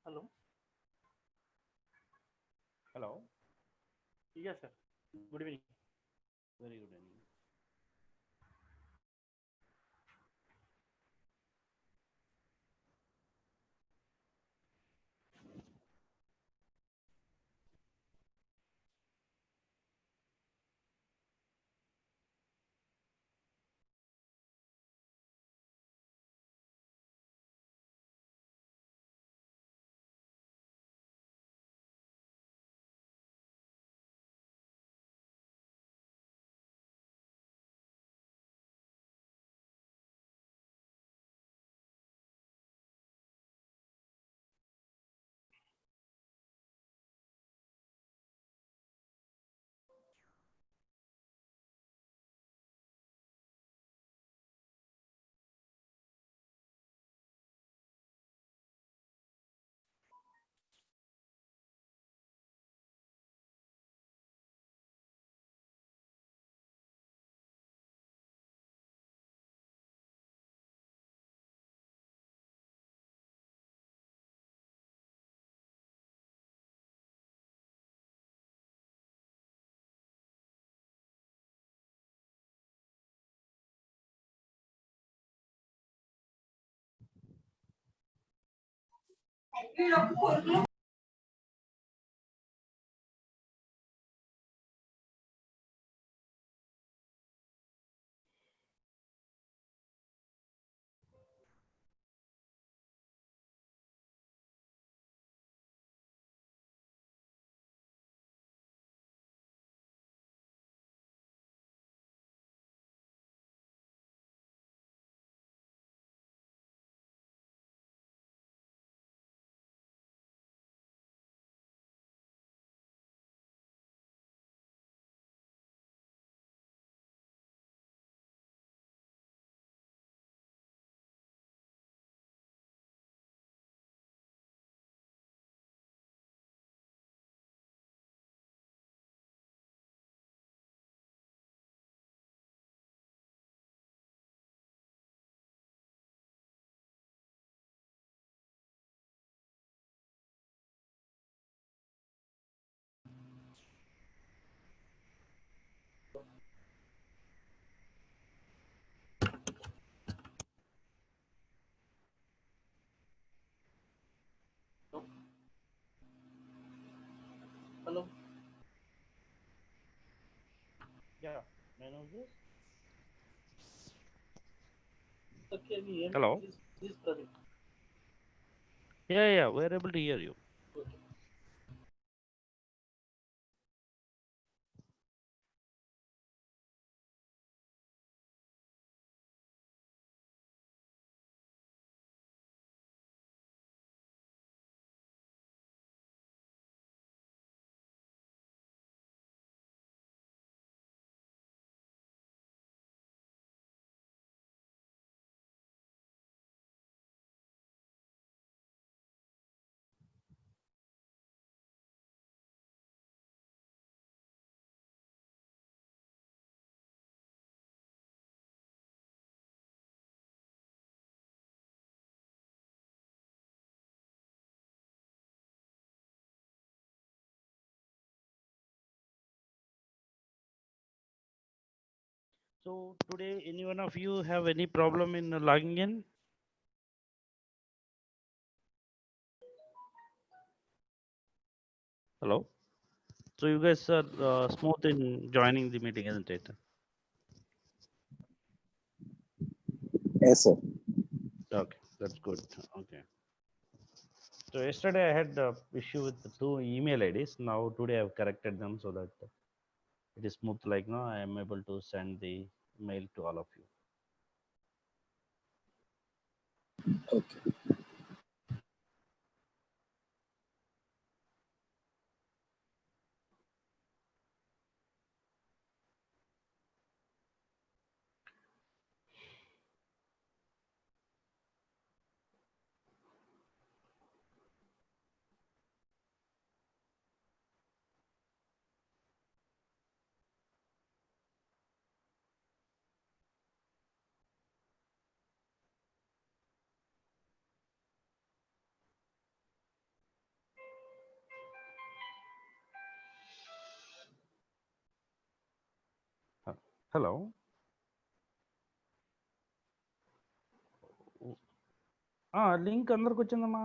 Hello. Hello. Yes, sir. Good evening. Very good evening. No. Hello. Yeah. May I know this? Sir, can you hear me? Hello. This is Pradeep. Yeah, yeah. We're able to hear you. Okay. So today, any one of you have any problem in logging in? Hello. So you guys are smooth in joining the meeting, isn't it? Yes, sir. Okay, that's good. Okay. So yesterday I had issue with the two email IDs. Now today I've corrected them so that it is smooth. Like now I am able to send the mail to all of you. Okay. Hello. Link అందరికి వచ్చిందమ్మా.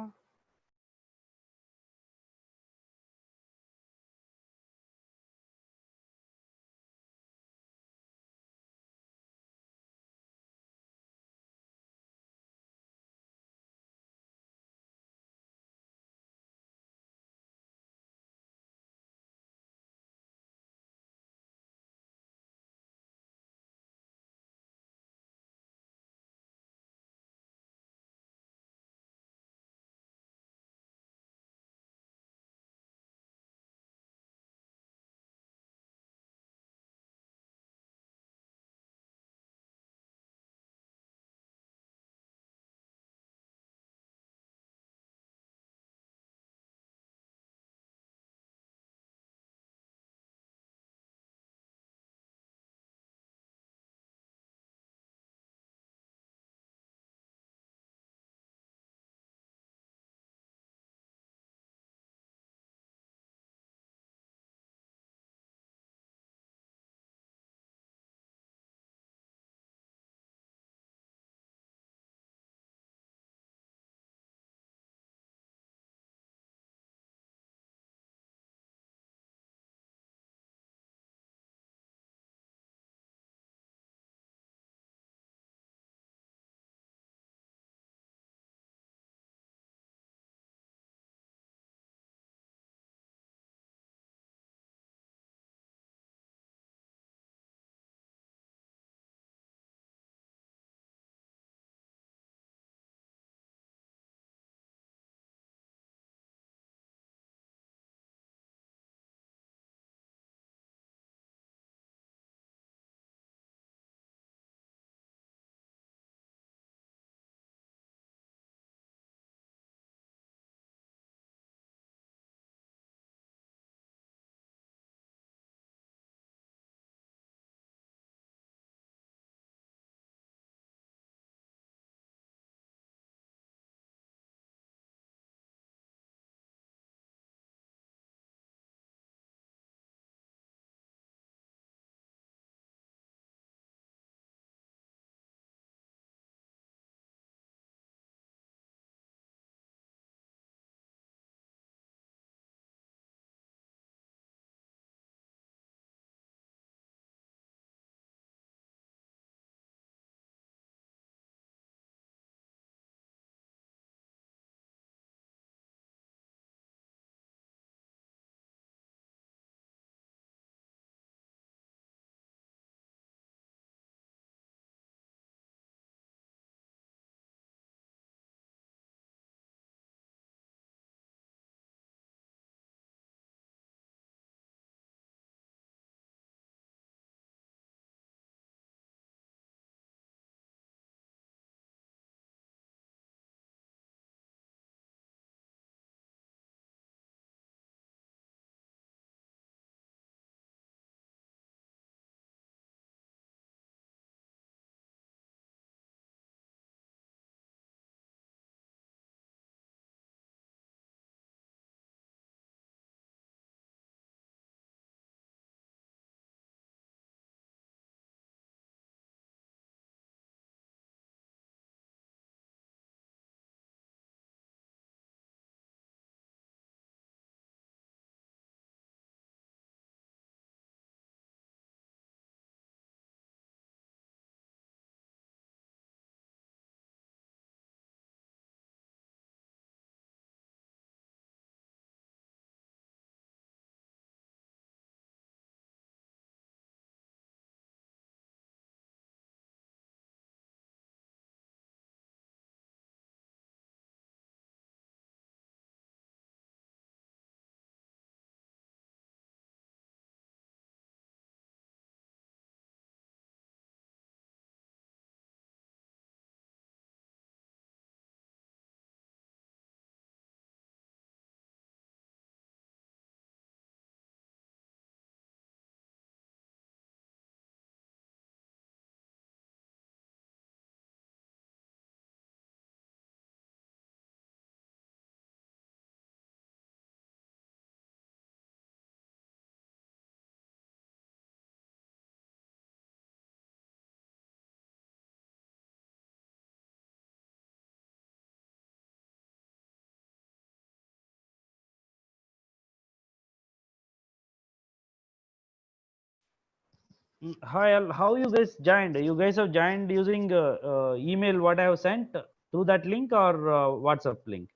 Hi, all. How you guys joined? You guys have joined using email what I have sent through that link or WhatsApp link?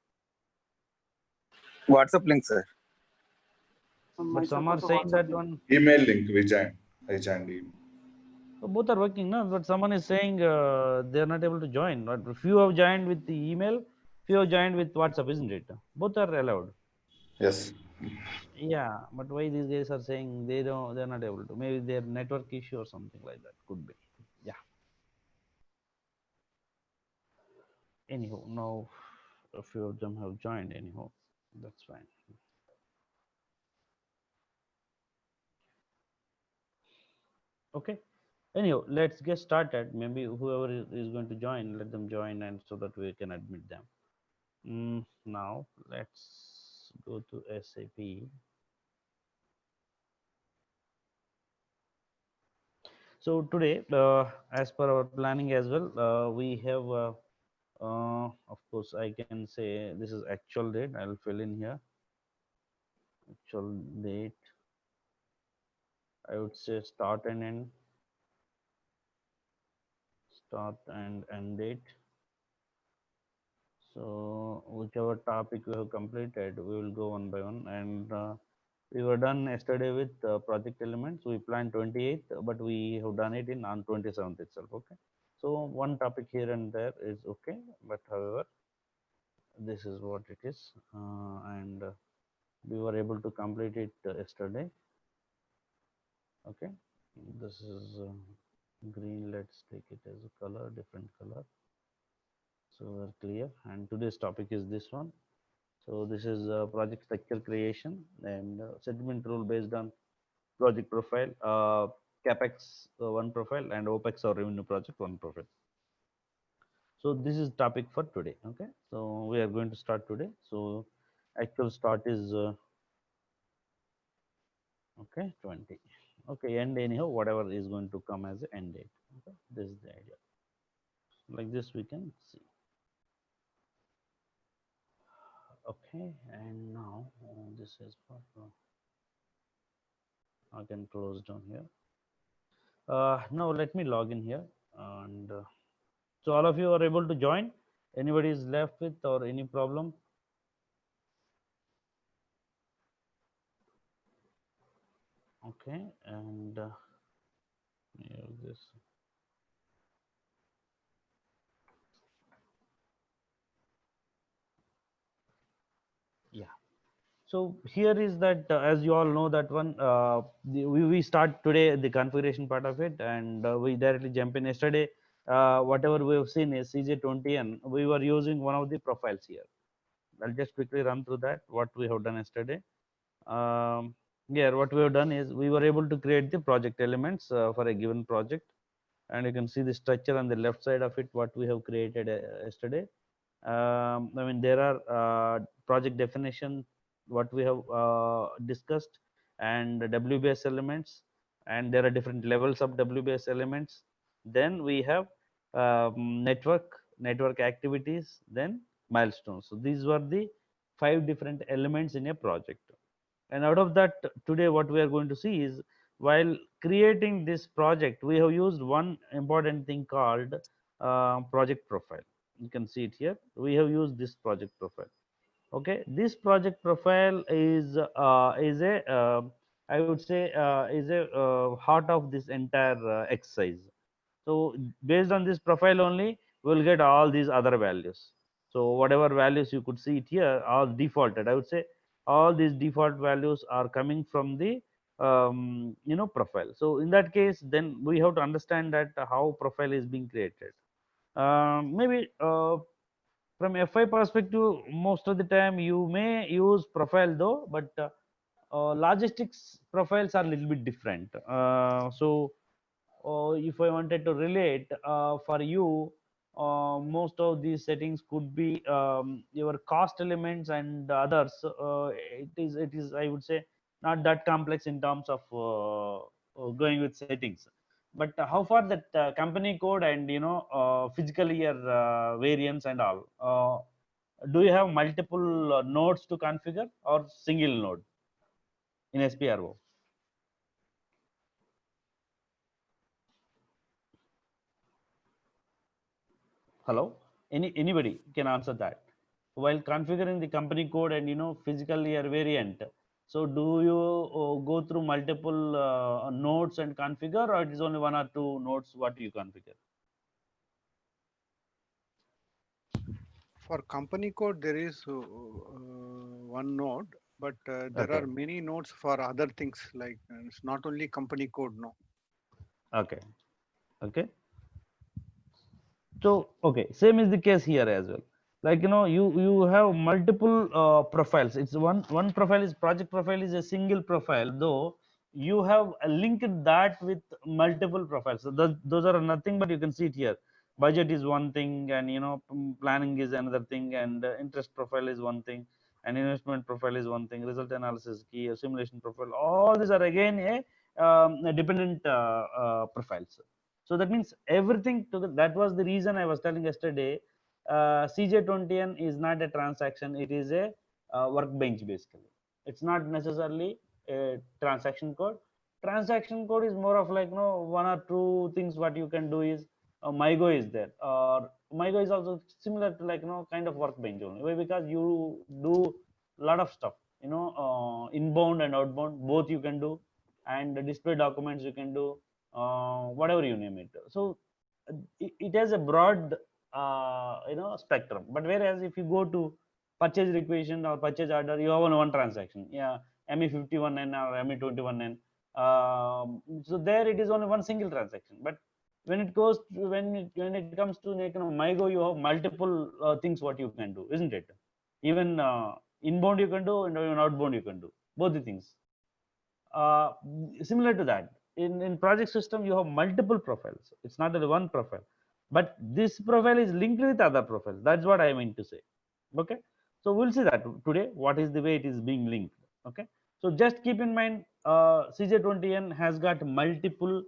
WhatsApp link, sir. But some are Myself also saying that WhatsApp link. one. Email link we joined. I joined email. So both are working, no? But someone is saying they are not able to join. But few have joined with the email, few have joined with WhatsApp, isn't it? Both are allowed. Yes. Yeah, but why these guys are saying they're not able to? Maybe their network issue or something like that could be. Yeah. Anyhow, now a few of them have joined. Anyhow, that's fine. Okay. Anyhow, let's get started. Maybe whoever is going to join, let them join, and so that we can admit them. Now let's go to SAP. So today, as per our planning as well, we have, of course, I can say this is actual date. I'll fill in here. Actual date. I would say start and end. Start and end date. So whichever topic we have completed, we will go one by one. And we were done yesterday with project elements. We planned 28th, but we have done it in on 27th itself. Okay. So one topic here and there is okay, but however, this is what it is, and we were able to complete it yesterday. Okay. This is green. Let's take it as a color, different color. So we're clear. And today's topic is this one. So this is project structure creation and settlement rule based on project profile, capex one profile, and opex or revenue project one profile. So this is topic for today. Okay, so we are going to start today. So actual start is okay 20. Okay, end anyhow whatever is going to come as the end date. Okay, this is the idea. Like this we can see. Okay, and now this is what I can close down here. Now let me log in here, and so all of you are able to join. Anybody is left with or any problem? Okay, and this. Yeah. So here is that as you all know that one we start today the configuration part of it, and we directly jump in. Yesterday, whatever we have seen is CJ20, and we were using one of the profiles here. I'll just quickly run through that what we have done yesterday. Yeah, what we have done is we were able to create the project elements for a given project, and you can see the structure on the left side of it what we have created yesterday. I mean there are project definition what we have discussed, and WBS elements, and there are different levels of WBS elements. Then we have network activities, then milestones. So these were the 5 different elements in a project. And out of that, today what we are going to see is while creating this project, we have used one important thing called project profile. You can see it here. We have used this project profile. Okay, this project profile is a I would say is a heart of this entire exercise. So based on this profile only, we will get all these other values. So whatever values you could see it here are defaulted. I would say all these default values are coming from the profile. So in that case, then we have to understand that how profile is being created. Maybe from FI perspective, most of the time you may use profile though, but logistics profiles are a little bit different. So if I wanted to relate for you, most of these settings could be your cost elements and others. It is I would say not that complex in terms of going with settings. But how far that company code and physical year variants and all. Do you have multiple nodes to configure or single node in SPRO? Hello? Anybody can answer that. While configuring the company code and physical year variant, so do you go through multiple nodes and configure, or it is only one or two nodes what you configure? For company code, there is one node, but there Okay. are many nodes for other things. Like it's not only company code, no. Okay. Okay. So okay, same is the case here as well. Like you have multiple profiles. It's one profile is project profile is a single profile, though you have linked that with multiple profiles. So those are nothing but you can see it here. Budget is one thing, and planning is another thing, and interest profile is one thing, and investment profile is one thing. Result analysis key, simulation profile. All these are again a dependent profiles. So that means everything to that was the reason I was telling yesterday. CJ20N is not a transaction; it is a workbench basically. It's not necessarily a transaction code. Transaction code is more of like one or two things. What you can do is MyGo is there, or MyGo is also similar to like kind of workbench only. Why? Because you do a lot of stuff. Inbound and outbound both you can do, and display documents you can do, whatever you name it. So it has a broad spectrum. But whereas if you go to purchase requisition or purchase order, you have only one transaction. Yeah, ME51N or ME21N. So there it is only one single transaction. But when it goes to, when it comes to MyGo, you have multiple things what you can do, isn't it? Even inbound you can do, and even outbound you can do both the things. uh, Similar to that, in project system you have multiple profiles. It's not only one profile, but this profile is linked with other profiles. That's what I mean to say. Okay, so we'll see that today what is the way it is being linked. Okay, so just keep in mind, CJ20N has got multiple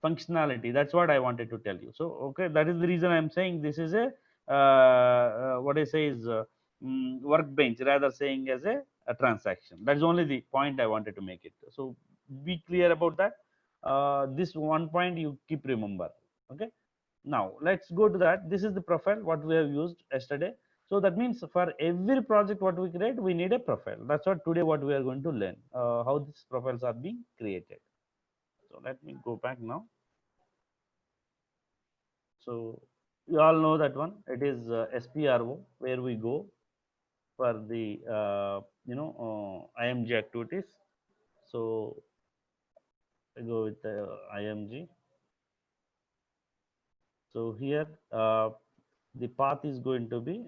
functionality. That's what I wanted to tell you. So okay, that is the reason I'm saying this is a what I say is workbench rather saying as a transaction. That's only the point I wanted to make it. So be clear about that. This one point you keep remember. Okay, now let's go to that. This is the profile what we have used yesterday. So that means for every project what we create, we need a profile. That's what today what we are going to learn, how these profiles are being created. So let me go back now. So you all know that one. It is SPRO, where we go for the IMG activities. So I go with the IMG. So here the path is going to be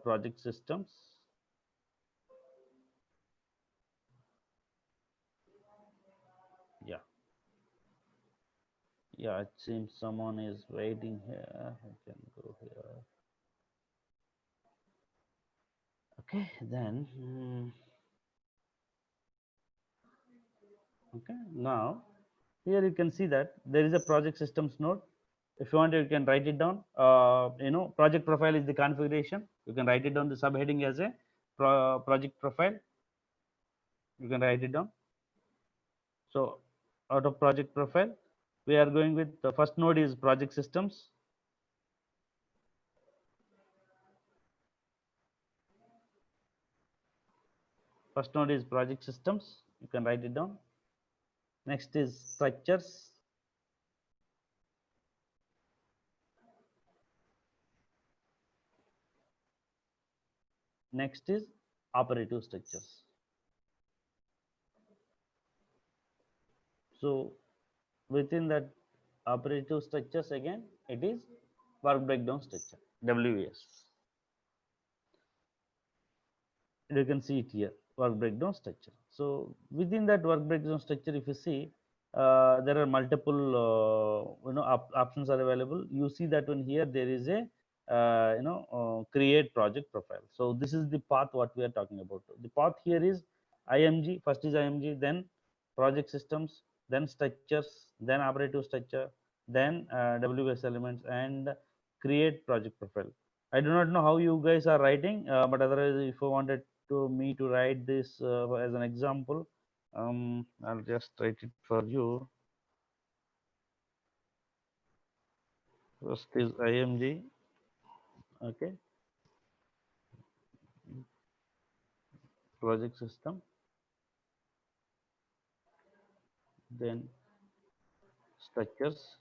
project systems. Yeah. Yeah, it seems someone is waiting here. I can go here. Okay, then. Okay, now here you can see that there is a project systems node. If you want, you can write it down. Project profile is the configuration. You can write it down the subheading as a project profile. You can write it down. So out of project profile, we are going with the first node is project systems. First node is project systems. You can write it down. Next is structures. Next is operative structures. So within that operative structures, again it is work breakdown structure, WBS. You can see it here, work breakdown structure. So within that work breakdown structure, if you see, there are multiple options are available. You see that one here there is a create project profile. So this is the path what we are talking about. The path here is IMG. First is IMG, then project systems, then structures, then operative structure, then WBS elements, and create project profile. I do not know how you guys are writing, but otherwise, if you wanted to me to write this as an example, I'll just write it for you. First is IMG. Okay. Project system. Then structures.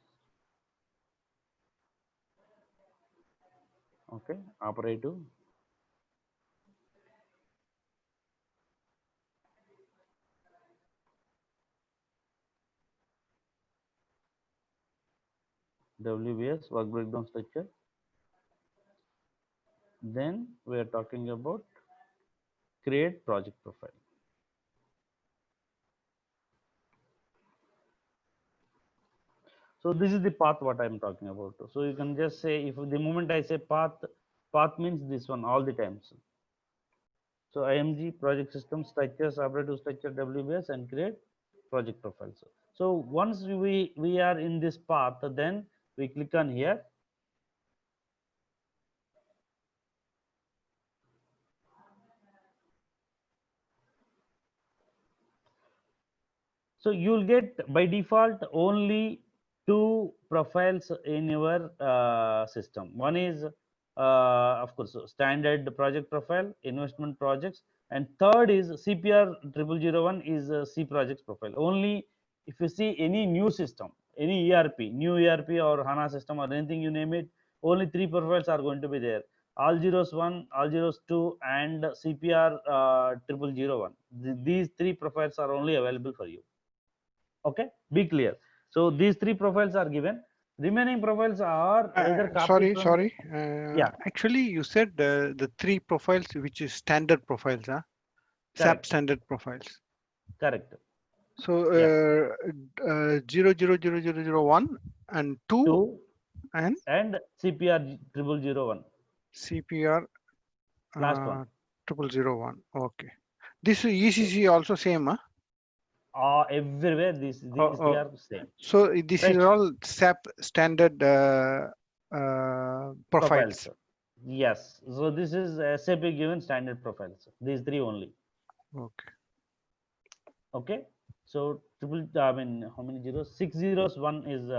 Okay. Operative. WBS, work breakdown structure. Then we are talking about create project profile. So this is the path what I am talking about. So you can just say, if the moment I say path, path means this one all the times. So IMG, project system, structures, operative structure, WBS, and create project profiles. So once we are in this path, then we click on here. So you will get by default only two profiles in your system. One is of course standard project profile, investment projects, and third is CPR 0001 is C projects profile. Only if you see any new system, any ERP, new ERP or HANA system or anything you name it, only three profiles are going to be there. All zeros 1, all zeros 2, and CPR 0001. These three profiles are only available for you. Okay, be clear. So these three profiles are given. Remaining profiles are either copied from Sorry. yeah, Actually, you said the three profiles, which is standard profiles, huh? SAP correct, standard profiles. correct. So Yeah, 000001 and 2 2 and and CPR 0001, CPR last one. 0001. Okay. This ECC also same, huh? Everywhere these three Oh. are same. So this is Right. all SAP standard profiles. Yes. So this is SAP given standard profiles. These three only. Okay. Okay. So I mean, how many zeros? 6 zeros. One is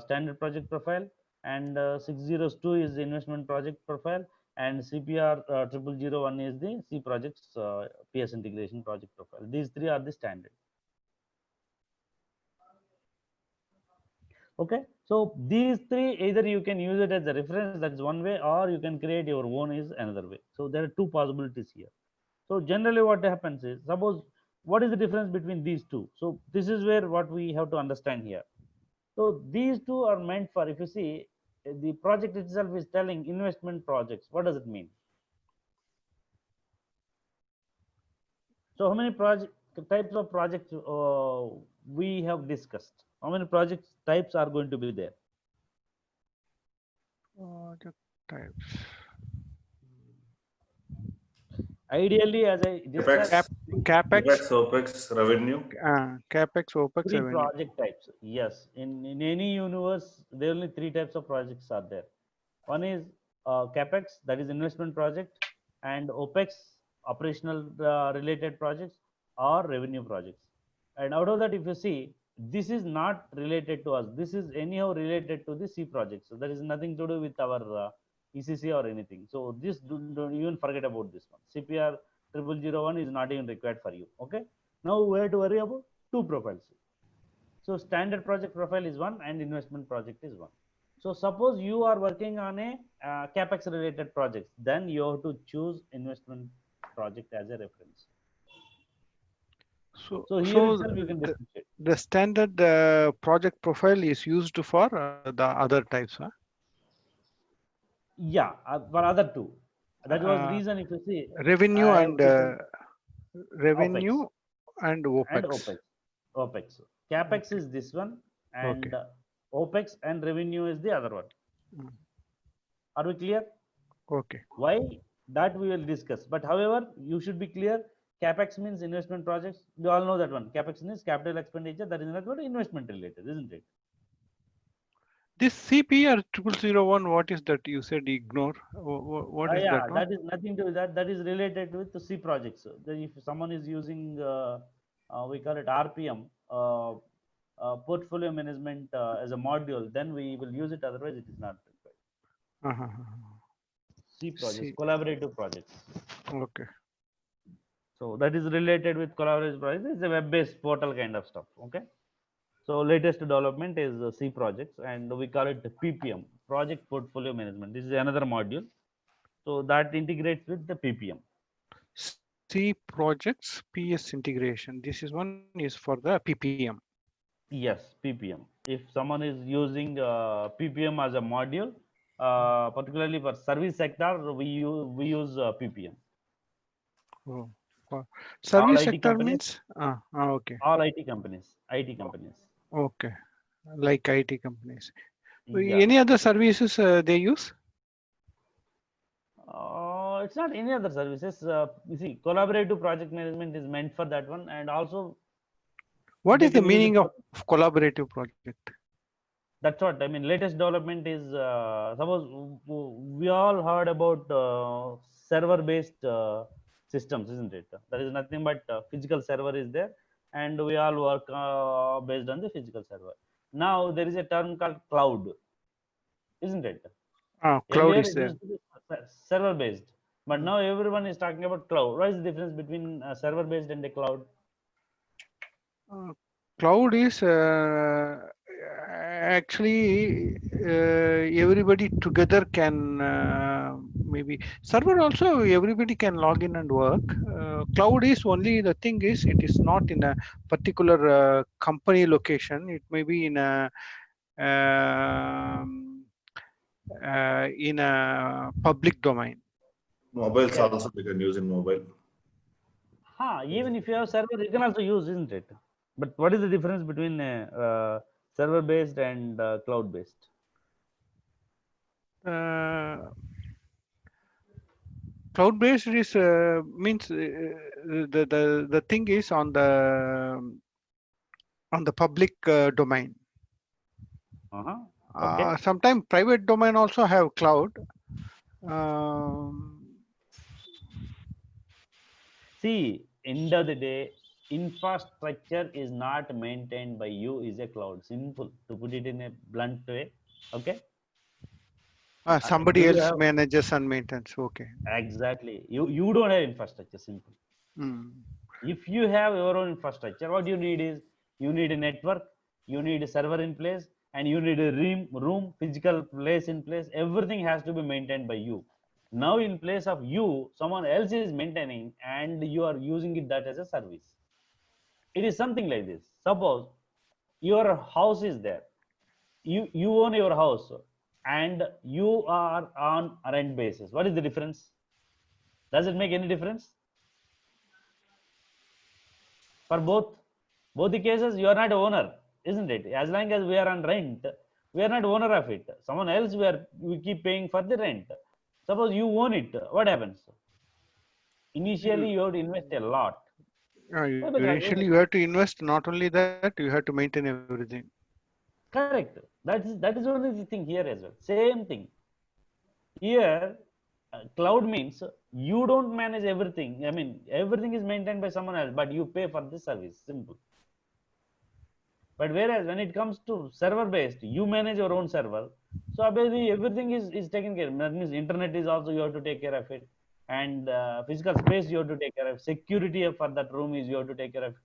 standard project profile, and 6 zeros 2 is the investment project profile, and CPR 0001 is the C projects PS integration project profile. These three are the standard. Okay. So these three, either you can use it as a reference, that's one way, or you can create your own is another way. So there are two possibilities here. So generally what happens is, suppose, what is the difference between these two? So this is where what we have to understand here. So these two are meant for, if you see, the project itself is telling investment projects. What does it mean? So how many project types of projects we have discussed? How many project types are going to be there? Project types. Ideally, as I discussed, Capex, CapEx, Opex, revenue. CapEx, OPEX, three revenue. project types. Yes, in any universe, there are only three types of projects are there. One is capex, that is investment project, and opex, operational related projects, or revenue projects. And out of that, if you see, this is not related to us. This is anyhow related to the C project. So there is nothing to do with our ECC or anything. So this don't even forget about this one. CPR 0001 is not even required for you. Okay. Now we have to worry about two profiles. So standard project profile is one, and investment project is one. So suppose you are working on a capex related project, then you have to choose investment project as a reference. So here itself you can differentiate. The standard project profile is used for the other types, huh? Yeah, for other two. That was the reason, if you see, revenue I have and taken revenue OPEX and and OPEX. OPEX. Capex Okay. is this one, Okay. and OPEX and revenue is the other one. Mm. Are we clear? Okay. Why? That we will discuss. But however, you should be clear. Capex means investment projects. You all know that one. Capex means capital expenditure. That is not what investment related, isn't it? This CPR 0001, what is that? You said ignore. What is Yeah, that one? that is nothing to do with that. That is related with the C projects. So if someone is using, we call it RPM, portfolio management as a module, then we will use it. Otherwise, it is not required. C projects, C. collaborative projects. Okay. So that is related with collaborative projects. It's a web-based portal kind of stuff. Okay. So latest development is C projects, and we call it PPM, Project Portfolio Management. This is another module. So that integrates with the PPM. C projects, PS integration. This is one is for the PPM. Yes, PPM. If someone is using PPM as a module, particularly for service sector, we use PPM. Oh. All Service IT sector companies, means okay. all IT companies. Okay. Like IT companies. Yeah. Any other services they use? It's not any other services. You see, collaborative project management is meant for that one, and also What they is the can use it meaning for. of collaborative project? That's what I mean. Latest development is suppose we all heard about server-based systems, isn't it? There is nothing but physical server is there, and we all work based on the physical server. Now there is a term called cloud, isn't it? Cloud Earlier is it there. used to be server based, but now everyone is talking about cloud. What is the difference between server based and a cloud? Cloud is actually everybody together can maybe server also everybody can log in and work. Cloud is only the thing is it is not in a particular company location. It may be in a public domain. Mobiles Yes. also they can use in mobile. Even if you have server, you can also use, isn't it? But what is the difference between server based and cloud based? Cloud based is means the thing is on the public domain. Okay. Sometimes private domain also have cloud. Um, See, end of the day, infrastructure is not maintained by you is a cloud. Simple to put it in a blunt way. Okay. Do somebody you else have manages and maintains. Okay. exactly? You don't have infrastructure. Simple. Mm. If you have your own infrastructure, what you need is you need a network, you need a server in place, and you need a room physical place in place. Everything has to be maintained by you. Now in place of you, someone else is maintaining, and you are using it that as a service. It is something like this. Suppose your house is there, you own your house, and you are on a rent basis. What is the difference? Does it make any difference? For both the cases, you are not owner, isn't it? As long as we are on rent, we are not owner of it. Someone else we keep paying for the rent. Suppose you own it, what happens? Initially you have to invest a lot. Why? Because Initially, you have to invest. Not only that, you have to maintain everything. correct, that is only the thing here as well. Same thing here. Cloud means you don't manage everything. I mean, everything is maintained by someone else, but you pay for the service. Simple. But whereas when it comes to server based, you manage your own server. So obviously everything is taken care of. That means internet is also you have to take care of it. And physical space you have to take care of. Security for that room is you have to take care of.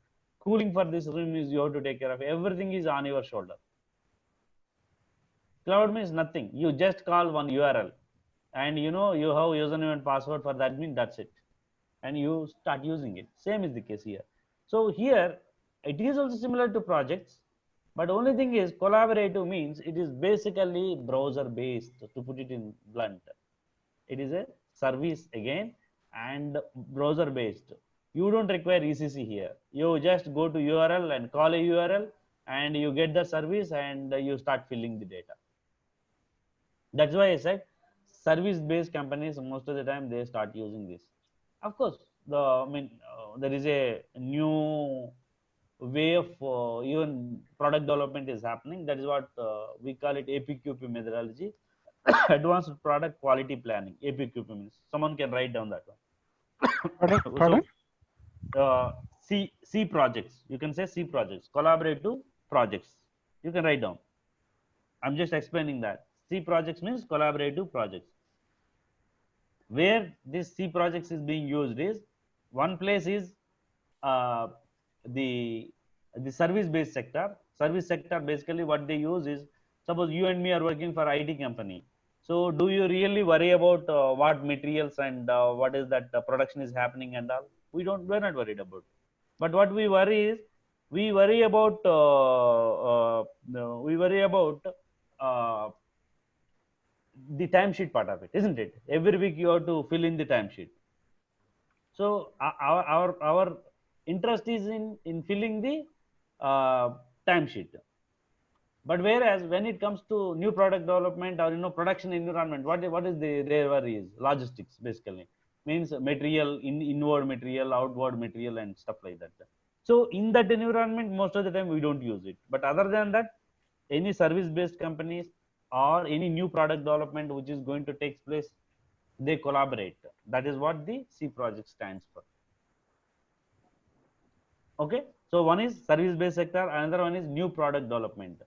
Cooling for this room is you have to take care of. Everything is on your shoulder. Cloud means nothing. You just call one URL and you have username and password for that admin, that's it. And you start using it. Same is the case here. So here it is also similar to projects, but only thing is collaborative means it is basically browser based, to put it in blunt. It is a service again and browser based. You don't require ECC here. You just go to URL and call a URL and you get the service and you start filling the data. That's why I said service based companies most of the time they start using this. Of course, there is a new way of even product development is happening. That is what we call it APQP methodology, advanced product quality planning. APQP means someone can write down that Pardon? one. Pardon? So C projects. You can say C projects, collaborative projects. You can write down. I'm just explaining that. C projects means collaborative projects. where this C projects is being used is, one place is uh, the service based sector. Service sector, basically what they use is, suppose you and me are working for IT company. So do you really worry about what materials and what is that production is happening and all? We're not worried about. But what we worry is, we worry about no, we worry about uh, the timesheet part of it, isn't it? Every week you have to fill in the timesheet. So our interest is in filling the timesheet. But whereas when it comes to new product development or production environment, what is their worry is logistics, basically means material, inward material, outward material, and stuff like that. So in that environment, most of the time we don't use it. But other than that, any service based companies or any new product development which is going to take place, they collaborate. That is what the C project stands for. Okay, so one is service based sector, another one is new product development.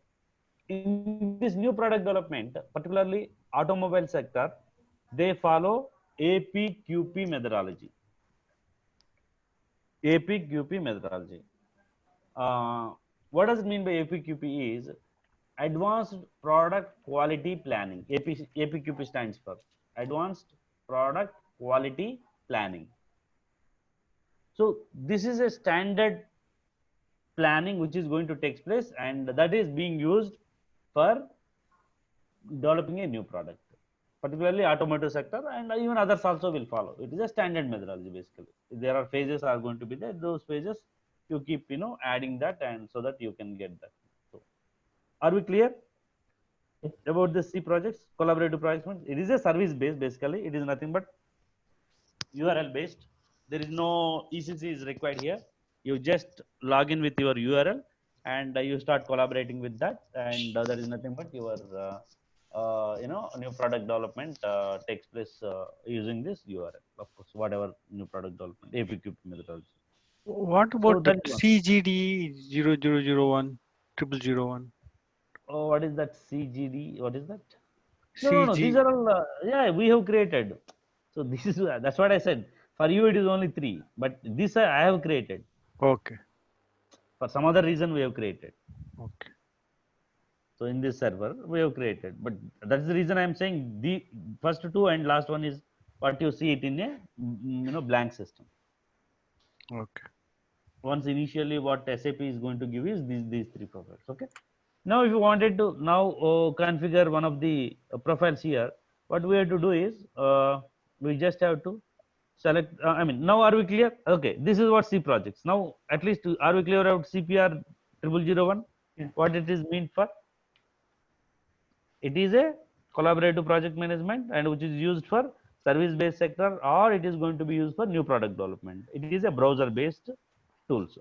In this new product development, particularly automobile sector, they follow APQP methodology. APQP methodology. What does it mean by APQP is Advanced Product Quality Planning. APQP stands for Advanced Product Quality Planning. So this is a standard planning which is going to take place, and that is being used for developing a new product, particularly automotive sector, and even others also will follow. It is a standard methodology. Basically, there are phases are going to be there. Those phases you keep adding that, and so that you can get that. So are we clear about the C projects, collaborative projects? It is a service based. Basically, it is nothing but URL based. There is no ECC is required here. You just log in with your URL and you start collaborating with that, and there is nothing but your new product development takes place using this URL. Of course, whatever new product development APQ methodology. What So about the that is one. CGD 0001 0001? Oh, what is that CGD? What is that? No, no, no. These CG. are all yeah, we have created. So this is that's what I said. For you, it is only 3, but this I have created. Okay. For some other reason, we have created. Okay. So in this server, we have created. But that's the reason I am saying the first 2 and last one is what you see it in a blank system. Okay. Once initially what SAP is going to give is these 3 profiles. Okay. Now if you wanted to now configure one of the profiles here, what we have to do is we just have to select. I mean, now are we clear? Okay, this is what C projects. Now at least are we clear about CPR 0001? Yeah. What it is meant for? It is a collaborative project management, and which is used for service based sector, or it is going to be used for new product development. It is a browser based tools.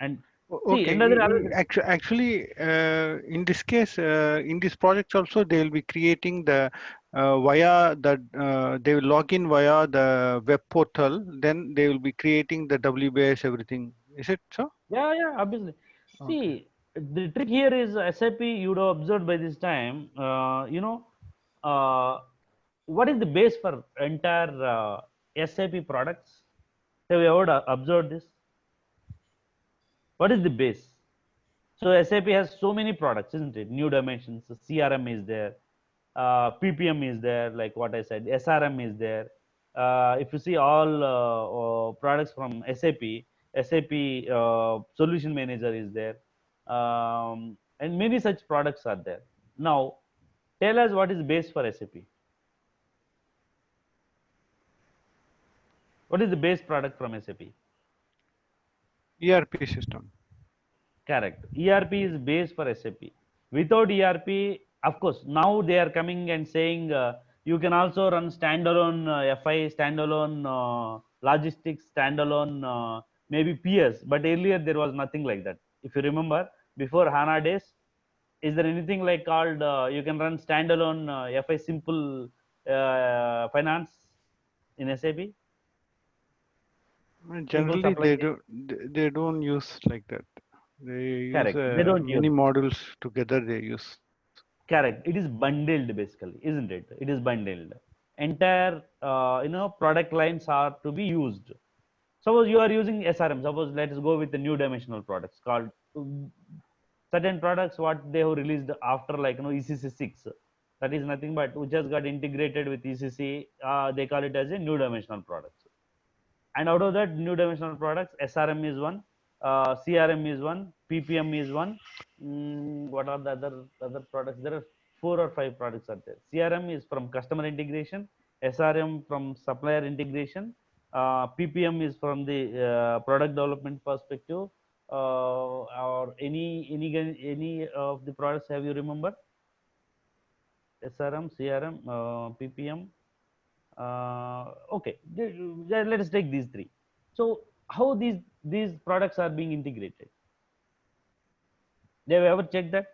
And see, Okay. another Actually, in this case, in this project also, they will be creating the via the they will log in via the web portal. Then they will be creating the WBS everything. Is it so? yeah, obviously. Okay. See, the trick here is SAP. You would have observed by this time. Uh, what is the base for entire SAP products? Have you ever observed this? What is the base? So SAP has so many products, isn't it? New dimensions. CRM is there, PPM is there, like what I said. SRM is there. If you see all products from SAP, SAP Solution Manager is there, and many such products are there. Now, tell us what is base for SAP. What is the base product from SAP? ERP system. Correct. ERP is base for SAP. Without ERP, of course, now they are coming and saying you can also run standalone FI, standalone logistics, standalone maybe PS. But earlier there was nothing like that. If you remember, before HANA days, is there anything like called you can run standalone FI simple finance in SAP? Simple Generally, supply chain? they don't use like that. They use Correct. They don't use many it. modules together. They use. Correct. It is bundled basically, isn't it? It is bundled. entire product lines are to be used. Suppose you are using SRM. Suppose let us go with the new dimensional products called certain products what they have released after like ECC 6. That is nothing but which has got integrated with ECC. They call it as a new dimensional products. And out of that new dimensional products, SRM is one, CRM is one, PPM is one. What are the other products? There are 4 or 5 products are there. CRM is from customer integration, SRM from supplier integration, PPM is from the product development perspective. Or any of the products have you remember? SRM, CRM, PPM. Okay, let us take these 3. So how these products are being integrated? Have you ever checked that?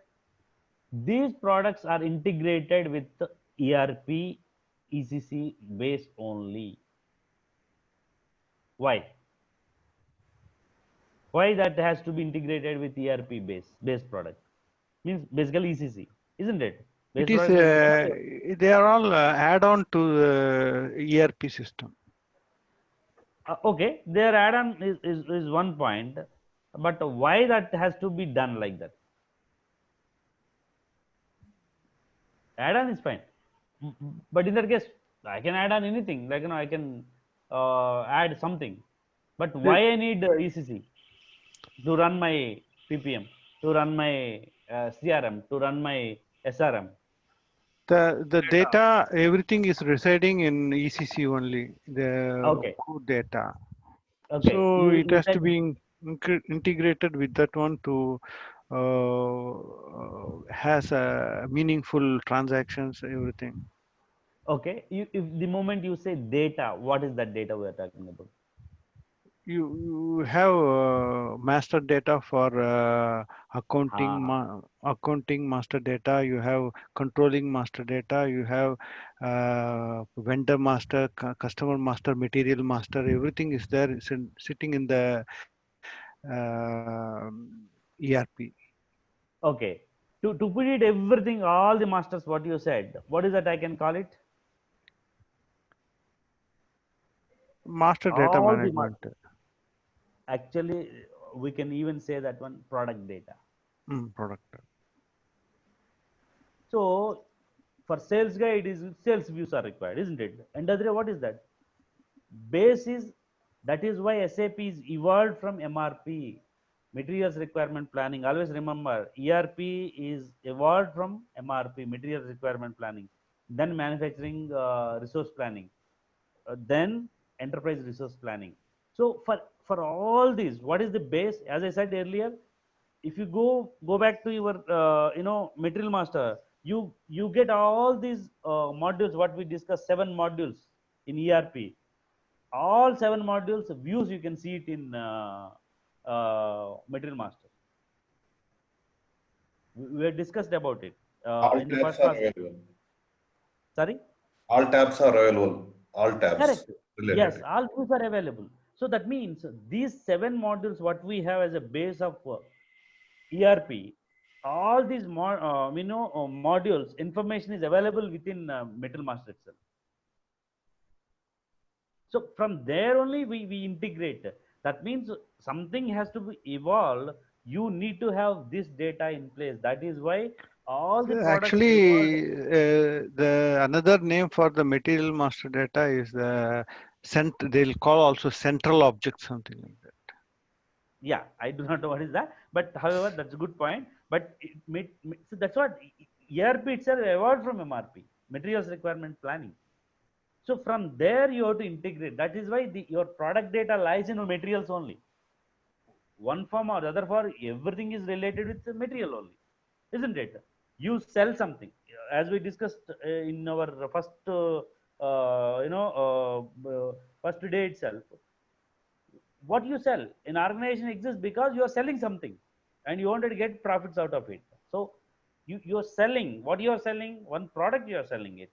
These products are integrated with the ERP ECC base only. Why? Why that has to be integrated with ERP base product? Means basically ECC, isn't it? Base It is, product is they are all add-on to the ERP system. okay, their add-on is one point, but why that has to be done like that? Add-on is fine, but in that case, I can add on anything. Like I can add something, but why I need ECC to run my PPM, to run my CRM, to run my SRM? The data, everything is residing in ECC only, the Okay, core data. okay. So it You has to said be integrated with that one to has a meaningful transactions, everything. okay. If the moment you say data, what is that data we are talking about? You have master data for accounting, Ah, accounting master data. You have controlling master data. You have vendor master, customer master, material master. Everything is there. It's sitting in the ERP. okay. To put it everything, all the masters, what you said, what is that I can call it? Master data All the management. actually, we can even say that one product data. Product. So for sales guide is sales views are required, isn't it? And other what is that? Base is, that is why SAP is evolved from MRP, materials requirement planning. Always remember, ERP is evolved from MRP, materials requirement planning, then manufacturing resource planning, then enterprise resource planning. So for all these, what is the base? As I said earlier, if you go back to your material master, you get all these modules what we discussed, 7 modules in ERP. All 7 modules views you can see it in material master. We have discussed about it All in the tabs first are class. available. Sorry. All tabs are available. All tabs Correct. Yes, related. all views are available. So that means these 7 modules, what we have as a base of ERP, all these modules, information is available within Metal Master itself. So from there only we integrate. That means something has to be evolved. You need to have this data in place. That is why all the products evolved. Actually, the another name for the material master data is the they'll call also central object, something like that. Yeah, I do not know what is that, but however, that's a good point. But so that's what ERP itself evolved from MRP, materials requirement planning. So from there you have to integrate. That is why your product data lies in materials only. One form or the other form, everything is related with the material only, isn't it? You sell something, as we discussed in our first, first day itself. What you sell in organization exists because you are selling something, and you wanted to get profits out of it. So you're selling what you are selling, one product you are selling it.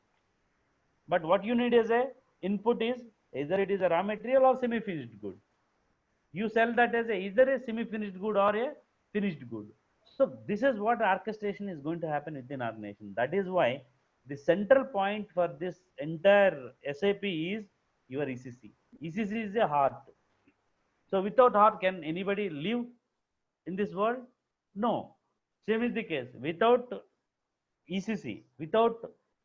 But what you need as a input is either it is a raw material or semi-finished good. You sell that as either a semi-finished good or a finished good. So this is what orchestration is going to happen within organization. That is why the central point for this entire SAP is your ECC. ECC is a heart. So without heart, can anybody live in this world? No. Same is the case. Without ECC, without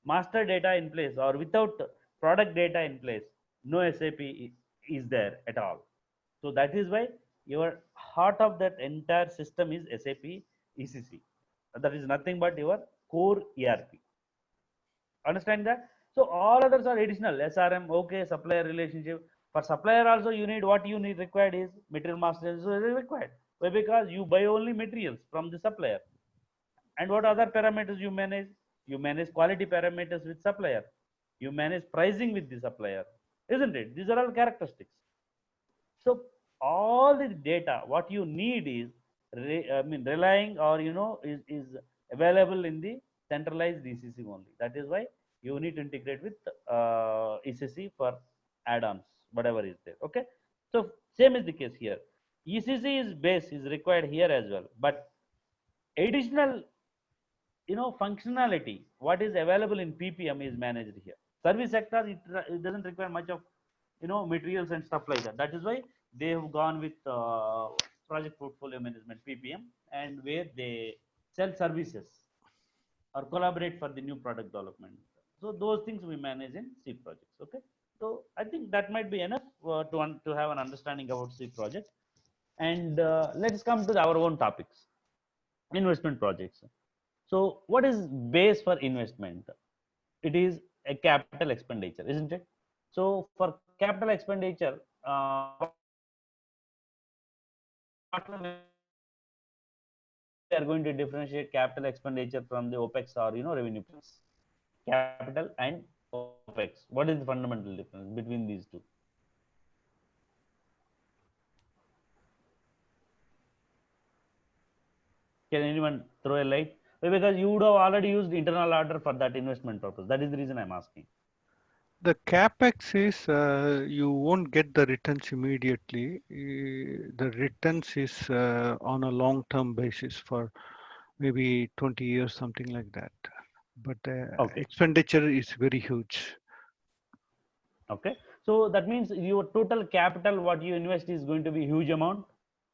master data in place or without product data in place, no SAP is there at all. So that is why your heart of that entire system is SAP ECC. That is nothing but your core ERP. Understand that? So all others are additional. SRM, okay, supplier relationship. For supplier also, you need what you need required is material master is required. Why? Because you buy only materials from the supplier. And what other parameters you manage? You manage quality parameters with supplier. You manage pricing with the supplier, isn't it? These are all characteristics. So all the data, what you need is, relying or is available in the centralized ECC only. That is why you need to integrate with ECC for add-ons, whatever is there. Okay. So same is the case here. ECC is base is required here as well, but additional functionality what is available in PPM is managed here. Service sector, it doesn't require much of materials and stuff like that. That is why they have gone with project portfolio management PPM, and where they sell services or collaborate for the new product development. So those things we manage in C projects. Okay. So I think that might be enough to have an understanding about C project. And let's come to our own topics. Investment projects. So what is base for investment? It is a capital expenditure, isn't it? So for capital expenditure, we are going to differentiate capital expenditure from the Opex or revenue plans. Capital and Opex. What is the fundamental difference between these two? Can anyone throw a light? Because you would have already used internal order for that investment purpose. That is the reason I'm asking. The capex is you won't get the returns immediately. The returns is on a long-term basis for maybe 20 years, something like that. But the Okay. expenditure is very huge. Okay. So that means your total capital, what you invest is going to be huge amount.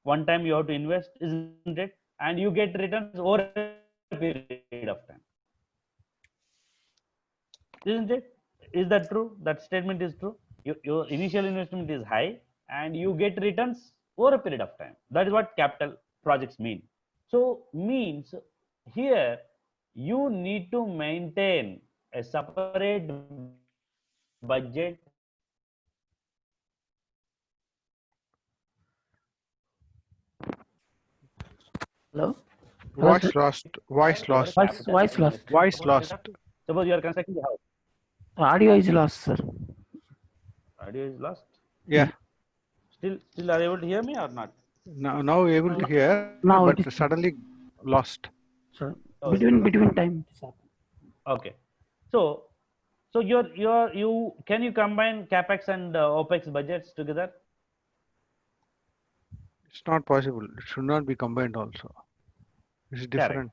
One time you have to invest, isn't it? And you get returns over a period of time. Isn't it? Is that true? That statement is true. Your initial investment is high and you get returns over a period of time. That is what capital projects mean. So means here you need to maintain a separate budget. Hello? Voice sir. lost. Voice lost. Voice lost. Voice lost. Suppose you are constructing the house. Audio is lost, sir. Audio is lost. Yeah. Still are you able to hear me or not? Now able to hear, Now but it is suddenly lost. sir. Oh, Between time. okay. So you can you combine capex and opex budgets together? It's not possible. It should not be combined also. It's different.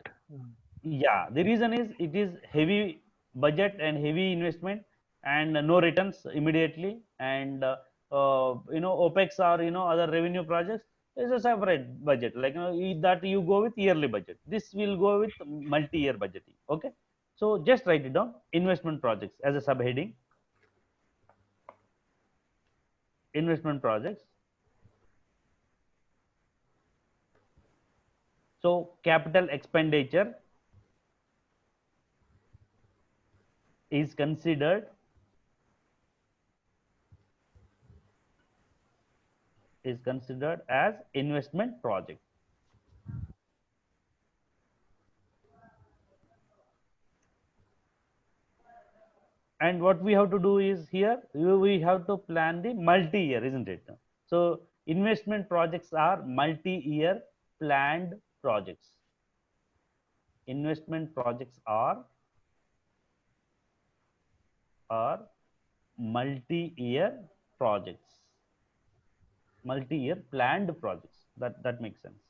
Yeah, the reason is it is heavy budget and heavy investment and no returns immediately, and opex or other revenue projects is a separate budget, like that you go with yearly budget. This will go with multi-year budgeting. Okay. So just write it down, investment projects as a subheading. Investment projects. So capital expenditure is considered as investment project. And what we have to do is here we have to plan the multi-year, isn't it? So investment projects are multi-year planned projects. Investment projects are multi-year projects, multi-year planned projects. That makes sense.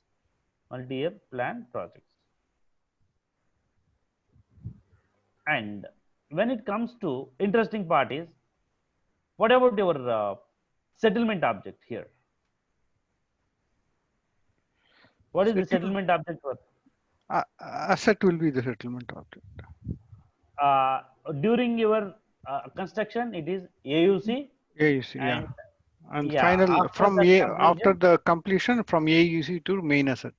Multi-year planned projects. And when it comes to interesting part is, what about your settlement object here? What is the settlement object for? Asset will be the settlement object. During your construction, it is AUC, AUC, and yeah. And yeah, final after from the after completion, the completion from AUC to main asset.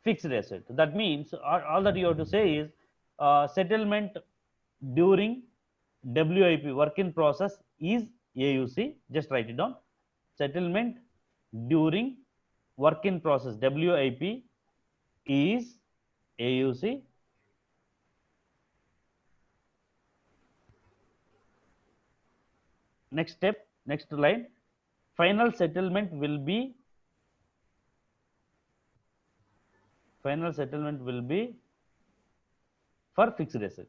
fixed asset. That means all that you have to say is settlement during WIP, work in process, is AUC. Just write it down. Settlement during work in process, WIP, is AUC. Next step, next line, final settlement will be for fixed asset.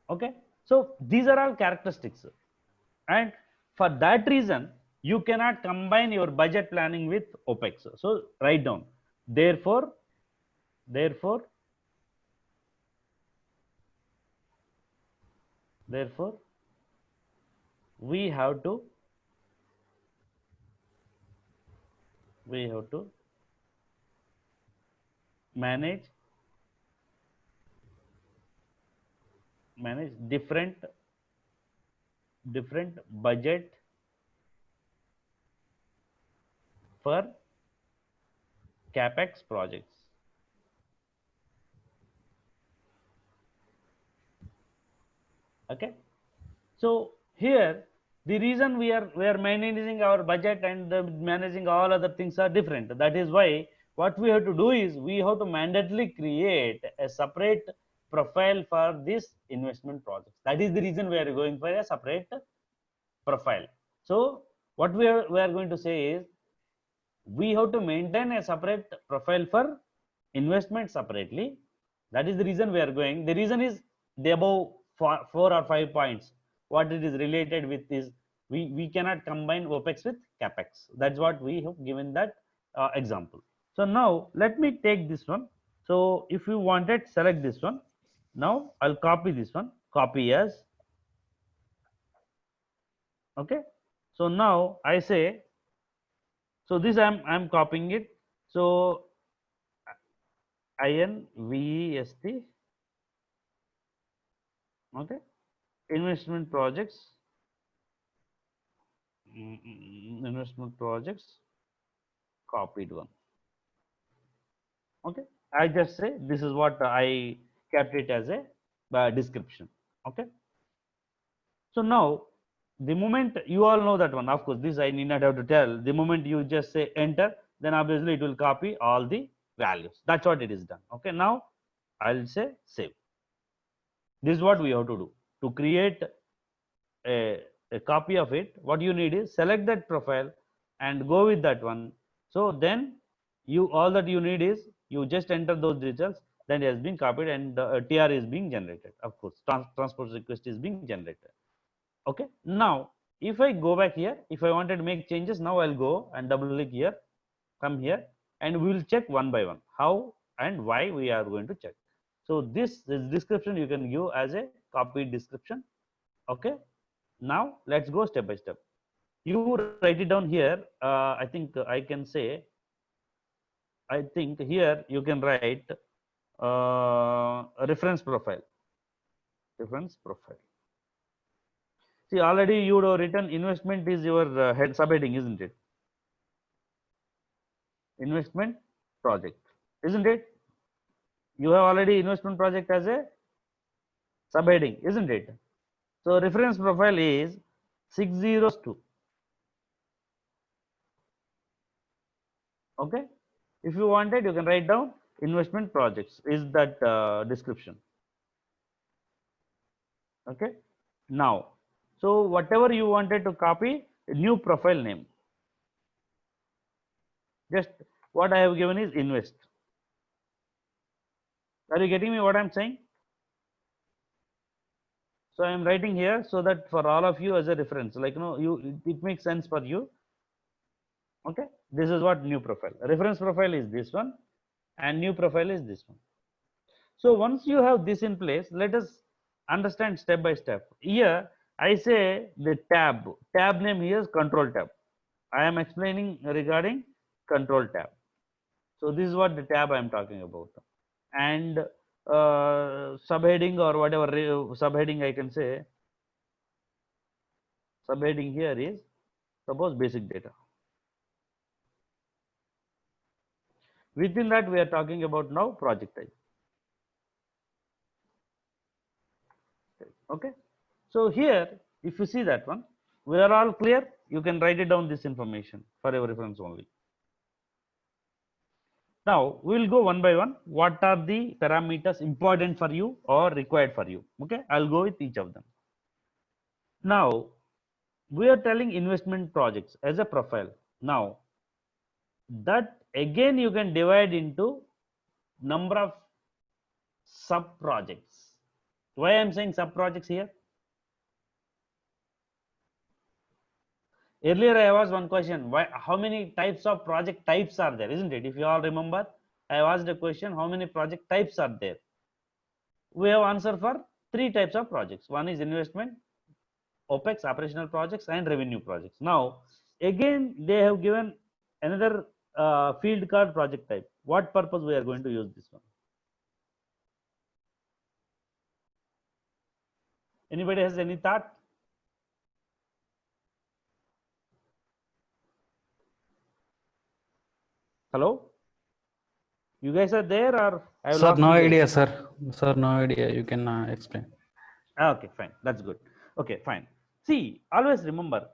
Okay, so these are all characteristics, and for that reason you cannot combine your budget planning with Opex. So write down, therefore we have to manage different budget for capex projects. Okay, so here the reason we are managing our budget and managing all other things are different. That is why what we have to do is we have to mandatorily create a separate profile for this investment project. That is the reason we are going for a separate profile. So what we are going to say is, we have to maintain a separate profile for investment separately. That is the reason we are going. The reason is the above 4 or 5 points. What it is related with is, we cannot combine Opex with capex. That's what we have given that example. So now let me take this one. So if you wanted, select this one. Now I'll copy this one, copy as. Okay, so now I say, so this I'm copying it. So invest, okay, investment projects, copied one. Okay, I just say this is what I kept it as a description. Okay, so now the moment you all know that one, of course this I need not have to tell. The moment you just say enter, then obviously it will copy all the values. That's what it is done. Okay, now I'll say save. This is what we have to do to create a copy of it. What you need is select that profile and go with that one. So then you, all that you need is you just enter those details, then it has been copied, and TR is being generated. Of course, transport request is being generated. Okay, now if I go back here, if I wanted to make changes, now I'll go and double click here, come here, and we will check one by one how and why we are going to check. So this description you can give as a copied description. Okay, now let's go step by step. You write it down here. I think I can say, I think here you can write a reference profile. See, already you would have written investment is your head subheading, isn't it? Investment project, isn't it? You have already investment project as a subheading, isn't it? So reference profile is 602. Okay, if you wanted, you can write down investment projects is that description. Okay, now, so whatever you wanted to copy, new profile name, just what I have given is invest. Are you getting me what I'm saying? So I am writing here so that for all of you as a reference, like, you know, it makes sense for you. Okay, this is what new profile. Reference profile is this one, and new profile is this one. So once you have this in place, let us understand step by step. Here I say the tab name here is control tab. I am explaining regarding control tab. So this is what the tab I am talking about, and subheading or whatever subheading I can say. Subheading here is suppose basic data. Within that we are talking about now project type. Okay. So here if you see that one, we are all clear. You can write it down this information for your reference only. Now we will go one by one. What are the parameters important for you or required for you? Okay, I'll go with each of them. Now we are telling investment projects as a profile. Now that again you can divide into number of sub projects. Why I am saying sub projects here? Earlier I asked one question, why, how many types of project types are there, isn't it? If you all remember, I asked a question, how many project types are there? We have answer for 3 types of projects. One is investment, Opex, operational projects, and revenue projects. Now again they have given another field called project type. What purpose we are going to use this one? Anybody has any thought? Hello, you guys are there or I have Sir, lost no you guys? idea, sir. Sir, no idea. You can explain. Okay, fine, that's good. Okay, fine. See, always remember,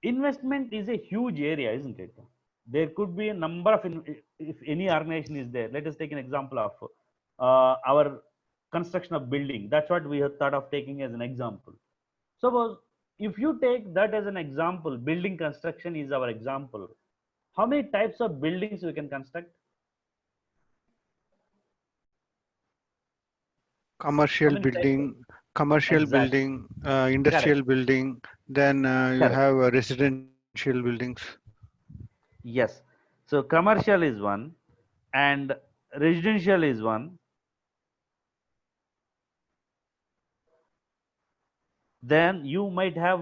investment is a huge area, isn't it? There could be a number of if any organization is there. Let us take an example of our construction of building. That's what we have thought of taking as an example. Suppose if you take that as an example, building construction is our example. How many types of buildings we can construct? Commercial How many types of- commercial Exactly. building, industrial building, then you Correct. have residential buildings. Yes. So commercial is one, and residential is one. Then you might have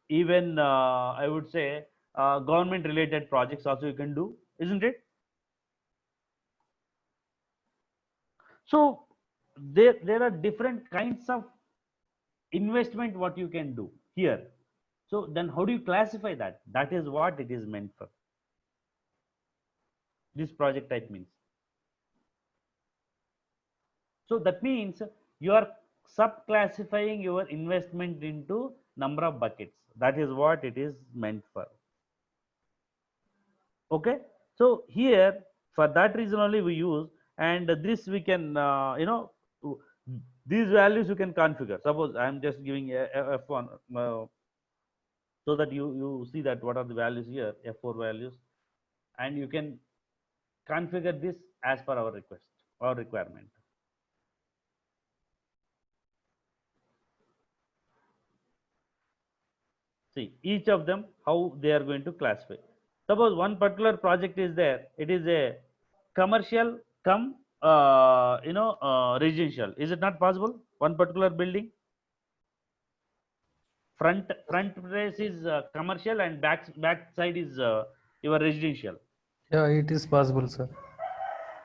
even I would say government related projects also you can do, isn't it? So there are different kinds of investment what you can do here. So then how do you classify that? That is what it is meant for. This project type means. So that means you are sub-classifying your investment into number of buckets. That is what it is meant for. Okay. So here for that reason only we use, and this we can these values you can configure. Suppose I am just giving a F1 so that you see that what are the values here, F4 values, and you can configure this as per our request or requirement. See each of them how they are going to classify. Suppose one particular project is there, it is a commercial come residential. Is it not possible? One particular building, front place is commercial and back side is your residential. Yeah, it is possible, sir.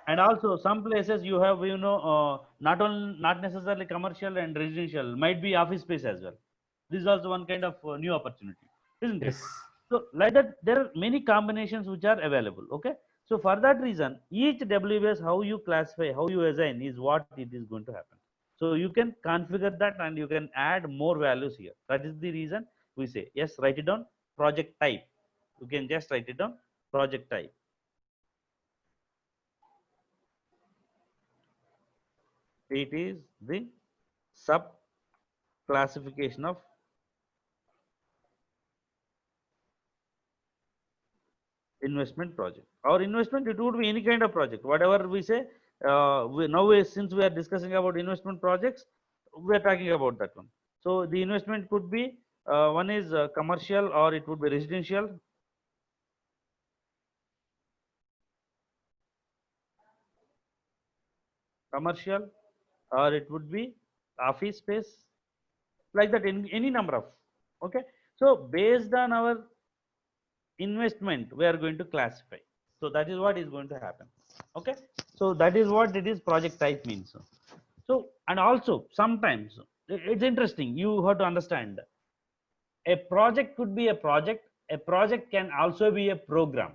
And also some places you have not necessarily commercial and residential, might be office space as well. This is also one kind of new opportunity, isn't it? Yes. So like that there are many combinations which are available. Okay, so for that reason each WBS how you classify, how you assign is what it is going to happen. So you can configure that and you can add more values here. That is the reason we say yes, write it down project type. You can just write it down project type. It is the sub classification of investment project or investment. It would be any kind of project, whatever we say. Since we are discussing about investment projects, we are talking about that one. So the investment could be one is commercial or it would be residential. commercial, or it would be office space, like that, in any number of. Okay, so based on our investment we are going to classify. So that is what is going to happen. Okay, so that is what it is project type means. So and also sometimes it's interesting, you have to understand, a project could be a project can also be a program.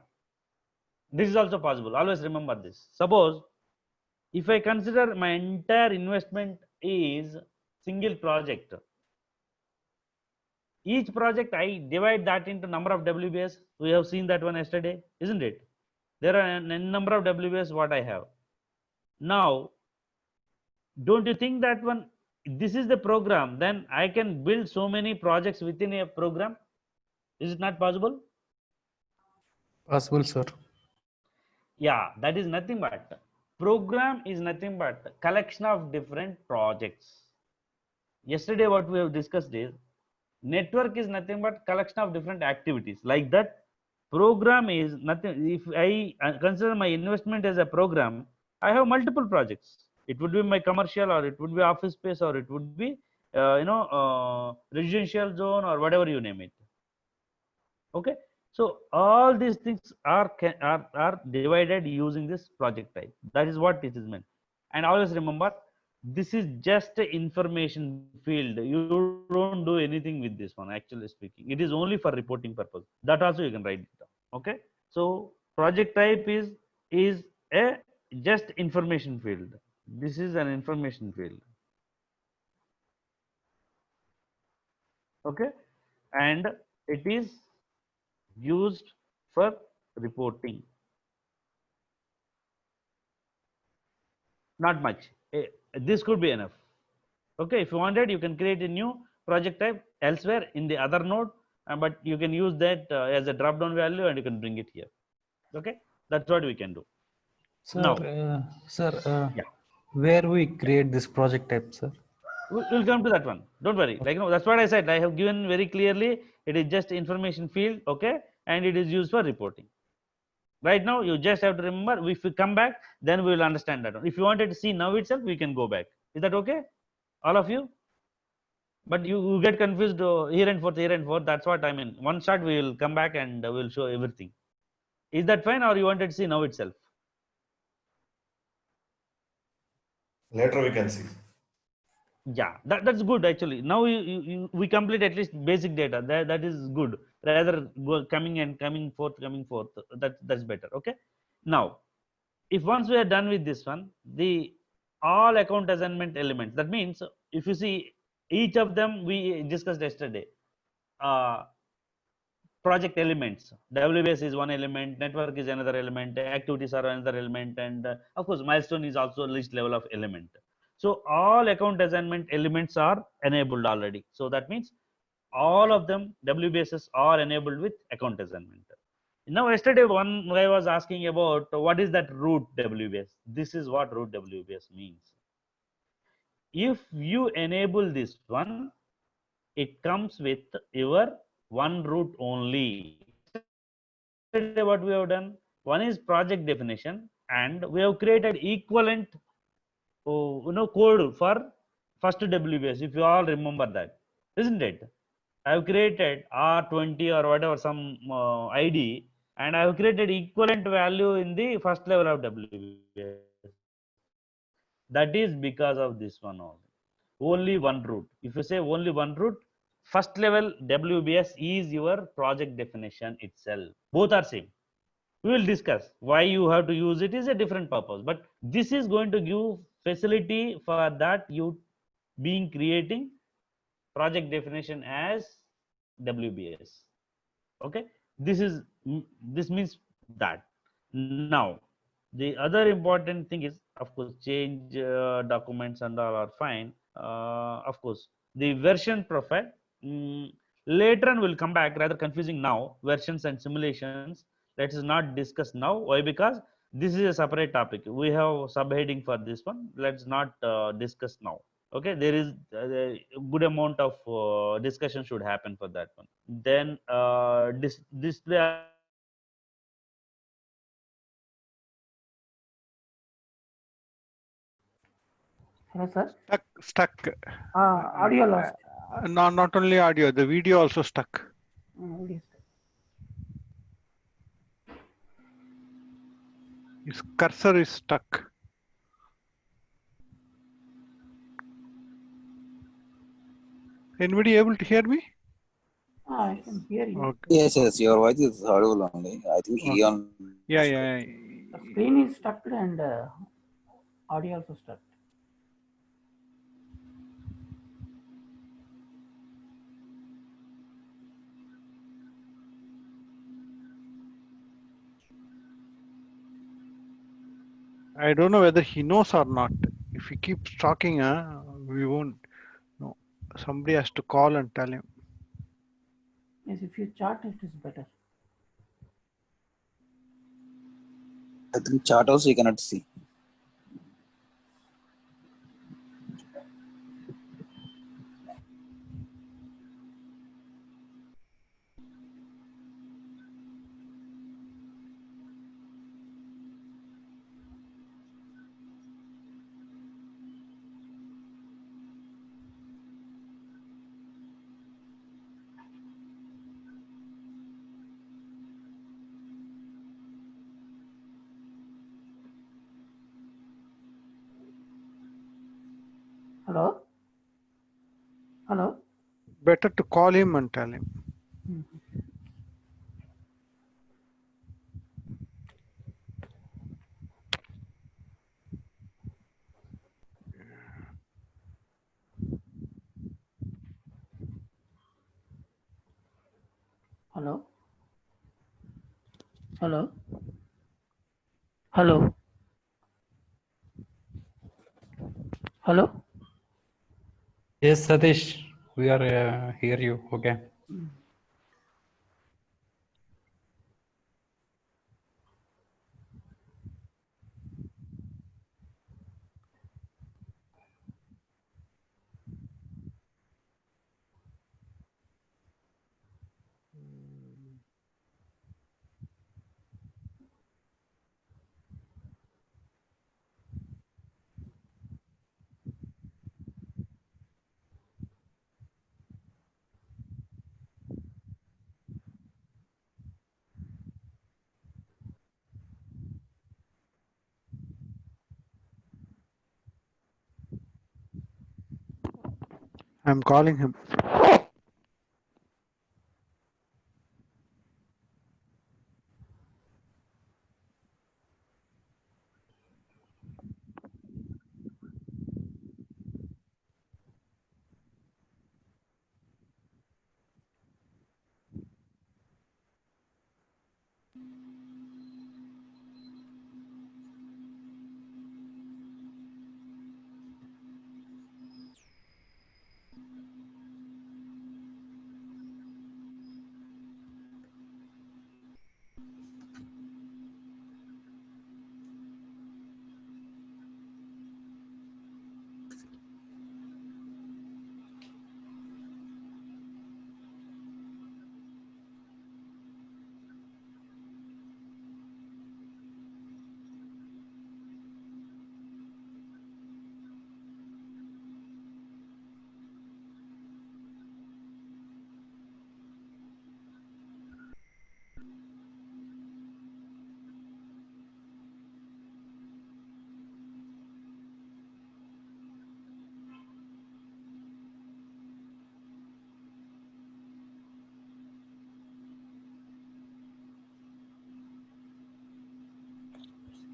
This is also possible, always remember this. Suppose if I consider my entire investment is single project, each project I divide that into number of WBS. We have seen that one yesterday, isn't it? There are a number of WBS what I have. Now, don't you think that one, this is the program, then I can build so many projects within a program? Is it not possible? Possible, sir. Yeah, that is nothing but, program is nothing but collection of different projects. Yesterday what we have discussed is, network is nothing but collection of different activities. Like that, program is nothing. If I consider my investment as a program, I have multiple projects. It would be my commercial, or it would be office space, or it would be residential zone, or whatever you name it. Okay, so all these things are divided using this project type. That is what it is meant. And always remember, this is just a information field. You don't do anything with this one, actually speaking. It is only for reporting purpose. That also you can write it down. Okay, so project type is a just information field. This is an information field. Okay, and it is used for reporting. Not much. This could be enough. Okay, if you wanted, you can create a new project type elsewhere in the other node, but you can use that as a drop down value, and you can bring it here. Okay, that's what we can do. Sir, Now, yeah, where we create this project type, sir? we'll come to that one. Don't worry. Like, that's what I said. I have given very clearly. It is just information field. Okay, and it is used for reporting. Right now, you just have to remember. If we come back, then we will understand that one. If you wanted to see now itself, we can go back. Is that okay, all of you? But you get confused here and forth, here and forth. That's what I mean. One shot we will come back and we'll show everything. Is that fine, or you wanted to see now itself? Later we can see. Yeah, that's good actually. Now we complete at least basic data. That is good. Rather coming and coming forth, that's better. Okay. Now, if once we are done with this one, the all account assignment elements. That means if you see each of them we discussed yesterday. Project elements, WBS is one element, network is another element, activities are another element, and of course milestone is also list level of element. So all account assignment elements are enabled already. So that means all of them WBSs are enabled with account assignment. Now yesterday one guy was asking about what is that root WBS. This is what root WBS means. If you enable this one, it comes with your one root only. Yesterday what we have done, one is project definition, and we have created equivalent code for first WBS, if you all remember that, isn't it? I have created R20 or whatever some ID, and I have created equivalent value in the first level of WBS. That is because of this one only one root. If you say only one root, first level WBS is your project definition itself. Both are same. We will discuss why you have to use it is a different purpose, but this is going to give facility for that you being creating project definition as WBS. Okay, this means that. Now the other important thing is, of course, change documents and all are fine. Of course, the version profile, later on will come back, rather confusing now, versions and simulations. Let us not discuss now. Why? Because this is a separate topic. We have subheading for this one. Let's not discuss now. Okay, there is a good amount of discussion should happen for that one. Then display Hello, sir. Stuck. Audio lost. No, not only audio, the video also stuck. Audio stuck. His cursor is stuck. Anybody able to hear me? I can hear you. Okay. Yes, yes, your voice is audible only. I think he Okay. on. Yeah, yeah. The screen is stuck and audio also stuck. I don't know whether he knows or not. If he keeps talking, we won't know. Somebody has to call and tell him. Yes, if you chart, it is better. I think chart also you cannot see. Hello? Hello? Better to call him and tell him. Hello? Hello? Hello? Hello? Yes, Satish, we are hear you. Okay. I'm calling him.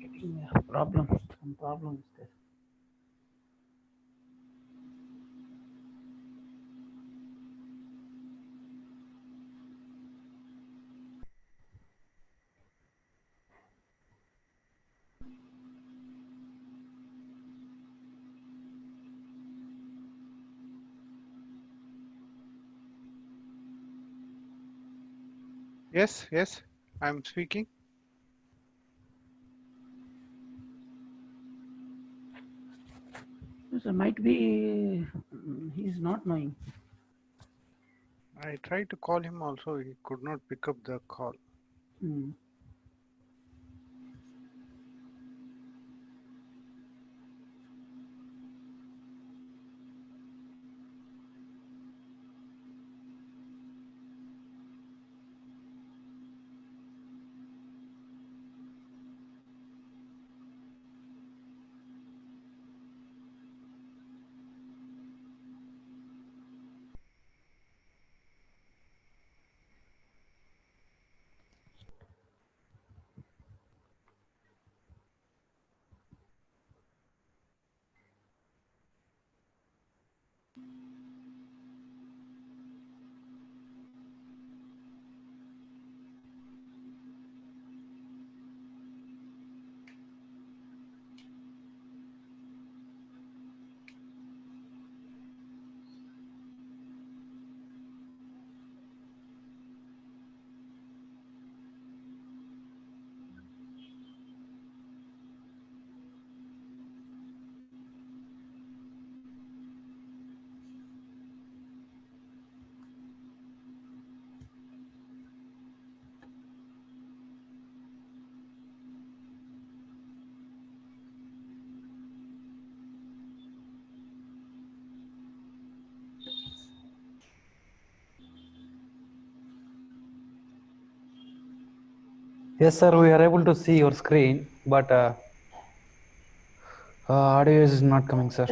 Getting a problem. Some problem is there. Yes, yes, I'm speaking. So might be he's not knowing. I tried to call him also. He could not pick up the call. Hmm. Yes, sir, we are able to see your screen, but audio is not coming, sir.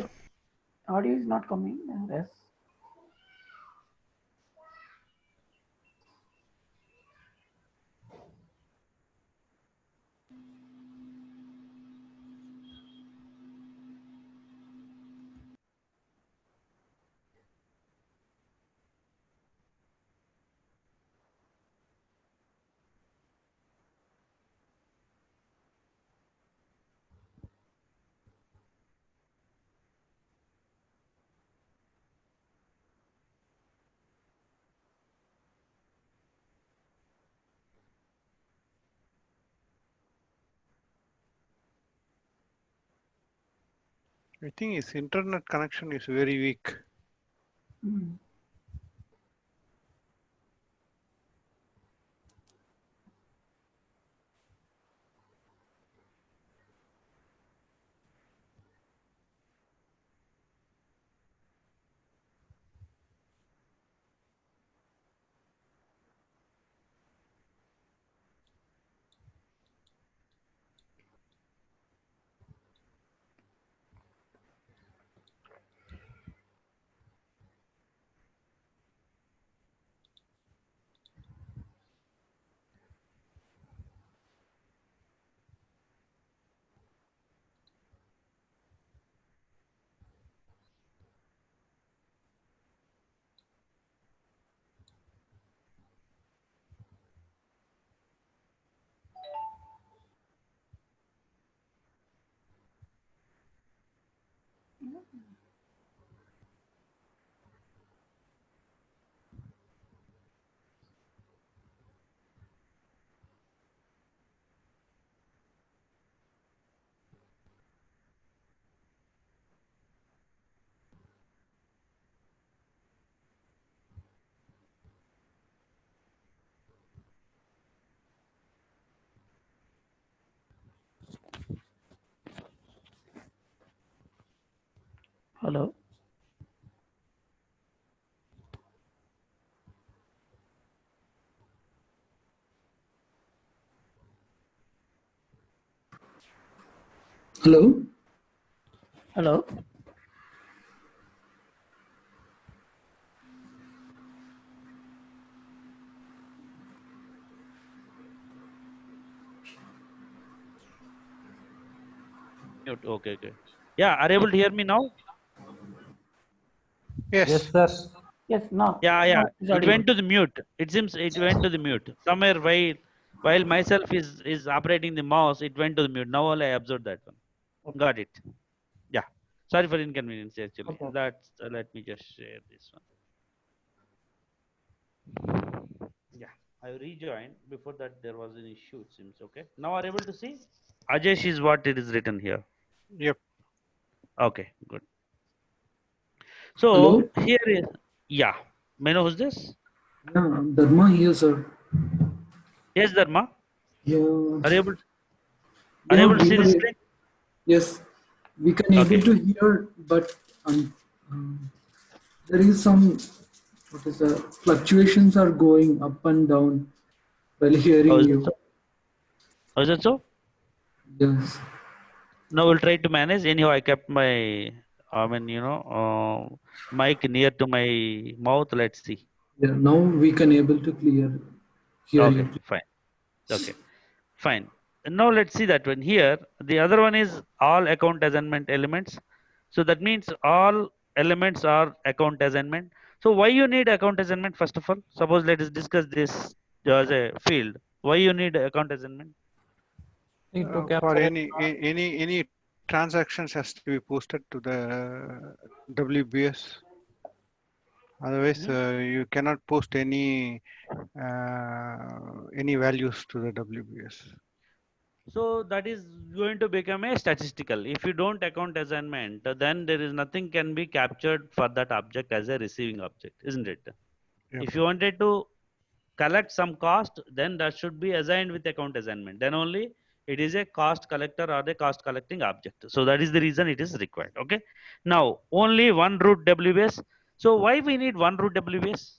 Audio is not coming. Yes. I think his internet connection is very weak. Mm. Hello. Hello. Hello. Mute. Okay, okay. Yeah, are you able to hear me now? Yes. Yes, sir. Yes. Now. Yeah, Now yeah. it's It audible. went to the mute. It seems it went to the mute. Somewhere while myself is operating the mouse, it went to the mute. Now only I observed that one. Okay. Got it. Yeah. Sorry for inconvenience actually. Okay. That's let me just share this one. Yeah. I rejoined. Before that there was an issue, it seems. Okay. Now are you able to see? Ajesh is what it is written here. Yep. Okay, good. So Hello. here is yeah. May I know who's this? Yeah, Dharma here, sir. Yes, Dharma. Yeah, Are you able yeah, to we see the are. screen? Yes, we can able Okay. to hear, but there is some what is the fluctuations are going up and down while Oh, hearing is it you. so? Oh, is it so? Yes. Now we'll try to manage. Anyhow, I kept my, mic near to my mouth. Let's see. Yeah. Now we can able to hear Okay, you. fine. Okay, fine. Now let's see that one here. The other one is all account assignment elements. So that means all elements are account assignment. So why you need account assignment? First of all, suppose let us discuss this as a field. Why you need account assignment? Need to For capture any transactions has to be posted to the WBS. Otherwise, you cannot post any values to the WBS. So that is going to become a statistical. If you don't account assignment, then there is nothing can be captured for that object as a receiving object, isn't it? Yep. If you wanted to collect some cost, then that should be assigned with account assignment. Then only it is a cost collector or a cost collecting object. So that is the reason it is required. Okay. Now only one root WBS. So why we need one root WBS?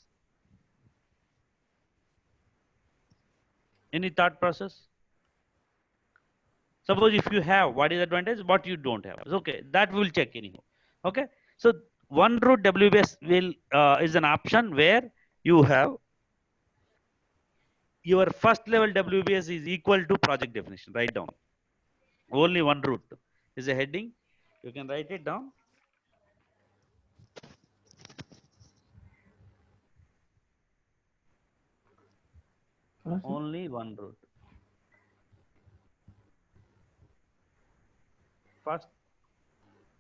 Any thought process? Suppose if you have, what is advantage? What you don't have. Okay, that we will check anyhow. Okay. So one root WBS will is an option where you have your first level WBS is equal to project definition. Write down. Only one root is a heading. You can write it down. Only one root. First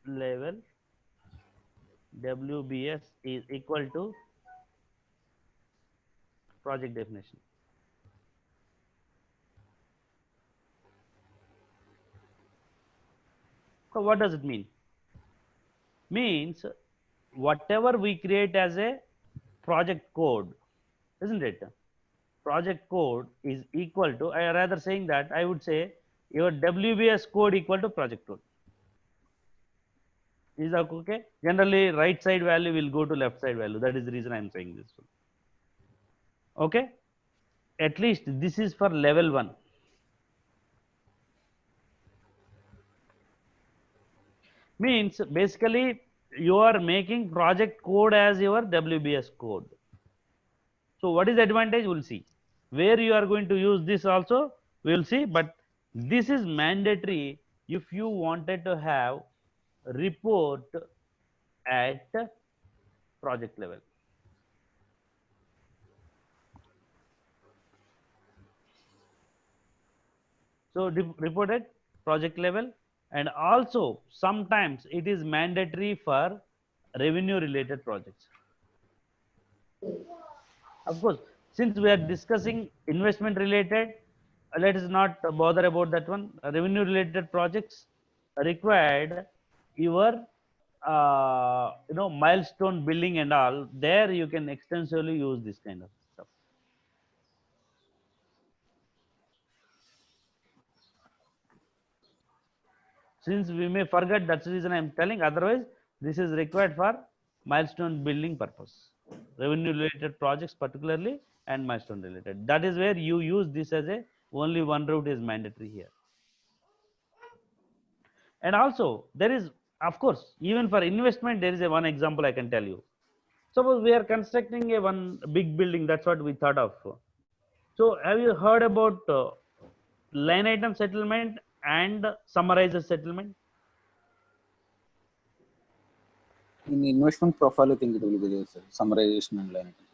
level WBS is equal to project definition. So what does it mean? Means whatever we create as a project code, isn't it? Project code is equal to, I rather saying that I would say your WBS code equal to project code. Is that okay? Generally, right side value will go to left side value. That is the reason I am saying this one. Okay. At least this is for level 1. Means basically you are making project code as your WBS code. So what is the advantage? We'll see. Where you are going to use this also, we will see. But this is mandatory if you wanted to have report at project level. So report at project level, and also sometimes it is mandatory for revenue related projects. Of course, since we are discussing investment related, let us not bother about that one. Revenue related projects required your milestone billing and all. There you can extensively use this kind of stuff. Since we may forget, that's the reason I am telling. Otherwise, this is required for milestone billing purpose, revenue related projects particularly, and milestone related. That is where you use this as a only one route is mandatory here. And also there is, of course, even for investment there is a one example I can tell you. Suppose we are constructing a one big building. That's what we thought of. So have you heard about line item settlement and summarizer settlement? In the investment profile, I think it will be there, sir. Summarization and line item.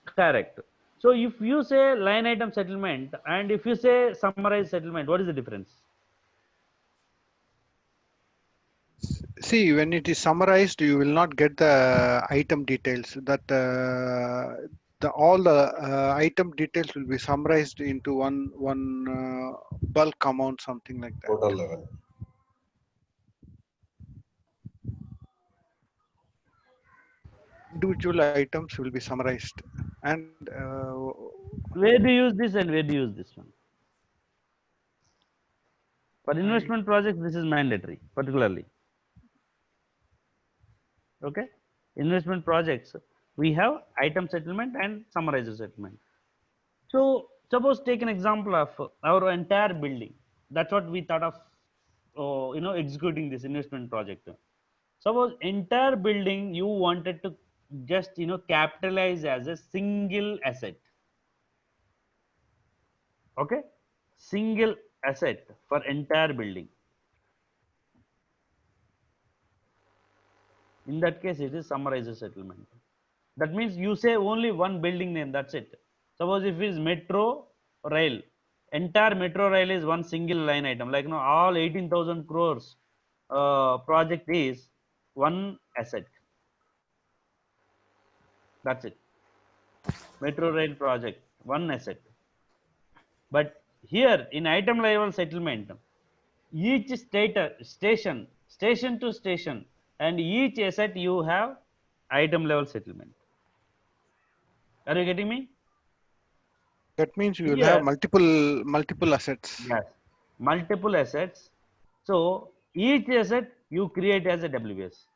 Correct. So if you say line item settlement and if you say summarize settlement, what is the difference? See, when it is summarized, you will not get the item details. That all the item details will be summarized into one bulk amount, something like that. Total level. Individual items will be summarized. And Where do you use this and where do you use this one? For investment projects, this is mandatory, particularly. Okay, investment projects, we have item settlement and summarizer settlement. So suppose take an example of our entire building. That's what we thought of, executing this investment project. Suppose entire building you wanted to just capitalize as a single asset. Okay, single asset for entire building. In that case, it is summarized settlement. That means you say only one building name. That's it. Suppose if it is metro rail, entire metro rail is one single line item. Like all 18,000 crores project is one asset. That's it. Metro rail project, one asset. But here in item level settlement, each station to station, and each asset you have item level settlement. Are you getting me? That means we will have Here, multiple assets. yes, multiple assets. So each asset you create as a WS.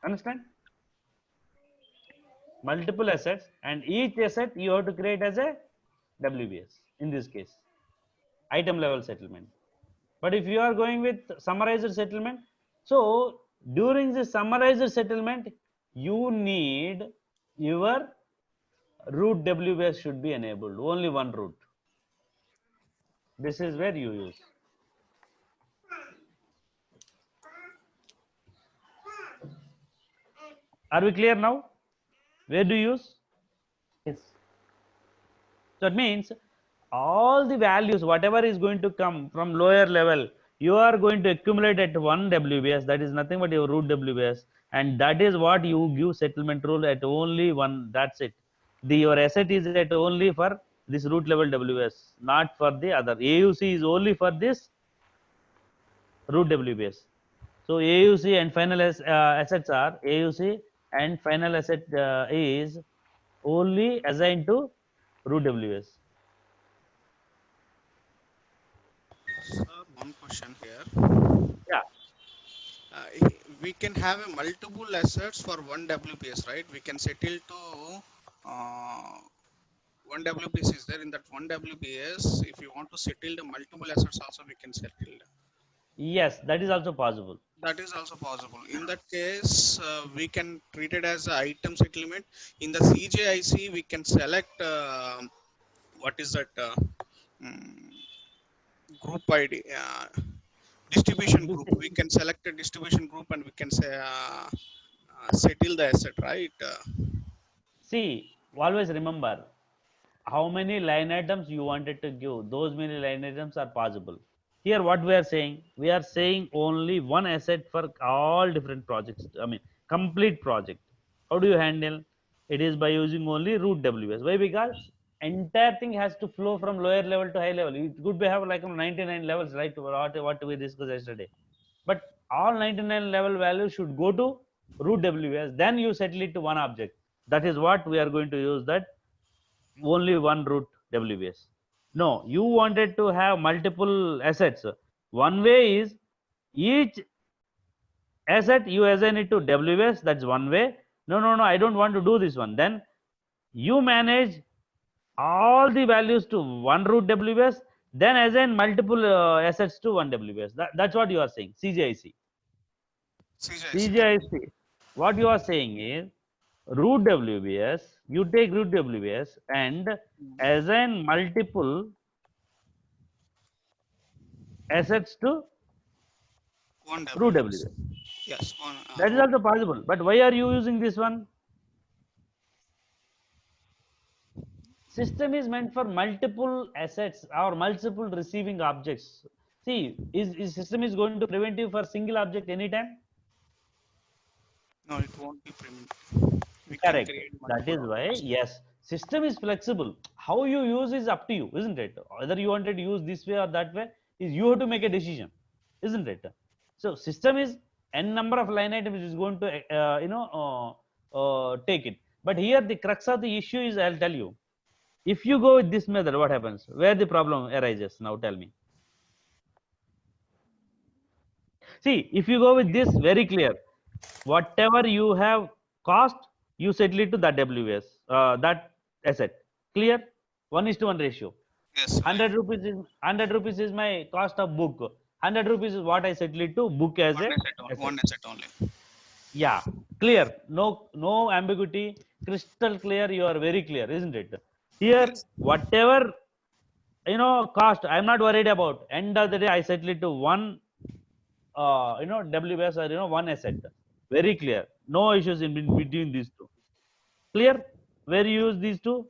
Understand? Multiple assets, and each asset you have to create as a WBS in this case, item level settlement. But if you are going with summarized settlement, so during the summarized settlement, you need your root WBS should be enabled, only one root. This is where you use. Are we clear now? Where do you use? Yes. So it means all the values, whatever is going to come from lower level, you are going to accumulate at one WBS. That is nothing but your root WBS, and that is what you give settlement rule at only one. That's it. Your asset is at only for this root level WBS, not for the other. AUC is only for this root WBS. So AUC and final assets are AUC and final asset is only assigned to root WBS. Sir, one question here. Yeah. We can have a multiple assets for one WPS, right? We can settle to one WPS is there. In that one WPS, if you want to settle the multiple assets also, we can settle. Yes, that is also possible. That is also possible. In that case, we can treat it as an item settlement. In the CJIC, we can select what is that group ID. Distribution group. We can select a distribution group and we can say settle the asset, right? See, always remember how many line items you wanted to give. Those many line items are possible. Here, what we are saying only one asset for all different projects. I mean, complete project. How do you handle? It is by using only root WS. Why? Because entire thing has to flow from lower level to high level. It could be have like 99 levels, right? What we discussed yesterday. But all 99 level values should go to root WS. Then you settle it to one object. That is what we are going to use. That only one root WBS. No, you wanted to have multiple assets. One way is each asset you assign it to WBS. That's one way. No, I don't want to do this one. Then you manage all the values to one root WBS. Then assign multiple assets to one WBS. That's what you are saying. CJIC. CJIC. What you are saying is root WBS, you take root WBS and assign multiple assets to One root WPS. WBS. Yes. One, That is also possible. But why are you using this one? System is meant for multiple assets or multiple receiving objects. See, is system is going to prevent you for single object anytime? no, it won't be primitive. We can Correct. create That is multiple why, objects. yes, system is flexible. How you use is up to you, isn't it? Whether you wanted to use this way or that way, is you have to make a decision, isn't it? So system is n number of line items is going to take it. But here the crux of the issue is, I'll tell you. If you go with this method, what happens? Where the problem arises? Now tell me. See, if you go with this, very clear. Whatever you have cost, you settle it to that WS, that asset. Clear? 1:1 ratio. Yes. 100 rupees is my cost of book. 100 rupees is what I settle it to book as One a asset, asset. one asset only. Yeah, clear. No ambiguity. Crystal clear. You are very clear, isn't it? Here, Yes. whatever cost I'm not worried about. End of the day I settle it to one WBS or one asset. Very clear. No issues in between these two. Clear? Where you use these two,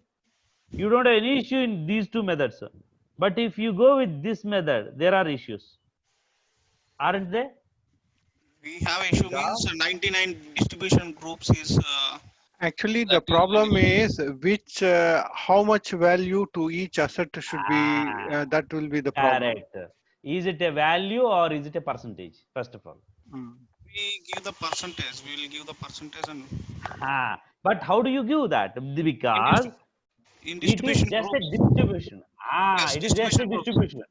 you don't have any issue in these two methods. But if you go with this method, there are issues, aren't they? We have issue means 99 distribution groups is Actually, the that is one problem issue. is which how much value to each asset should be. Ah, That will be the problem. correct. Is it a value or is it a percentage? First of all. Mm. We give the percentage. We will give the percentage and But how do you give that? in, Because in it is distribution just a groups. distribution. Yes, It is just a distribution groups. distribution.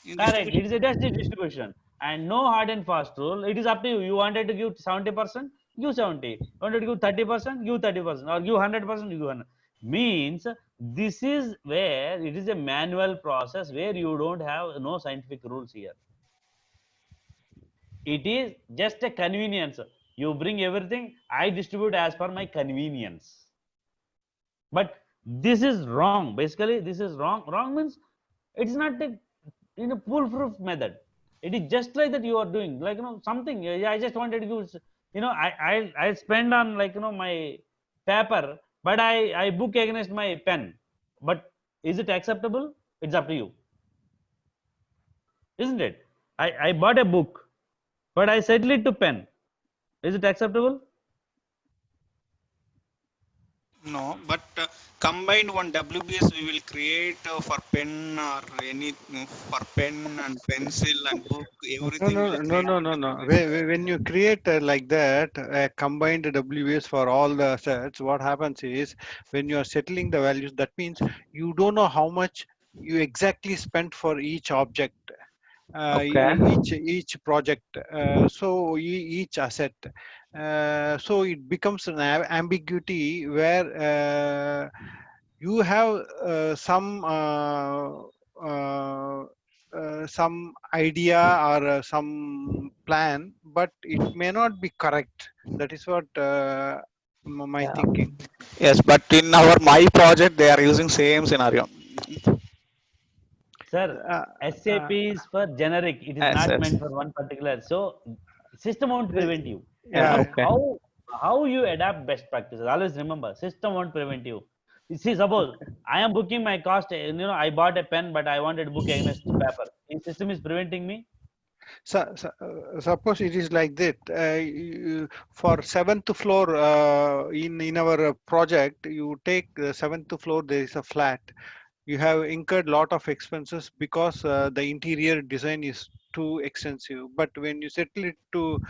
In Correct. distribution. It is a just a distribution. And no hard and fast rule. It is up to you. You wanted to give 70%, give 70. You wanted to give 30%, give 30%. Or give 100%, give 100. Means this is where it is a manual process where you don't have no scientific rules here. It is just a convenience. You bring everything, I distribute as per my convenience. But this is wrong. Basically, this is wrong. Wrong means it's not a foolproof method. It is just like that you are doing, like something. I just wanted to use, I spend on like my paper, but I book against my pen. But is it acceptable? It's up to you, isn't it? I bought a book, but I settle it to pen. Is it acceptable? No, but combined one WBS we will create for pen or any for pen and pencil and book, No, everything we no, will no, create no, in no, no. WBS. When you create like that, a combined WS for all the sets, what happens is when you are settling the values, that means you don't know how much you exactly spent for each object, Okay. each project, so each asset. So it becomes an ambiguity where you have some idea or some plan, but it may not be correct. That is what my Yeah. thinking. Yes, but in our my project they are using same scenario. Sir, Uh, SAP uh, is for generic. It is Yes, not yes. meant for one particular. So system won't uh, prevent you. Yeah, yeah, Suppose okay. how you adapt best practices. Always remember, system won't prevent you. You see, suppose I am booking my cost. I bought a pen, but I wanted to book against paper. The system is preventing me. Suppose it is like that. For seventh floor in our project, you take the seventh floor. There is a flat. You have incurred lot of expenses because the interior design is too extensive. But when you settle it to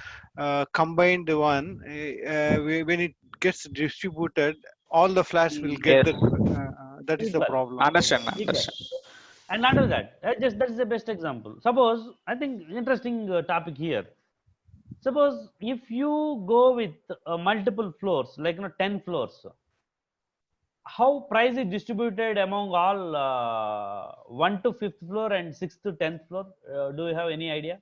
combined one, when it gets distributed, all the flats will get Yes. the. That is the Equal, problem. Understand, equal. understand. And not only that, that is the best example. Suppose I think interesting topic here. Suppose if you go with multiple floors, like 10 floors, how price is distributed among all 1 to 5th floor and 6th to 10th floor? Do you have any idea?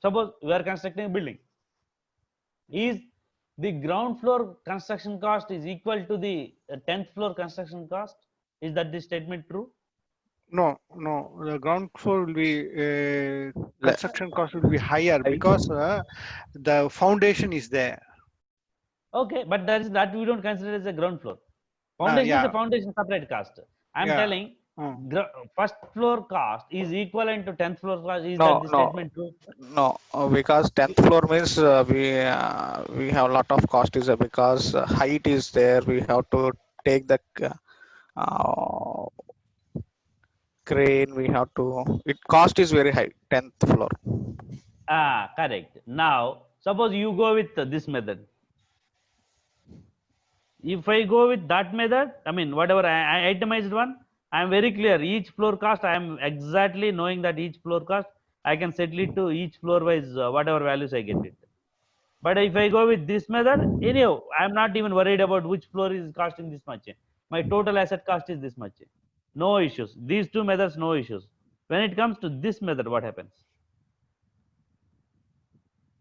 Suppose we are constructing a building. Is the ground floor construction cost is equal to the 10th floor construction cost? Is that the statement true? No, no. The ground floor will be Le- construction cost will be higher I- because the foundation is there. Okay, but that we don't consider as a ground floor. Foundation is a Yeah, foundation separate cost. I'm yeah. telling first floor cost is equivalent to 10th floor cost. Is that No, the no, statement true? no. Because 10th floor means we have a lot of cost is because height is there. We have to take the uh, crane. We have to. It cost is very high. 10th floor. Correct. Now, suppose you go with this method. If I go with that method, I mean, whatever I itemized one, I am very clear. Each floor cost, I am exactly knowing that each floor cost, I can settle it to each floor wise, whatever values I get it. But if I go with this method, anyhow, I am not even worried about which floor is costing this much. My total asset cost is this much. No issues. These two methods, no issues. When it comes to this method, what happens?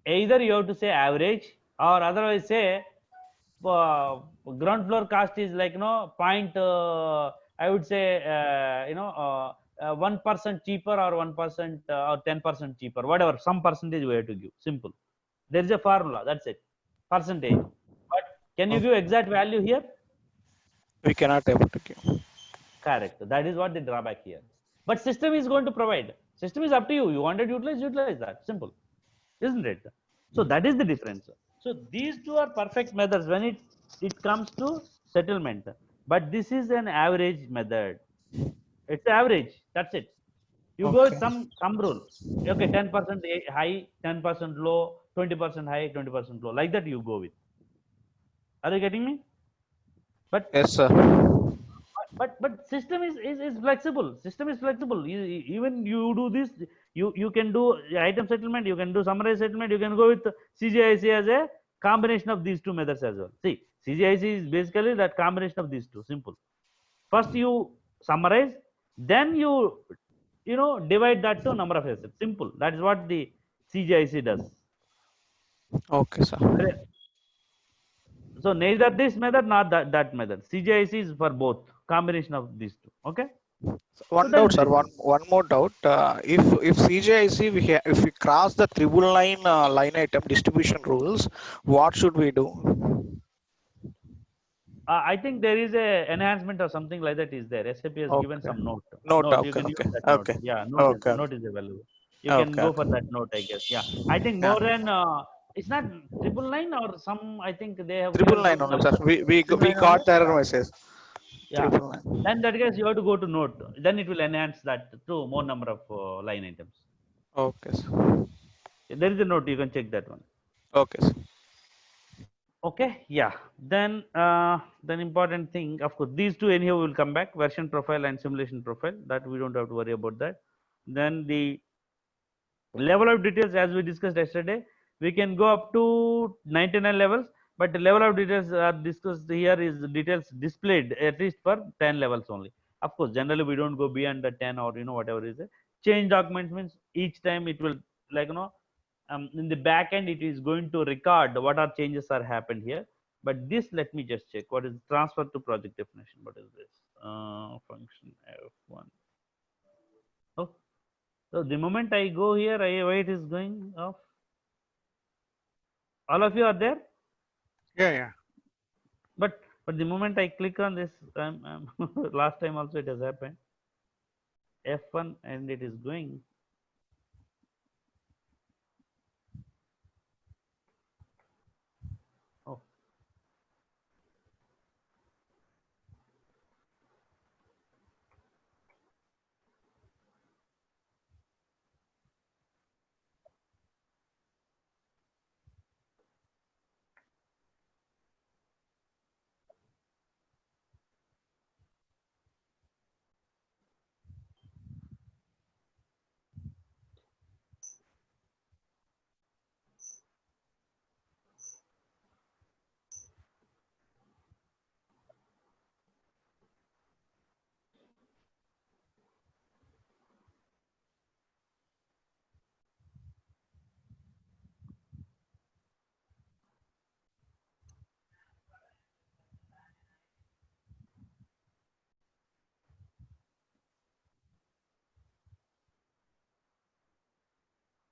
Either you have to say average or otherwise say ground floor cost is like point I would say 1% cheaper or 1% or 10% cheaper, whatever, some percentage we have to give. Simple. There is a formula. That's it. Percentage. But can you give exact value here? We cannot able to give. Correct. That is what the drawback here. But system is going to provide. System is up to you. You wanted to utilize that. Simple, isn't it? So that is the difference. So these two are perfect methods when it comes to settlement. But this is an average method. It's average. That's it. You go with Okay. some rule. Okay, 10% high, 10% low, 20% high, 20% low. Like that you go with. Are you getting me? But Yes, sir. but system is flexible. System is flexible. Even you do this, you can do item settlement, you can do summary settlement, you can go with CGIC as a combination of these two methods as well. See, CGIC is basically that combination of these two. Simple. First you summarize, then you divide that to number of assets. Simple. That is what the CGIC does. Okay, sir. So neither this method nor that method. CGIC is for both, combination of these two. Okay. One So that doubt, is sir. the One more doubt. If CJIC if we cross the triple line line item distribution rules, what should we do? I think there is a enhancement or something like that is there. SAP has given Okay. some note. Note. Note. You Okay. can use Okay. that note. Okay. Yeah, Okay. note is available. You can Okay. go for Okay. that note, I guess. Yeah. I think Yeah. more than it's not triple line or some. I think they have Triple given line some only, sir. number. Triple We line only. got the error message. Yeah. Triple line. Then that case you have to go to note. Then it will enhance that to more number of line items. Okay, sir. There is a note. You can check that one. Okay, sir. Okay, yeah. Then important thing, of course, these two anyhow will come back, version profile and simulation profile. That we don't have to worry about that. Then the level of details, as we discussed yesterday, we can go up to 99 levels, but the level of details are discussed here is details displayed at least for 10 levels only. Of course, generally we don't go beyond the 10 or whatever is it. Change documents means each time it will in the back end it is going to record what are changes are happened here. But this, let me just check what is transfer to project definition. What is this function F1? Oh, so the moment I go here, why it is going off? All of you are there? Yeah. But the moment I click on this, last time also it has happened. F1 and it is going. Oh.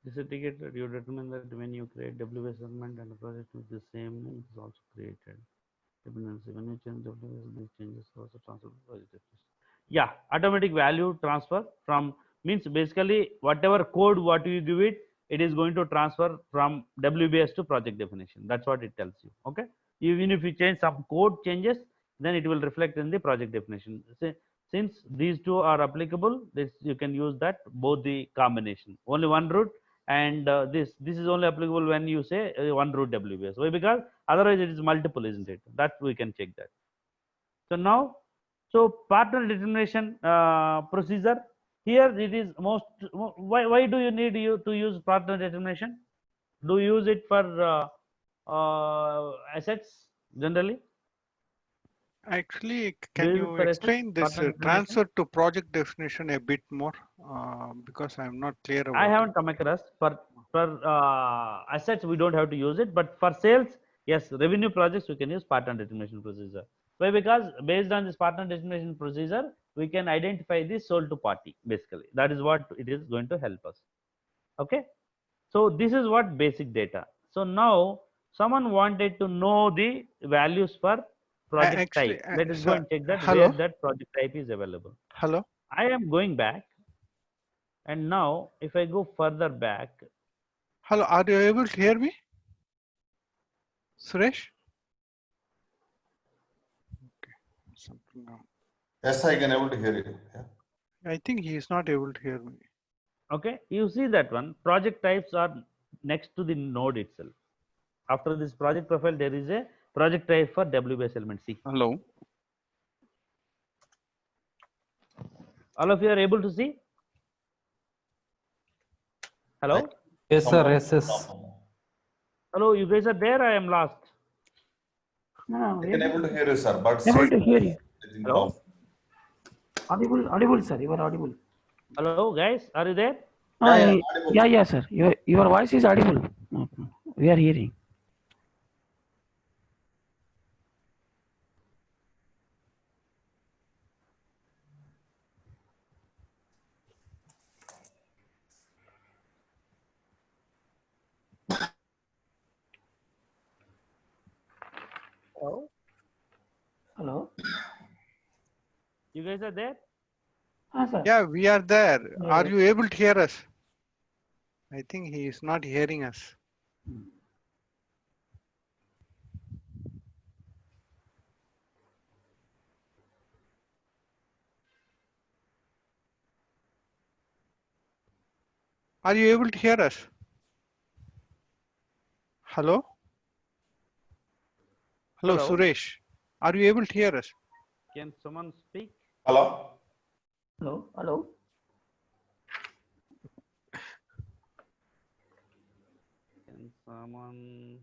This is indicated you determine that when you create WS segment and a project with the same name is also created. Dependency. When you change WS, these changes also transfer to project definition. Yeah, automatic value transfer from means basically whatever code what you give it, it is going to transfer from WBS to project definition. That's what it tells you. Okay. Even if you change some code changes, then it will reflect in the project definition. Since these two are applicable, this you can use that both the combination. Only one route, and this is only applicable when you say one route WBS. Why? Because otherwise it is multiple, isn't it? That we can check that. So now, so partner determination procedure here it is why do you need to use partner determination? Do you use it for assets generally? Actually, Do can you use it you for assets, explain this partner determination? transfer to project definition a bit more? Because I'm not clear I about haven't it. come across for assets we don't have to use it, but for sales, yes, revenue projects we can use partner determination procedure. Why? Because based on this partner determination procedure, we can identify the sold to party. Basically, that is what it is going to help us. Okay, so this is what basic data. So now someone wanted to know the values for project Actually, type. Let us go sir, and check that where hello, that project type is available. hello. I am going back, and now if I go further back, Hello, are you able to hear me? Suresh? Okay, something wrong. Yes, I can able to hear you. Yeah. I think he is not able to hear me. okay, you see that one project types are next to the node itself. After this project profile, there is a project type for WBS element C. Hello. All of you are able to see? Hello? Yes, sir. Somehow, Yes, yes. somehow. Hello, you guys are there? I am lost. No, I can able to hear you, sir, but able to hear you. I think Hello? problem. Audible, sir. You are audible. Hello, guys, are you there? Ah, Yeah, yeah, audible. yeah, sir. Your voice is audible. We are hearing. Hello? Hello. You guys are there? Ah, sir. Yeah, we are there. Are Yeah. you able to hear us? I think he is not hearing us. Are you able to hear us? Hello? Hello, Hello? Suresh. Are you able to hear us? Can someone speak? Hello? Hello. Hello. Can someone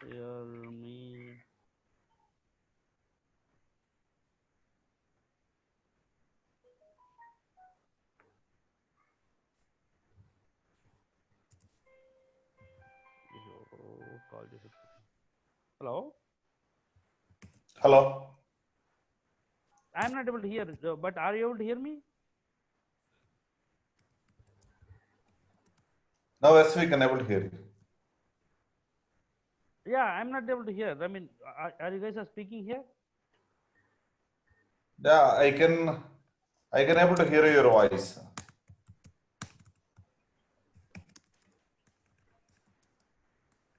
hear me? Oh, call this. Hello? Hello? I am not able to hear, but are you able to hear me? Now, yes, we can able to hear you. Yeah, I'm not able to hear. I mean, are you guys are speaking here? Yeah, I can able to hear your voice.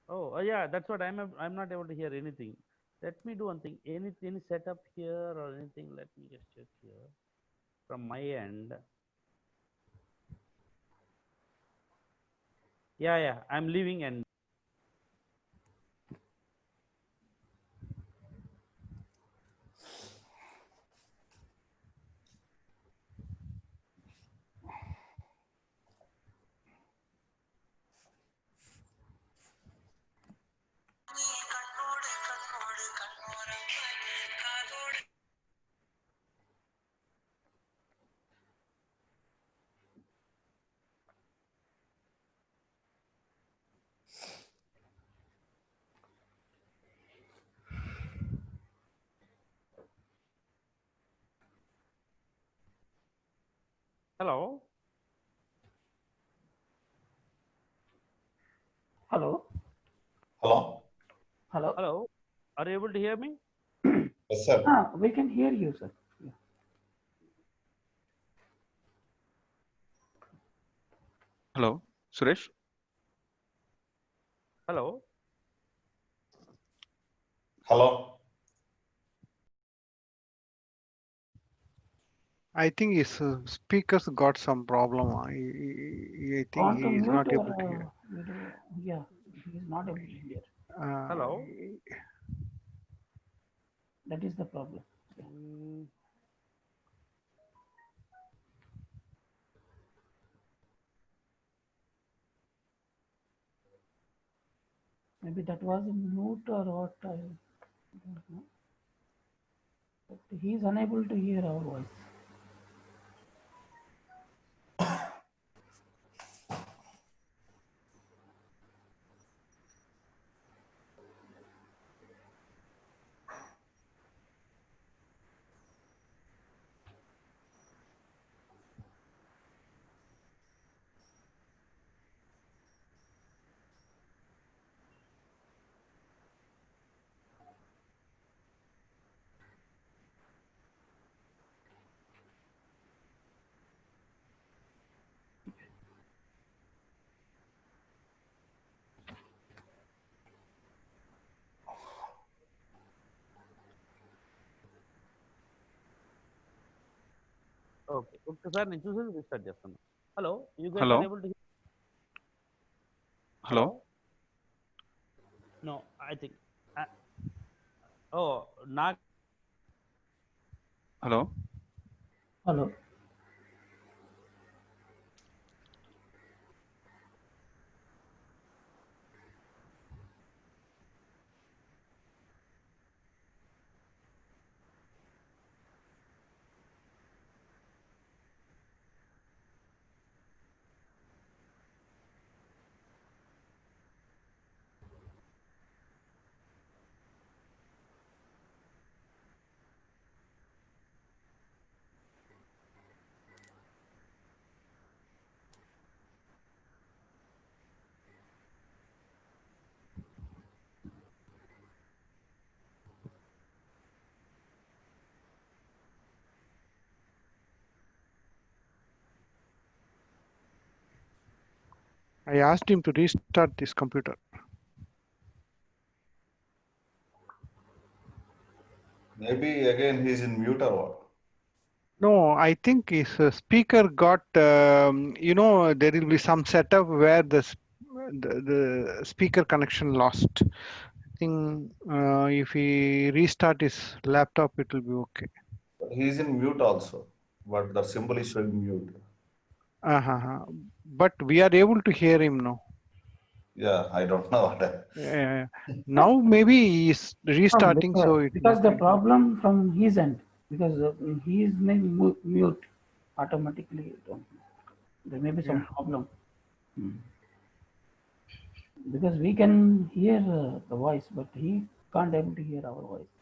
Oh, yeah, that's what I'm not able to hear anything. Let me do one thing. Any setup here or anything? Let me just check here from my end. Yeah, I'm leaving and hello. Hello. Hello? Hello. Hello. Are you able to hear me? Yes, sir. Ah, we can hear you, sir. Yeah. Hello, Suresh. Hello. Hello? I think his speakers got some problem. I think Want to he is mute not or able to hear. yeah, he is not able to hear. Uh, Hello. That is the problem. Yeah. Maybe that was a mute or what. I don't know. But he is unable to hear our voice. Okay ఒక్కసారి నేను చూసి restart చేస్తాను. Hello, you guys Hello. Are able to Hello. No I think oh నాకు Hello. Hello. I asked him to restart this computer. Maybe again he's in mute or what? No, I think his speaker got, there will be some setup where the speaker connection lost. I think if he restart his laptop, it will be okay. But he's in mute also, but the symbol is showing mute. But we are able to hear him now. Yeah, I don't know what. Now maybe he's restarting, so it because the might be. problem from his end, because he is mute automatically. There may be some problem. Because we can hear the voice, but he can't able to hear our voice.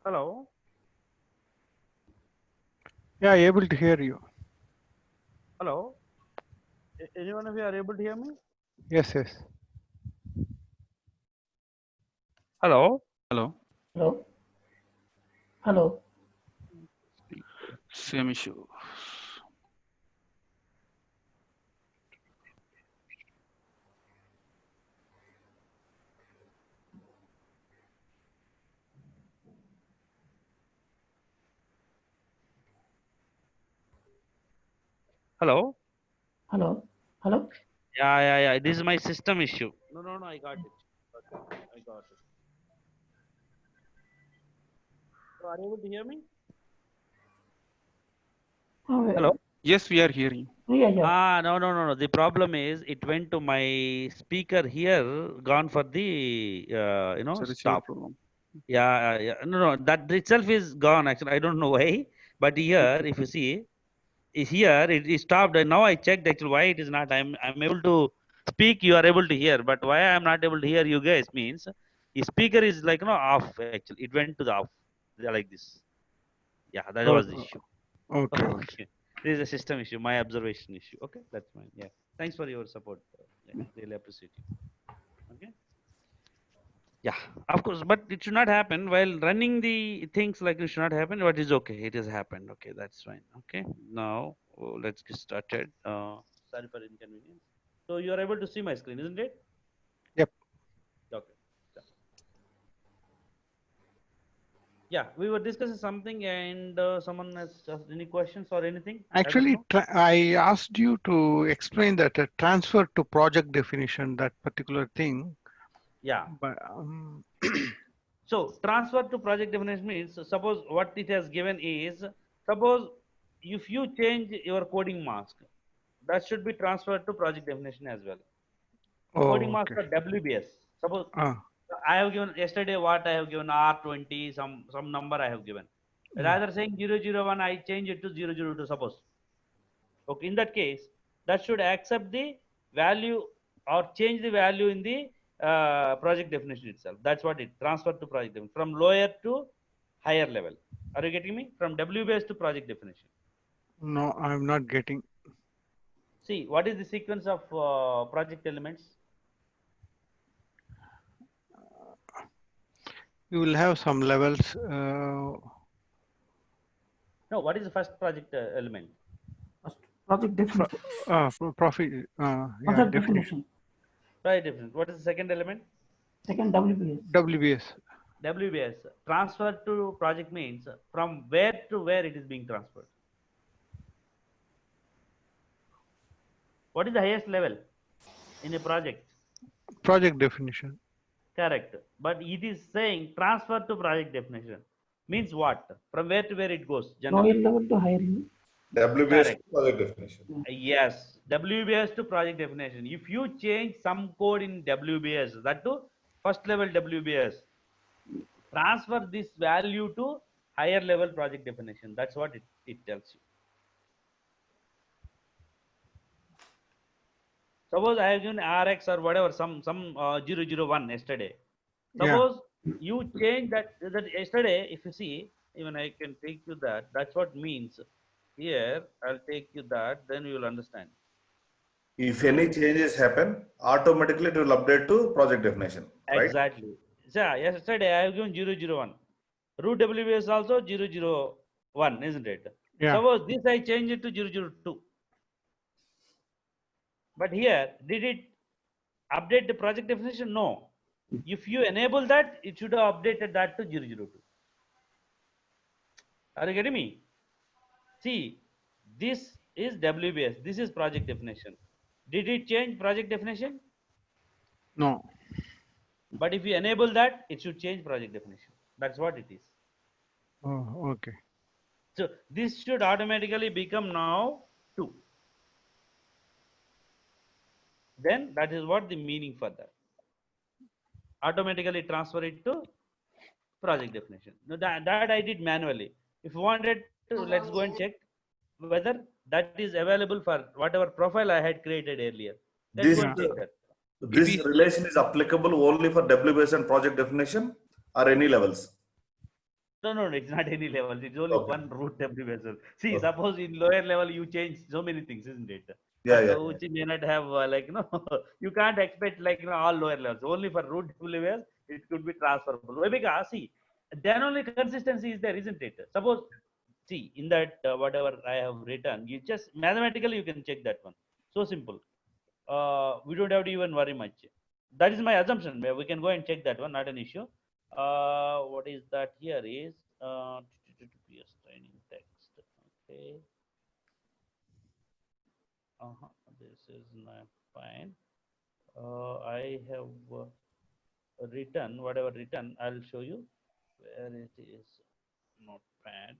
hello. Yeah, able to hear you. Hello. Anyone of you are able to hear me? Yes, yes. Hello. Hello. Hello. Hello. Same issue. Hello. Hello. Hello. Yeah. This is my system issue. No. I got it. I got it. So are you able to hear me? Oh, Hello. Yes, we are hearing. Yeah. No. The problem is it went to my speaker here, gone for the It's a receiver stop. problem. Yeah. No, that itself is gone. Actually, I don't know why. But here, if you see, here it stopped. And now I checked actually why it is not. I'm able to speak. You are able to hear. But why I'm not able to hear you guys means the speaker is like off. Actually, it went to the off. Like this. Yeah, that was the Oh, issue. okay. Okay. This is a system issue, my observation issue. Okay, that's fine. Yeah. Thanks for your support. Yeah, really appreciate you. Okay. Yeah, of course, but it should not happen while running the things like it should not happen, but it's okay. It has happened. Okay, that's fine. Okay. Now let's get started. Sorry for inconvenience. So you are able to see my screen, isn't it? Yep. Okay. So, yeah, we were discussing something and someone has asked any questions or anything as of Actually, now? I asked you to explain that transfer to project definition, that particular thing. Yeah. But So transfer to project definition means suppose what it has given is suppose if you change your coding mask, that should be transferred to project definition as well. Coding oh, mask okay. or WBS. Suppose Ah, I have given yesterday what I have given R20 some number I have given. Rather saying 001 I change it to 002 suppose. Okay, in that case, that should accept the value or change the value in the project definition itself. That's what it transfer to project definition from lower to higher level. Are you getting me? From WBS to project definition. no, I'm not getting. See, what is the sequence of project elements? You will have some levels. No, what is the first project element? First, project definition. Profit. Yeah, Project definition. definition. Project definition. What is the second element? Second, WBS. WBS. WBS. Transfer to project means from where to where it is being transferred. What is the highest level in a project? Project definition. Correct. But it is saying transfer to project definition. Means what? From where to where it goes Lower generally? level to higher level. WBS Correct. project definition. Yes. WBS to project definition. If you change some code in WBS, that to first level WBS, transfer this value to higher level project definition. That's what it tells you. Suppose I have given RX or whatever, some 001 yesterday. Suppose you change that yesterday, if you see, even I can take you that. That's what means. Here, I'll take you that, then you will understand. If any changes happen, automatically it will update to project definition, right? Exactly. So yesterday I have given 001. Root WBS also 001, isn't it? Yeah. Suppose this I change it to 002. But here, did it update the project definition? No. If you enable that, it should have updated that to 002. Are you getting me? See, this is WBS. This is project definition. Did it change project definition? No. But if you enable that, it should change project definition. That's what it is. Oh, okay. So this should automatically become now 2. Then that is what the meaning for that. Automatically transfer it to project definition. Now that I did manually. If you wanted to, let's go and check whether that is available for whatever profile I had created earlier. Let's go and check that. This relation is applicable only for WBS and project definition or any levels? No, it's not any level. It's only one root WBS. See, suppose in lower level you change so many things, isn't it? Yeah. Which may not have you can't expect all lower levels. Only for root WBS it could be transferable. Why? Because see, then only consistency is there, isn't it? Suppose see in that whatever I have written, you just mathematically you can check that one. So simple. We don't have to even worry much. That is my assumption. We can go and check that one, not an issue. What is that here is TTPS training text. Okay. This is not fine. I have written whatever written. I'll show you where it is. Notepad.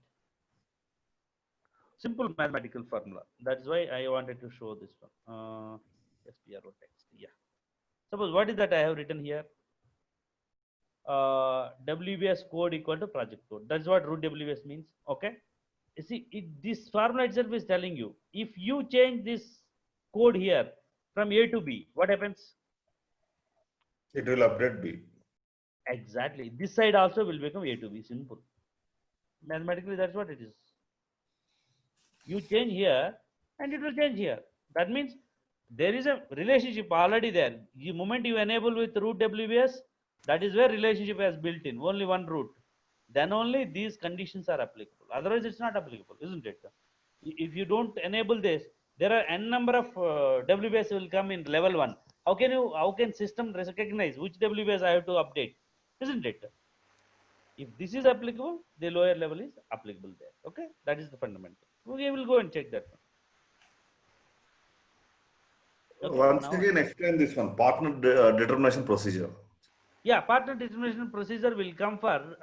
Simple mathematical formula. That's why I wanted to show this one. SPRO text. Yeah. Suppose what is that I have written here? WBS code equal to project code. That's what root WBS means. Okay. You see, this formula itself is telling you if you change this code here from A to B, what happens? It will update B. Exactly. This side also will become A to B. Simple. Mathematically, that's what it is. You change here and it will change here. That means there is a relationship already there. The moment you enable with root WBS, that is where relationship has built in, only one root. Then only these conditions are applicable. Otherwise, it's not applicable, isn't it? If you don't enable this, there are n number of WBS will come in level 1. How can system recognize which WBS I have to update, isn't it? If this is applicable, the lower level is applicable there. Okay, that is the fundamental. We will go and check that one. Okay, Once now again, explain this one, partner determination procedure. yeah, partner determination procedure will come for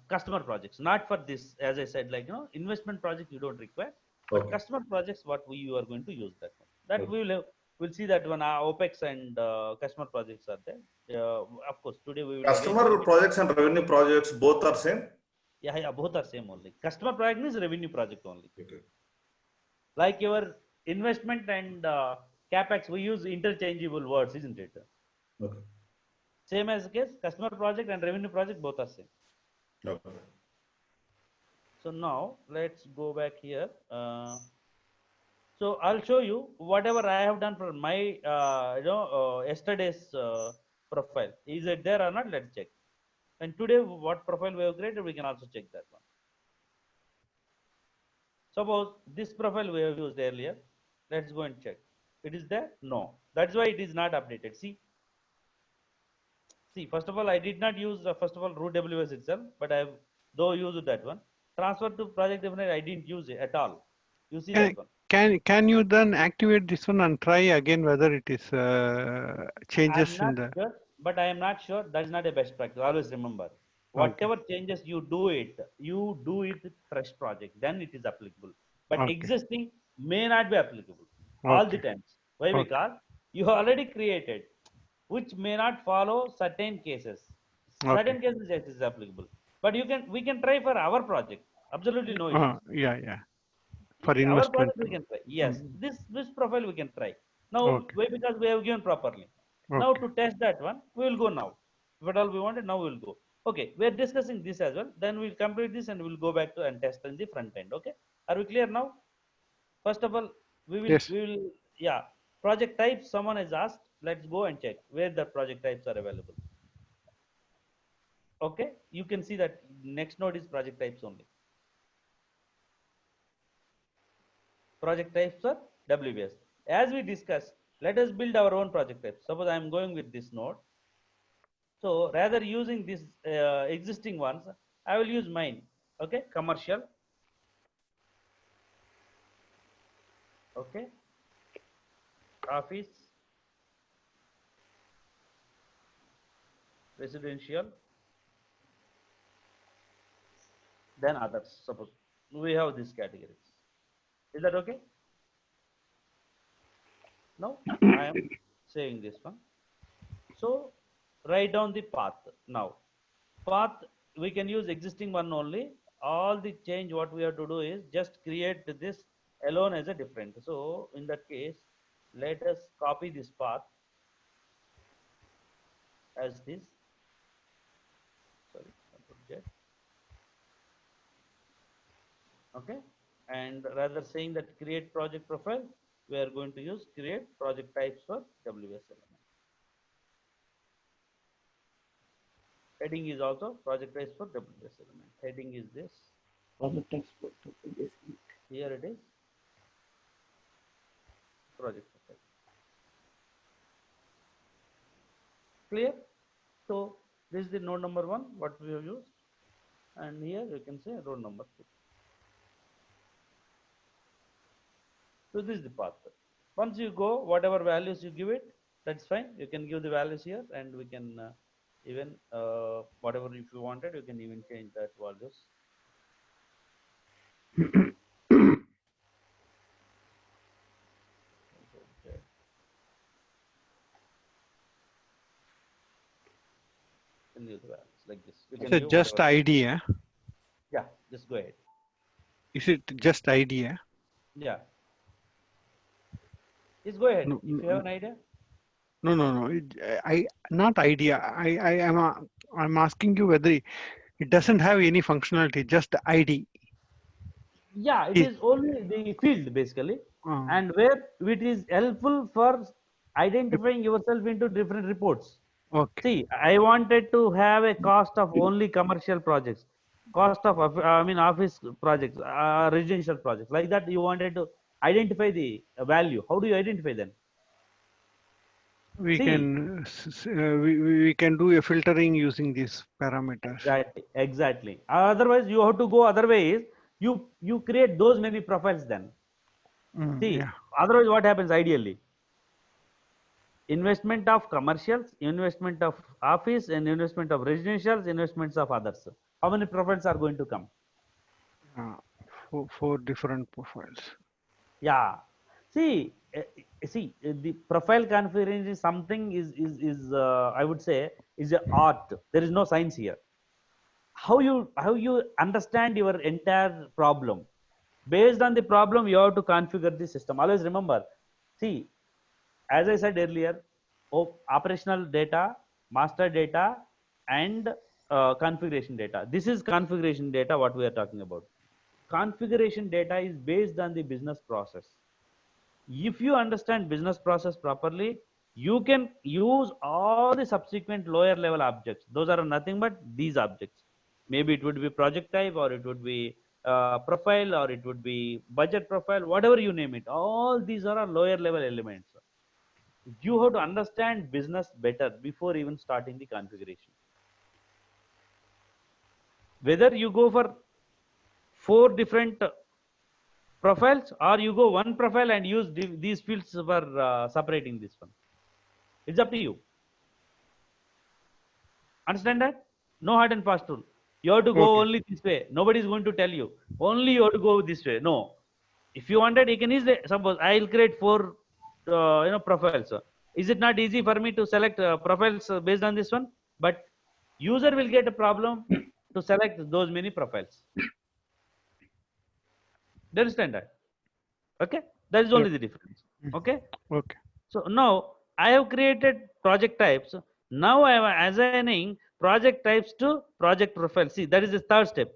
customer projects, not for this. As I said, like investment project you don't require, but Okay. customer projects what you are going to use that one. That Okay. we will have, we'll see that one. Opex and customer projects are there. Of course, today we will Customer again. projects and revenue projects both are same. Yeah, both are same only. Customer project means revenue project only. Okay. Like your investment and capex, we use interchangeable words, isn't it? Okay. Same as case, customer project and revenue project both are same. Okay. So now let's go back here. So I'll show you whatever I have done for my yesterday's profile. Is it there or not? Let's check. And today what profile we have created, we can also check that one. Suppose this profile we have used earlier. Let's go and check. It is there? No. That's why it is not updated. See, first of all, I did not use first of all root WS itself, but I have though used that one. Transfer to project definite, I didn't use it at all. You see that one. Can you then activate this one and try again whether it is changes I'm in not the? sure, but I am not sure. That is not a best practice. Always remember, whatever changes you do it with fresh project. Then it is applicable. But Okay. existing may not be applicable all the times. Why? Okay. Because you already created, which may not follow certain cases. Certain cases it is applicable. But we can try for our project. Absolutely no issues. Yeah. For Our investment. project we can try. Yes, this profile we can try. Now, why? Because we have given properly. Now to test that one, we will go now. What all we wanted, now we will go. Okay, we are discussing this as well. Then we'll complete this and we'll go back to and test in the front end. Okay, are we clear now? First of all, we will yeah. Project types someone has asked. Let's go and check where the project types are available. Okay, you can see that next node is project types only. Project types are WBS. As we discussed, let us build our own project type. Suppose I am going with this node. So rather using this existing ones, I will use mine. Okay, commercial. Okay, office, residential, then others. Suppose we have these categories. Is that okay? Now I am saying this one. So write down the path now. Path we can use existing one only. All the change what we have to do is just create this alone as a different. So in that case, let us copy this path as this. Sorry, okay. And rather saying that create project profile, we are going to use create project types for WS element. Heading is also project types for WS element. Heading is this. Project types for WS. Here it is. Project profile. Clear? So this is the node number 1 what we have used, and here you can say row number 2. So this is the path. Once you go, whatever values you give it, that's fine. You can give the values here, and we can even whatever if you wanted, you can even change that values. In give the values like this. You can So give just whatever. ID, eh? Yeah, just go ahead. Is it just ID, eh? Yeah, just go ahead. No, If you have an idea. no. I not idea. I'm asking you whether it doesn't have any functionality, just ID. Yeah, it Is is only the field basically, uh, and where it is helpful for identifying yourself into different reports. okay. See, I wanted to have a cost of only commercial projects, cost of I mean office projects, residential projects. Like that, you wanted to identify the value. How do you identify them? We See, can we can do a filtering using these parameters. exactly. Otherwise, you have to go other ways. You create those many profiles then. See, Yeah. otherwise, what happens ideally? Investment of commercials, investment of office, and investment of residentials, investments of others. How many profiles are going to come? Four different profiles. Yeah. See, the profile configuration is something is I would say is a art. There is no science here. How you understand your entire problem. Based on the problem, you have to configure the system. Always remember. See, as I said earlier, operational data, master data, and configuration data. This is configuration data, what we are talking about. Configuration data is based on the business process. If you understand business process properly, you can use all the subsequent lower level objects. Those are nothing but these objects. Maybe it would be project type, or it would be profile, or it would be budget profile, whatever you name it. All these are lower level elements. You have to understand business better before even starting the configuration. Whether you go for 4 different profiles, or you go one profile and use these fields for separating this one, it's up to you. Understand that? No hard and fast rule. You have to go Okay. only this way. Nobody is going to tell you only you have to go this way. No, if you wanted, you can easily, suppose I'll create 4 profiles. Is it not easy for me to select profiles based on this one? But user will get a problem to select those many profiles. Do you understand that? Okay, that is Yep. only the difference. Okay, Okay. so now I have created project types. Now I am assigning project types to project profile. See, that is the third step.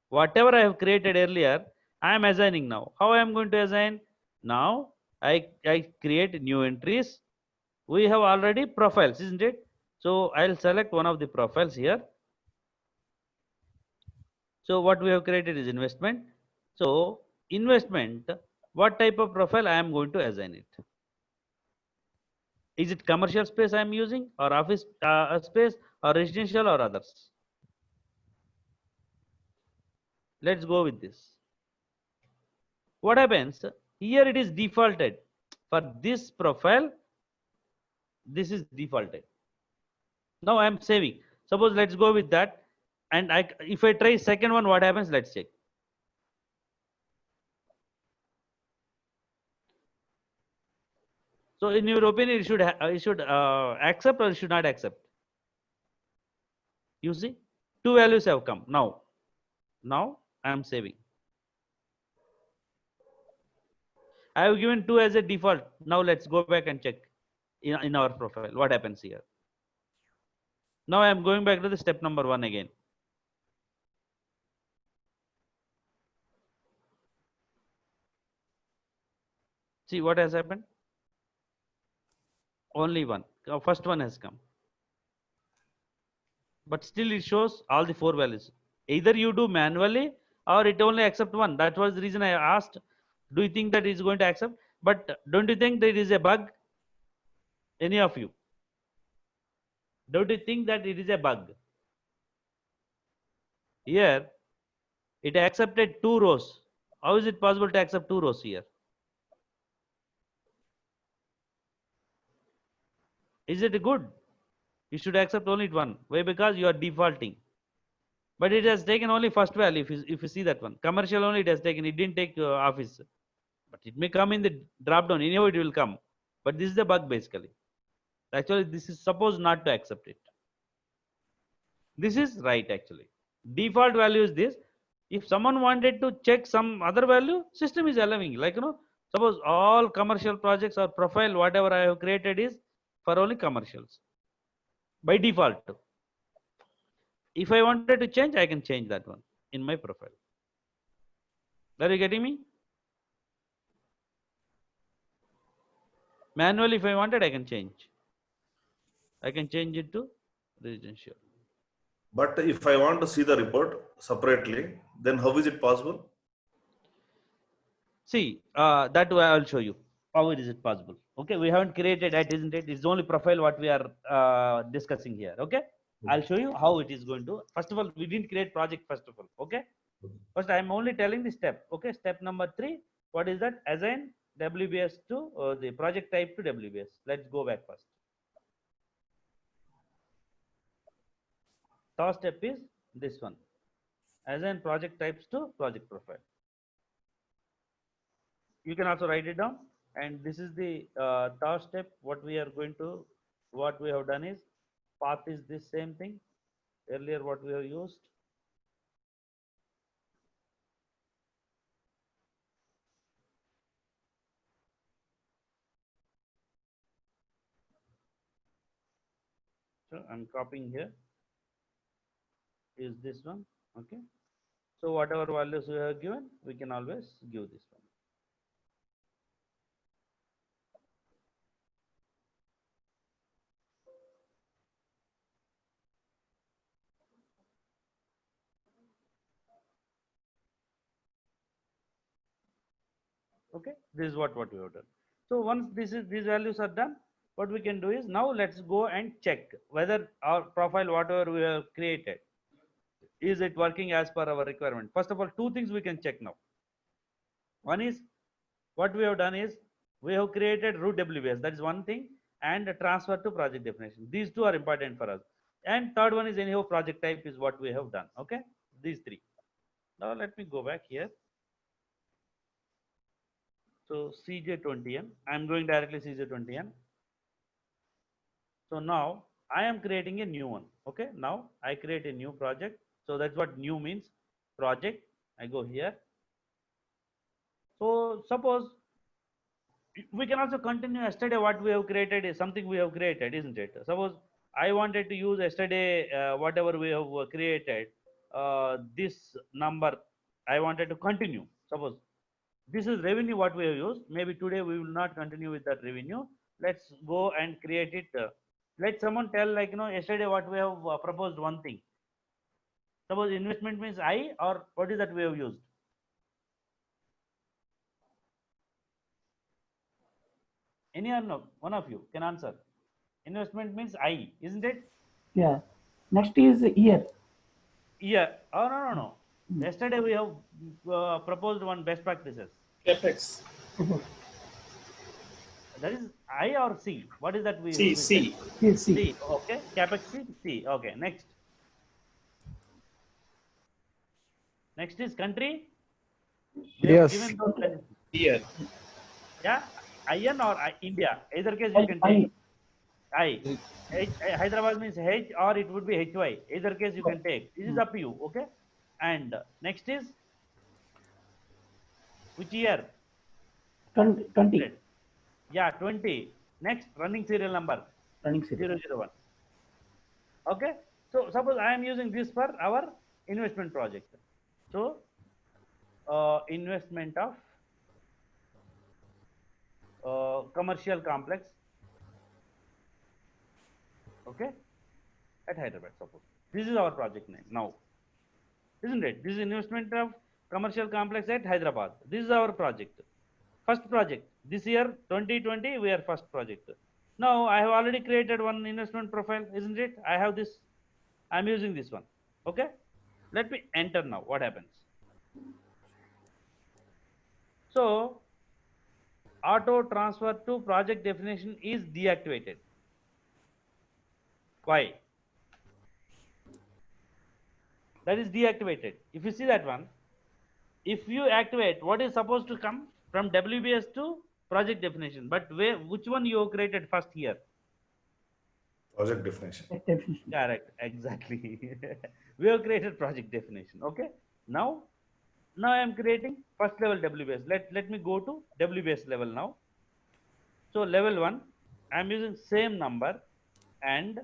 Whatever I have created earlier, I am assigning now. How I am going to assign? Now I create new entries. We have already profiles, isn't it? So I'll select one of the profiles here. So what we have created is investment. So investment, what type of profile I am going to assign it? Is it commercial space I am using, or office space, or residential, or others? Let's go with this. What happens? Here it is defaulted. For this profile, this is defaulted. Now I am saving. Suppose let's go with that. And if I try second one, what happens? Let's check. So in your opinion, it should accept, or it should not accept? You see, 2 values have come. Now I am saving. I have given 2 as a default. Now let's go back and check in our profile what happens here. Now I am going back to the step number 1 again. See what has happened? Only one. First one has come. But still it shows all the 4 values. Either you do manually, or it only accept one. That was the reason I asked, do you think that it's going to accept? But don't you think there is a bug? Any of you? Don't you think that it is a bug? Here, it accepted 2 rows. How is it possible to accept 2 rows here? Is it good? You should accept only one. Why? Because you are defaulting. But it has taken only first value. If you see that one, commercial only it has taken. It didn't take office. But it may come in the drop down. Anyhow, it will come. But this is the bug basically. Actually, this is supposed not to accept it. This is right actually. Default value is this. If someone wanted to check some other value, system is allowing. Like suppose all commercial projects or profile whatever I have created is for only commercials by default. If I wanted to change, I can change that one in my profile. Are you getting me? Manually, if I wanted, I can change. I can change it to residential. But if I want to see the report separately, then how is it possible? See, that way I'll show you. How is it possible? Okay, we haven't created that, isn't it? It's only profile what we are discussing here. Okay, I'll show you how it is going to. First of all, we didn't create project. First of all, okay. First, I'm only telling the step. Okay, step number 3. What is that? Assign WBS to the project type to WBS. Let's go back first. Third step is this one. Assign project types to project profile. You can also write it down. And this is the third step. What we have done is path is this same thing. Earlier, what we have used. So I'm copying here. Is this one? Okay. So whatever values we have given, we can always give this one. Okay, this is what we have done. So once these values are done, what we can do is now let's go and check whether our profile whatever we have created is it working as per our requirement. First of all, two things we can check now. One is what we have done is we have created root WBS, that is one thing, and a transfer to project definition. These two are important for us. And third one is anyhow project type is what we have done. Okay, these three. Now let me go back here. So CJ20N, I am going directly CJ20N. So now I am creating a new one. Okay, now I create a new project. So that's what new means, project. I go here. So suppose we can also continue yesterday what we have created is something we have created, isn't it? Suppose I wanted to use yesterday whatever we have created, this number I wanted to continue. Suppose this is revenue what we have used. Maybe today we will not continue with that revenue. Let's go and create it. Let someone tell, like yesterday what we have proposed one thing. Suppose investment means I, or what is that we have used? Any or no? One of you can answer. Investment means I, isn't it? Yeah. Next is year. Yeah. Oh no. Yesterday we have proposed one best practices. Apex. That is I or C. What is that we C. C. Okay. Capex C. Okay. Next. Next is country. We have given those Year. Yeah. IN or India. Either case you can take. I. Hyderabad means H or it would be HY. Either case you can take. This is up to you. Okay. And next is which year? 20. Yeah, 20. Next, running serial number. Running serial. 001. Okay. So suppose I am using this for our investment project. So investment of commercial complex. Okay. At Hyderabad, suppose. This is our project name now. Isn't it? This is investment of commercial complex at Hyderabad. This is our project. First project. This year 2020 we are first project. Now I have already created one investment profile, isn't it? I have this. I am using this one. Okay. Let me enter now. What happens? So auto transfer to project definition is deactivated. Why? That is deactivated. If you see that one, if you activate, what is supposed to come from WBS to project definition? But which one you created first here? Project definition. Definition. Correct, exactly. We have created project definition. Okay. Now I am creating first level WBS. Let me go to WBS level now. So level 1, I am using same number, and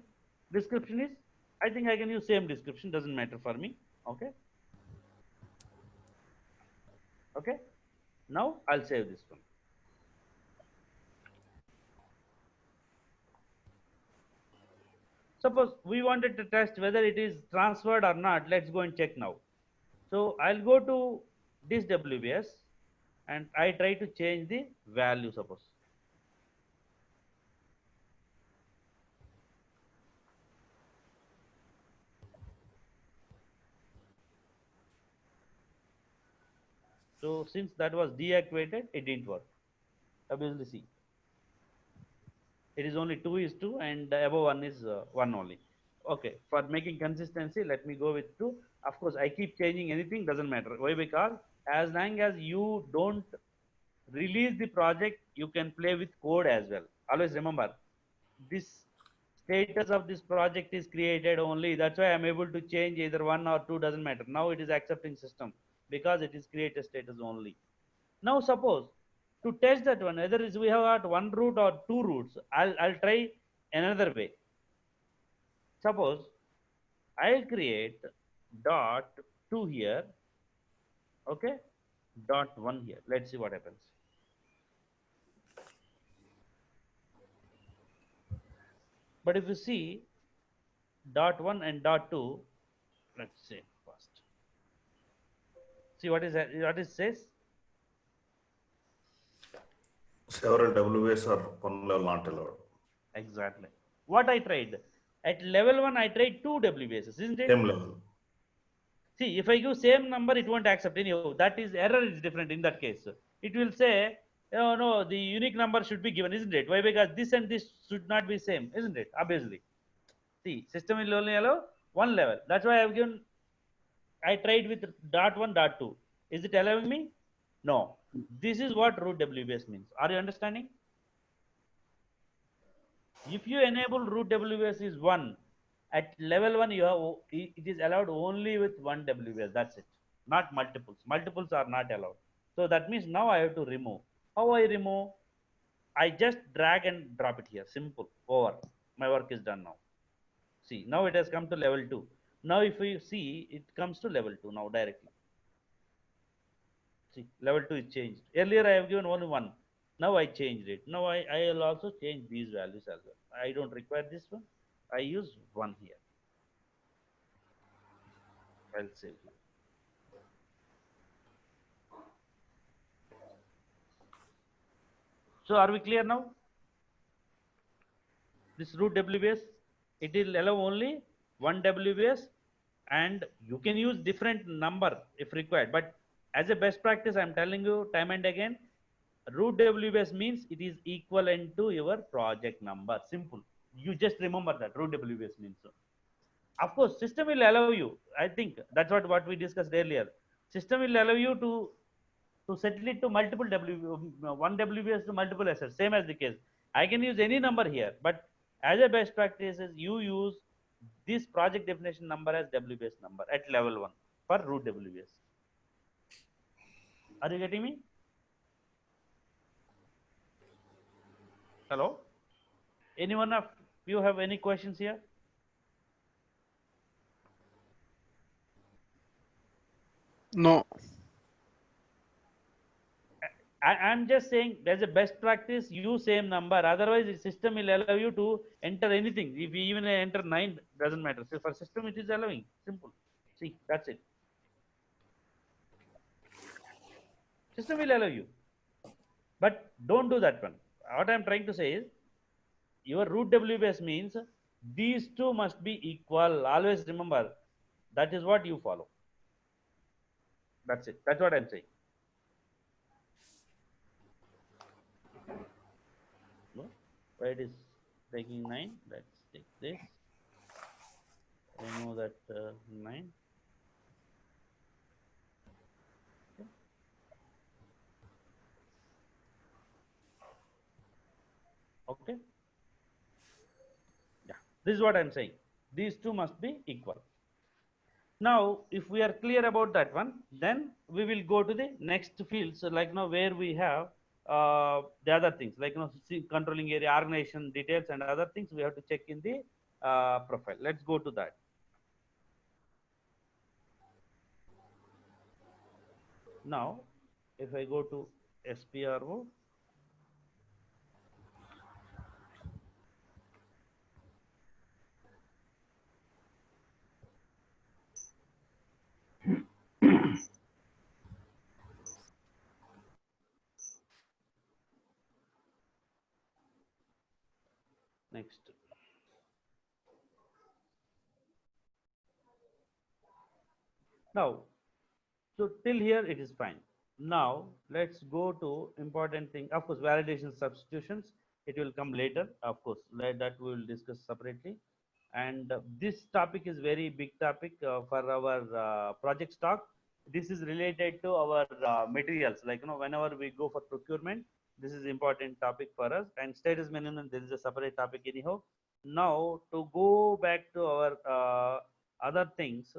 description is, I think I can use same description, doesn't matter for me. Okay. Okay. Now I'll save this one. Suppose we wanted to test whether it is transferred or not. Let's go and check now. So I'll go to this WBS and I try to change the value, suppose. So since that was deactivated, it didn't work. Obviously, see, it is only 2 is 2 and above 1 is 1 only. Okay, for making consistency, let me go with 2. Of course, I keep changing anything, doesn't matter. Why? Because as long as you don't release the project, you can play with code as well. Always remember, this status of this project is created only. That's why I'm able to change either 1 or 2, doesn't matter. Now it is accepting system because it is created status only. Now suppose to test that one, whether is we have got one root or two roots, I'll try another way. Suppose I'll create dot 2 here, okay, dot 1 here. Let's see what happens. But if you see dot 1 and dot 2, let's say first. See what is that, what it says? Several WAs are one level not allowed. Exactly. What I tried? At level 1, I tried 2 WBSs, isn't it? Same level. See, if I give same number, it won't accept any. That is error is different in that case. It will say, oh, no, the unique number should be given, isn't it? Why? Because this and this should not be same, isn't it? Obviously. See, system will only allow one level. That's why I've given, I tried with dot 1, dot 2. Is it allowing me? No. This is what root WBS means. Are you understanding? If you enable root WBS is 1, at level 1 you have, it is allowed only with one WBS. That's it. Not multiples. Multiples are not allowed. So that means now I have to remove. How I remove? I just drag and drop it here. Simple. Over. My work is done now. See, now it has come to level 2. Now if you see, it comes to level 2 now directly. See, level 2 is changed. Earlier I have given only 1. Now I changed it. Now I will also change these values as well. I don't require this one. I use 1 here. I'll save here. So are we clear now? This root WBS, it will allow only one WBS, and you can use different number if required. But as a best practice, I'm telling you time and again, root WBS means it is equivalent to your project number. Simple. You just remember that root WBS means so. Of course, system will allow you. I think that's what we discussed earlier. System will allow you to settle it to multiple one WBS to multiple assets. Same as the case. I can use any number here, but as a best practice is you use this project definition number as WBS number at level 1 for root WBS. Are you getting me? Hello? Anyone of you have any questions here? No. I'm just saying there's a best practice, use same number. Otherwise, the system will allow you to enter anything. If you even enter 9, doesn't matter. So for system, it is allowing. Simple. See, that's it. System will allow you. But don't do that one. What I'm trying to say is, your root WBS means these two must be equal. Always remember, that is what you follow. That's it. That's what I'm saying. No? Why it is taking 9? Let's take this. Remove that 9. Okay. Yeah, This is what I'm saying. These two must be equal. Now, if we are clear about that one, then we will go to the next field. So, like now, where we have the other things, like controlling area, organization details, and other things, we have to check in the profile. Let's go to that. Now, if I go to SPRO, next. Now, so till here it is fine. Now let's go to important thing. Of course, validation substitutions, it will come later. Of course, that we will discuss separately. And this topic is very big topic for our project stock. This is related to our materials. Like whenever we go for procurement, this is important topic for us. And status management, there is a separate topic anyhow. Now to go back to our other things,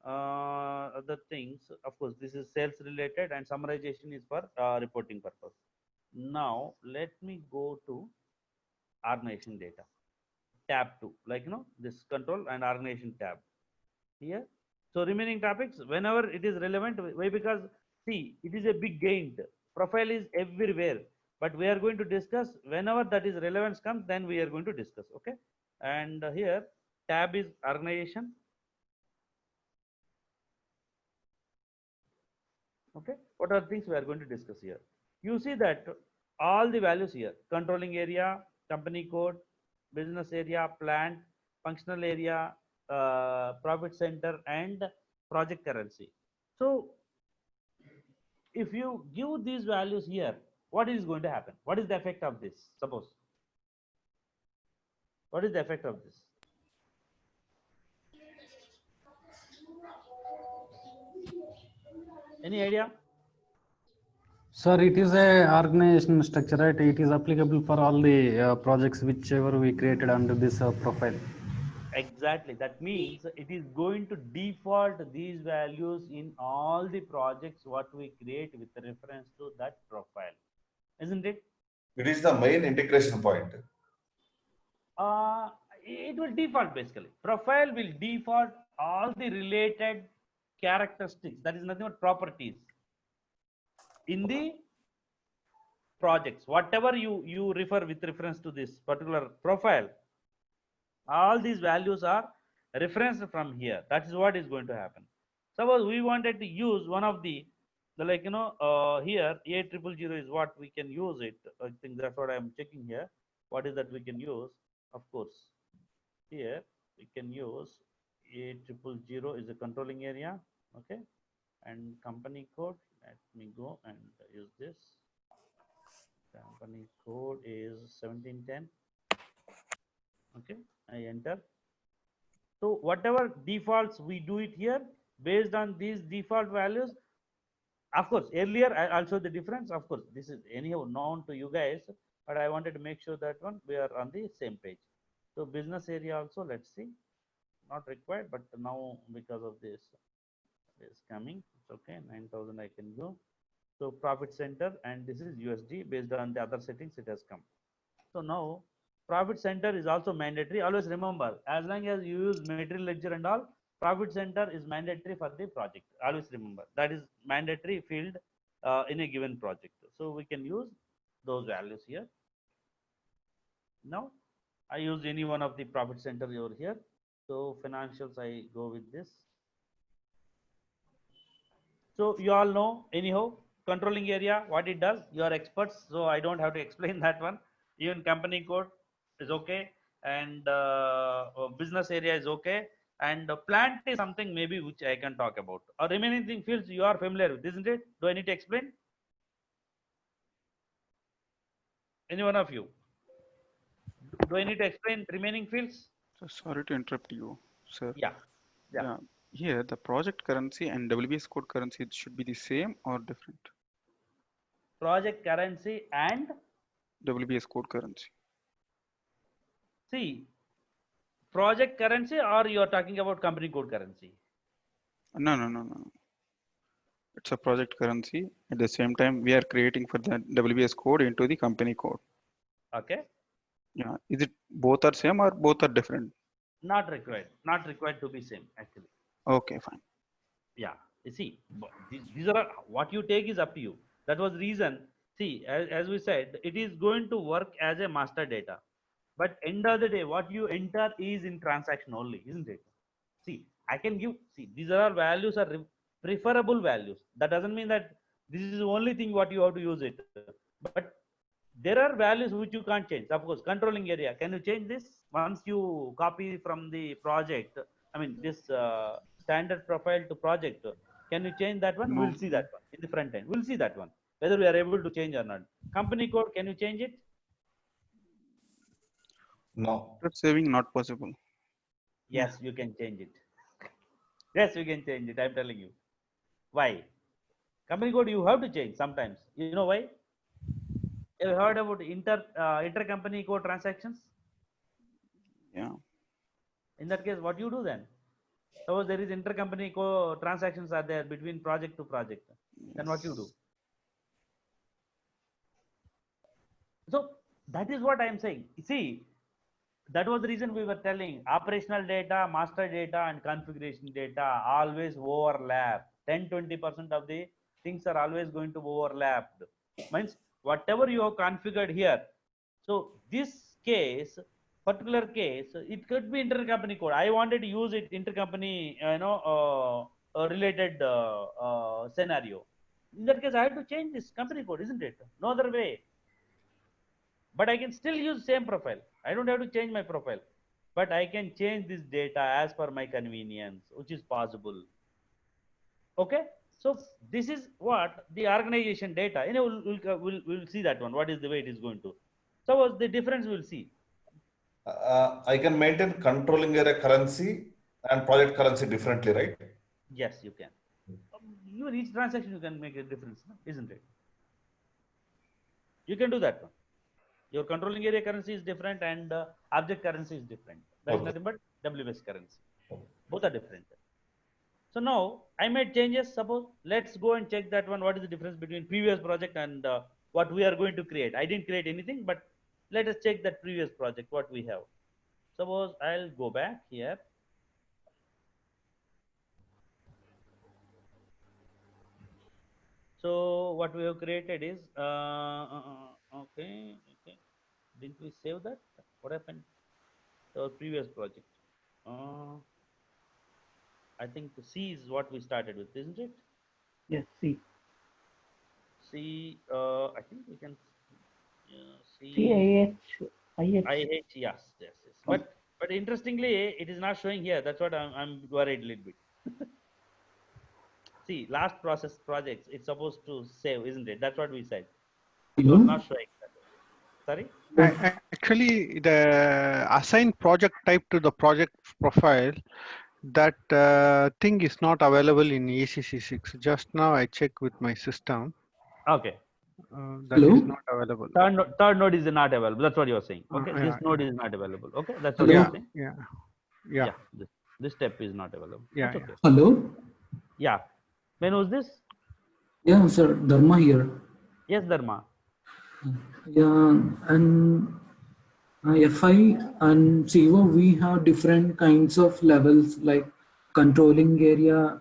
of course this is sales related, and summarization is for reporting purpose. Now let me go to organization data tab 2, like this control and organization tab here. So remaining topics, whenever it is relevant, why? Because see, it is a big gain. Profile is everywhere, but we are going to discuss whenever that is relevance comes, then we are going to discuss. Okay. And here tab is organization. Okay, what are things we are going to discuss here? You see that all the values here: controlling area, company code, business area, plant, functional area, profit center, and project currency. So if you give these values here, what is going to happen? What is the effect of this? Suppose, what is the effect of this? Any idea? Sir, it is a organization structure, right? It is applicable for all the projects whichever we created under this profile. Exactly. That means it is going to default these values in all the projects what we create with reference to that profile, isn't it? It is the main integration point. It will default basically. Profile will default all the related characteristics. That is nothing but properties in the projects. Whatever you refer with reference to this particular profile, all these values are referenced from here. That is what is going to happen. Suppose we wanted to use one of the like here A000 is what we can use it. I think that's what I'm checking here. What is that we can use? Of course, here we can use A000 is a controlling area. Okay, and company code. Let me go and use this. Company code is 1710. Okay, I enter. So whatever defaults we do it here based on these default values. Of course, earlier I'll show the difference. Of course, this is anyhow known to you guys, but I wanted to make sure that one we are on the same page. So business area also, let's see, not required, but now because of this is coming, it's okay. 9,000 I can go. So profit center, and this is USD based on the other settings it has come. So now profit center is also mandatory. Always remember, as long as you use material ledger and all, profit center is mandatory for the project. Always remember that is mandatory field in a given project. So we can use those values here. Now I use any one of the profit center over here. So financials, I go with this. So you all know anyhow controlling area what it does. You are experts, so I don't have to explain that one. Even company code is okay, and business area is okay, and plant is something maybe which I can talk about. Or remaining thing fields you are familiar with, isn't it? Do I need to explain? Any one of you? Do I need to explain remaining fields? So sorry to interrupt you, sir. Yeah. Yeah. Here, the project currency and WBS code currency should be the same or different? Project currency and WBS code currency. see, project currency, or you are talking about company code currency? No. It's a project currency. At the same time, we are creating for the WBS code into the company code. Okay. Yeah. Is it both are same or both are different? Not required. Not required to be same actually. Okay, fine. Yeah. You see, these are what you take is up to you. That was reason. See, as we said, it is going to work as a master data. But end of the day, what you enter is in transaction only, isn't it? See, I can give. See, these are all values are preferable values. That doesn't mean that this is the only thing what you have to use it. But there are values which you can't change. Of course, controlling area. Can you change this once you copy from the project? I mean, this standard profile to project. Can you change that one? No, We'll see that one in the front end. We'll see that one whether we are able to change or not. Company code. Can you change it? No. that's saving not possible. Yes, you can change it. Yes, you can change it. I'm telling you. Why? Company code you have to change sometimes. You know why? Have you heard about intercompany code transactions? Yeah. In that case, what you do then? Suppose there is intercompany transactions are there between project to project. Then what you do? So that is what I am saying. See, that was the reason we were telling operational data, master data, and configuration data always overlap. 10-20% of the things are always going to overlap. Means whatever you have configured here. So this case, particular case, it could be intercompany code. I wanted to use it intercompany, related scenario. In that case, I have to change this company code, isn't it? No other way. But I can still use same profile. I don't have to change my profile, but I can change this data as per my convenience, which is possible. Okay. So this is what the organization data, we'll see that one. What is the way it is going to? So the difference we'll see. I can maintain controlling area currency and project currency differently, right? Yes, you can. Even each transaction you can make a difference, isn't it? You can do that one. Your controlling area currency is different and object currency is different. That is nothing but WBS currency. Both are different. So now I made changes. Suppose let's go and check that one. What is the difference between previous project and what we are going to create? I didn't create anything, but let us check that previous project, what we have. Suppose I'll go back here. So what we have created is, okay. Didn't we save that? What happened? Our previous project. I think C is what we started with, isn't it? Yes, C. C, I think we can C. IH. Yes. But interestingly, it is not showing here. That's what I'm worried a little bit. See, last process projects, it's supposed to save, isn't it? That's what we said. It was not showing that. Sorry? Actually, the assign project type to the project profile, that thing is not available in ECC6. Just now I checked with my system. Okay. That is not available. Third node is not available. That's what you're saying. Okay. This node is not available. Okay. That's what you're saying. Yeah. This step is not available. Yeah. Okay. Hello? Yeah. When was this? Yeah, sir. Dharma here. Yes, Dharma. Yeah, and FI and CO, we have different kinds of levels like controlling area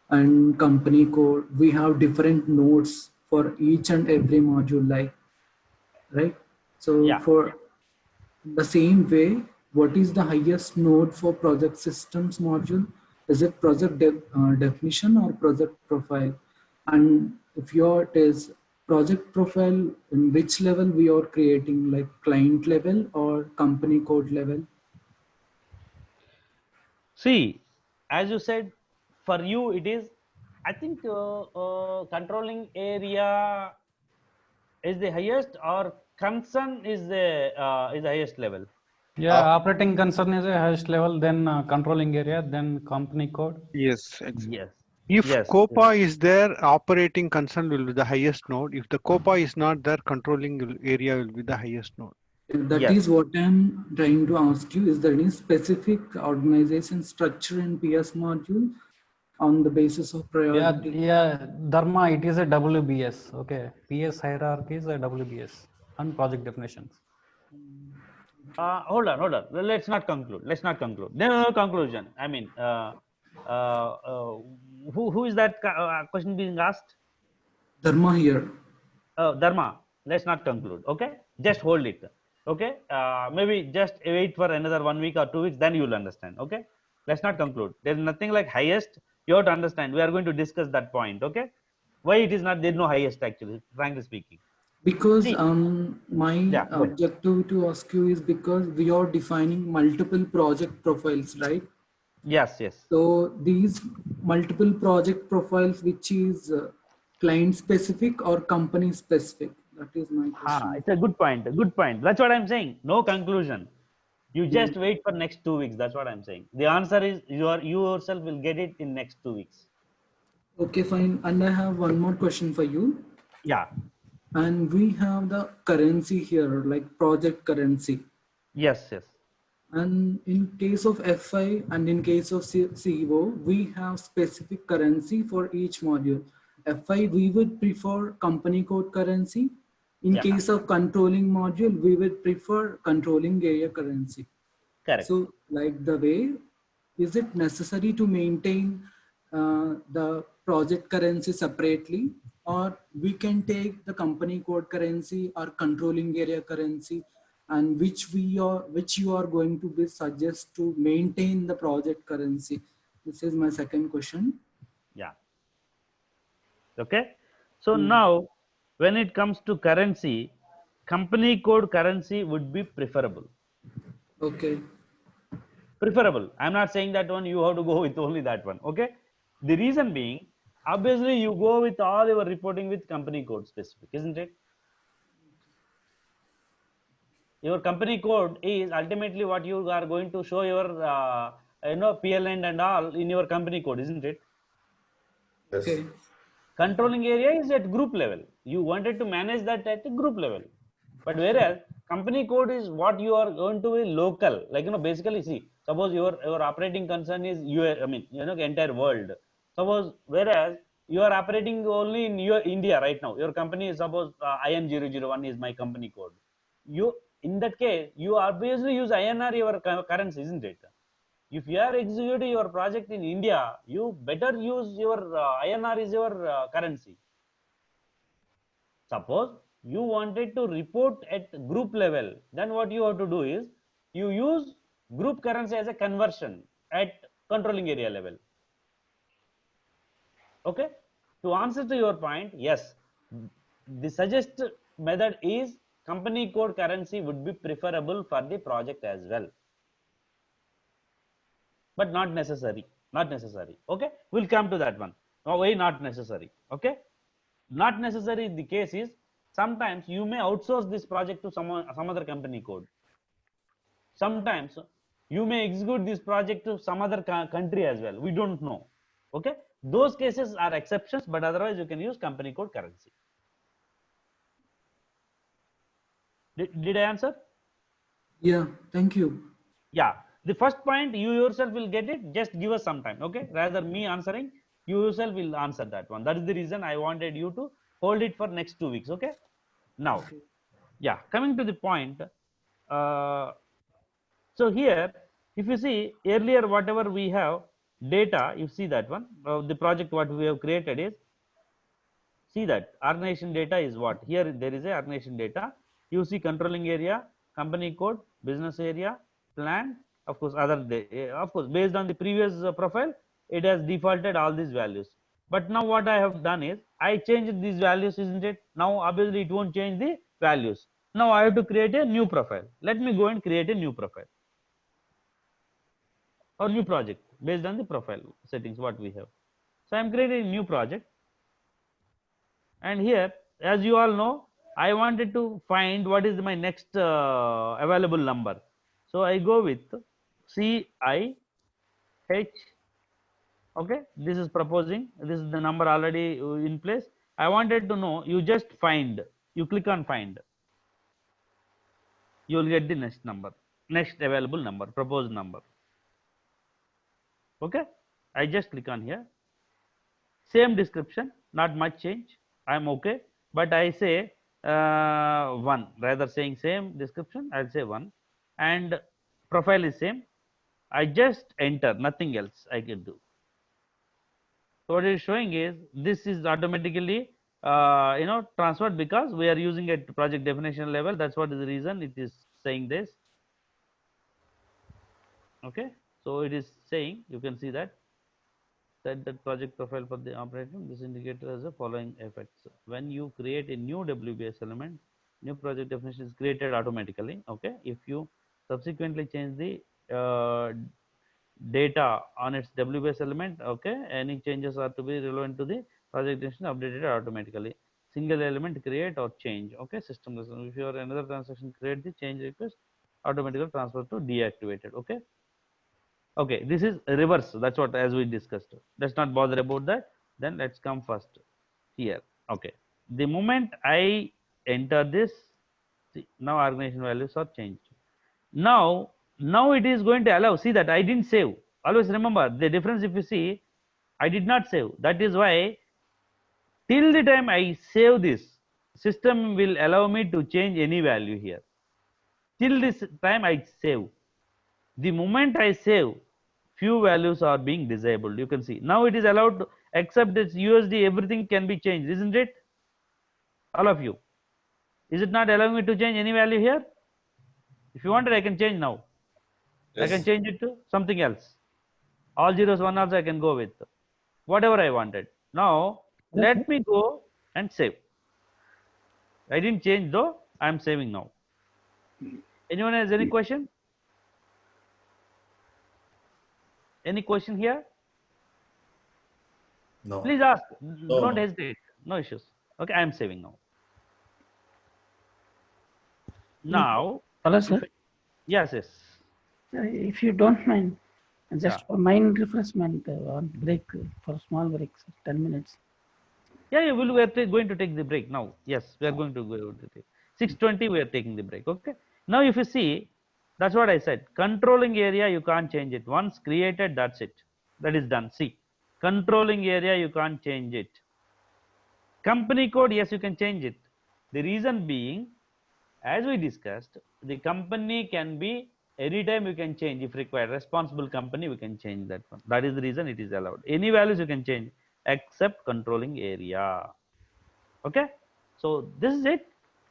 and company code. We have different nodes for each and every module, like, right? So for the same way, what is the highest node for project systems module? Is it project definition or project profile? And if it is project profile, in which level we are creating, like client level or company code level? See, as you said, for you it is, I think controlling area is the highest, or concern is the highest level. Yeah, operating concern is the highest level, then controlling area, then company code. Yes, exactly. If COPA is there, operating concern will be the highest node. If the COPA is not there, controlling area will be the highest node. That Yes. is what I'm trying to ask you. Is there any specific organization structure in PS module on the basis of priority? Yeah, Dharma, it is a WBS. Okay, PS hierarchy is a WBS and project definitions. Hold on. Let's not conclude. No conclusion. I mean, who is that question being asked? Dharma here. Dharma. Let's not conclude. Okay, just hold it. Okay, maybe just wait for another 1 week or 2 weeks, then you will understand. Okay, let's not conclude. There is nothing like highest. You have to understand. We are going to discuss that point. Okay, why it is not? There is no highest actually, frankly speaking. Because See, my yeah, go ahead. objective to ask you is because we are defining multiple project profiles, right? Yes. So these multiple project profiles, which is client specific or company specific? That is my question. It's a good point. Good point. That's what I'm saying. No conclusion. You Yeah. just wait for next 2 weeks. That's what I'm saying. The answer is you yourself will get it in next 2 weeks. Okay, fine. And I have one more question for you. Yeah. And we have the currency here, like project currency. Yes. And in case of FI and in case of CEO, we have specific currency for each module. FI, we would prefer company code currency. In Yeah. case of controlling module, we would prefer controlling area currency. Correct. So like the way, is it necessary to maintain the project currency separately, or we can take the company code currency or controlling area currency, and which you are going to be suggest to maintain the project currency? This is my second question. Yeah. Okay. So Hmm. now, when it comes to currency, company code currency would be preferable. Okay. Preferable. I'm not saying that one. You have to go with only that one. Okay. The reason being, obviously, you go with all your reporting with company code specific, isn't it? Your company code is ultimately what you are going to show your PLN and all in your company code, isn't it? Yes. Okay. Controlling area is at group level. You wanted to manage that at the group level, but whereas company code is what you are going to be local, like basically, see, suppose your operating concern is entire world. Suppose, whereas you are operating only in your India right now, your company is, suppose, IN001 is my company code. You, in that case, you obviously use INR your currency, isn't it? If you are executing your project in India, you better use your INR is your currency. Suppose you wanted to report at group level, then what you have to do is you use group currency as a conversion at controlling area level. Okay. To answer to your point, yes, the suggested method is company code currency would be preferable for the project as well, but not necessary. Okay, we'll come to that one. Now, why not necessary? Okay, not necessary. The case is sometimes you may outsource this project to some other company code. Sometimes you may execute this project to some other country as well. We don't know. Okay, those cases are exceptions, but otherwise you can use company code currency. Did I answer? Yeah, thank you. Yeah, the first point you yourself will get it. Just give us some time. Okay, rather me answering, you yourself will answer that one. That is the reason I wanted you to hold it for next 2 weeks. Okay, now, Okay. yeah, coming to the point. So here, if you see earlier, whatever we have data, you see that one, the project what we have created is, see that organization data is what? Here there is a organization data. You see controlling area, company code, business area, plan, of course, of course, based on the previous profile, it has defaulted all these values. But now what I have done is, I changed these values, isn't it? Now, obviously, it won't change the values. Now, I have to create a new profile. Let me go and create a new profile or new project based on the profile settings what we have. So, I am creating a new project. And here, as you all know, I wanted to find what is my next available number. So I go with CIH. Okay, this is proposing. This is the number already in place. I wanted to know. You just find. You click on find. you will get the next number, next available number, proposed number. Okay, I just click on here. Same description, not much change. I am okay, but I say 1 rather saying same description. I'll say 1, and profile is same. I just enter, nothing else I can do. So what it is showing is this is automatically transferred because we are using at project definition level. That's what is the reason it is saying this. Okay, so it is saying, you can see that set that project profile for the operation. This indicator has the following effects. When you create a new WBS element, new project definition is created automatically. Okay, if you subsequently change the data on its WBS element, okay, any changes are to be relevant to the project definition updated automatically. Single element create or change. Okay, system listen. If your another transaction create the change request, automatically transfer to deactivated. Okay. Okay, this is reverse. That's what as we discussed. Let's not bother about that. Then let's come first here. Okay, the moment I enter this, see, now organization values are changed. Now it is going to allow. See that I didn't save. Always remember the difference. If you see, I did not save. That is why till the time I save this, system will allow me to change any value here. Till this time I save. The moment I save, few values are being disabled. You can see now it is allowed to accept this USD. Everything can be changed, isn't it? All of you, is it not allowing me to change any value here? If you wanted, I can change now. I can Yes. change it to something else. All zeros, one also I can go with whatever I wanted. Now let me go and save. I didn't change though. I am saving now. Anyone has any question? Any question here? No. Please ask. No, Don't no. hesitate. No issues. Okay, I am saving now. Now, Hello, sir. yes, yes. If you don't mind, Yeah. just for mind refreshment, on break for small breaks, 10 minutes. Yeah, we are going to take the break now. Yes, we are going to go to take 6:20. We are taking the break. Okay. Now, if you see, that's what I said. Controlling area, you can't change it. Once created, that's it. That is done. See, controlling area, you can't change it. Company code, yes, you can change it. The reason being, as we discussed, the company can be anytime you can change if required. Responsible company, we can change that one. That is the reason it is allowed. Any values you can change except controlling area. Okay, so this is it.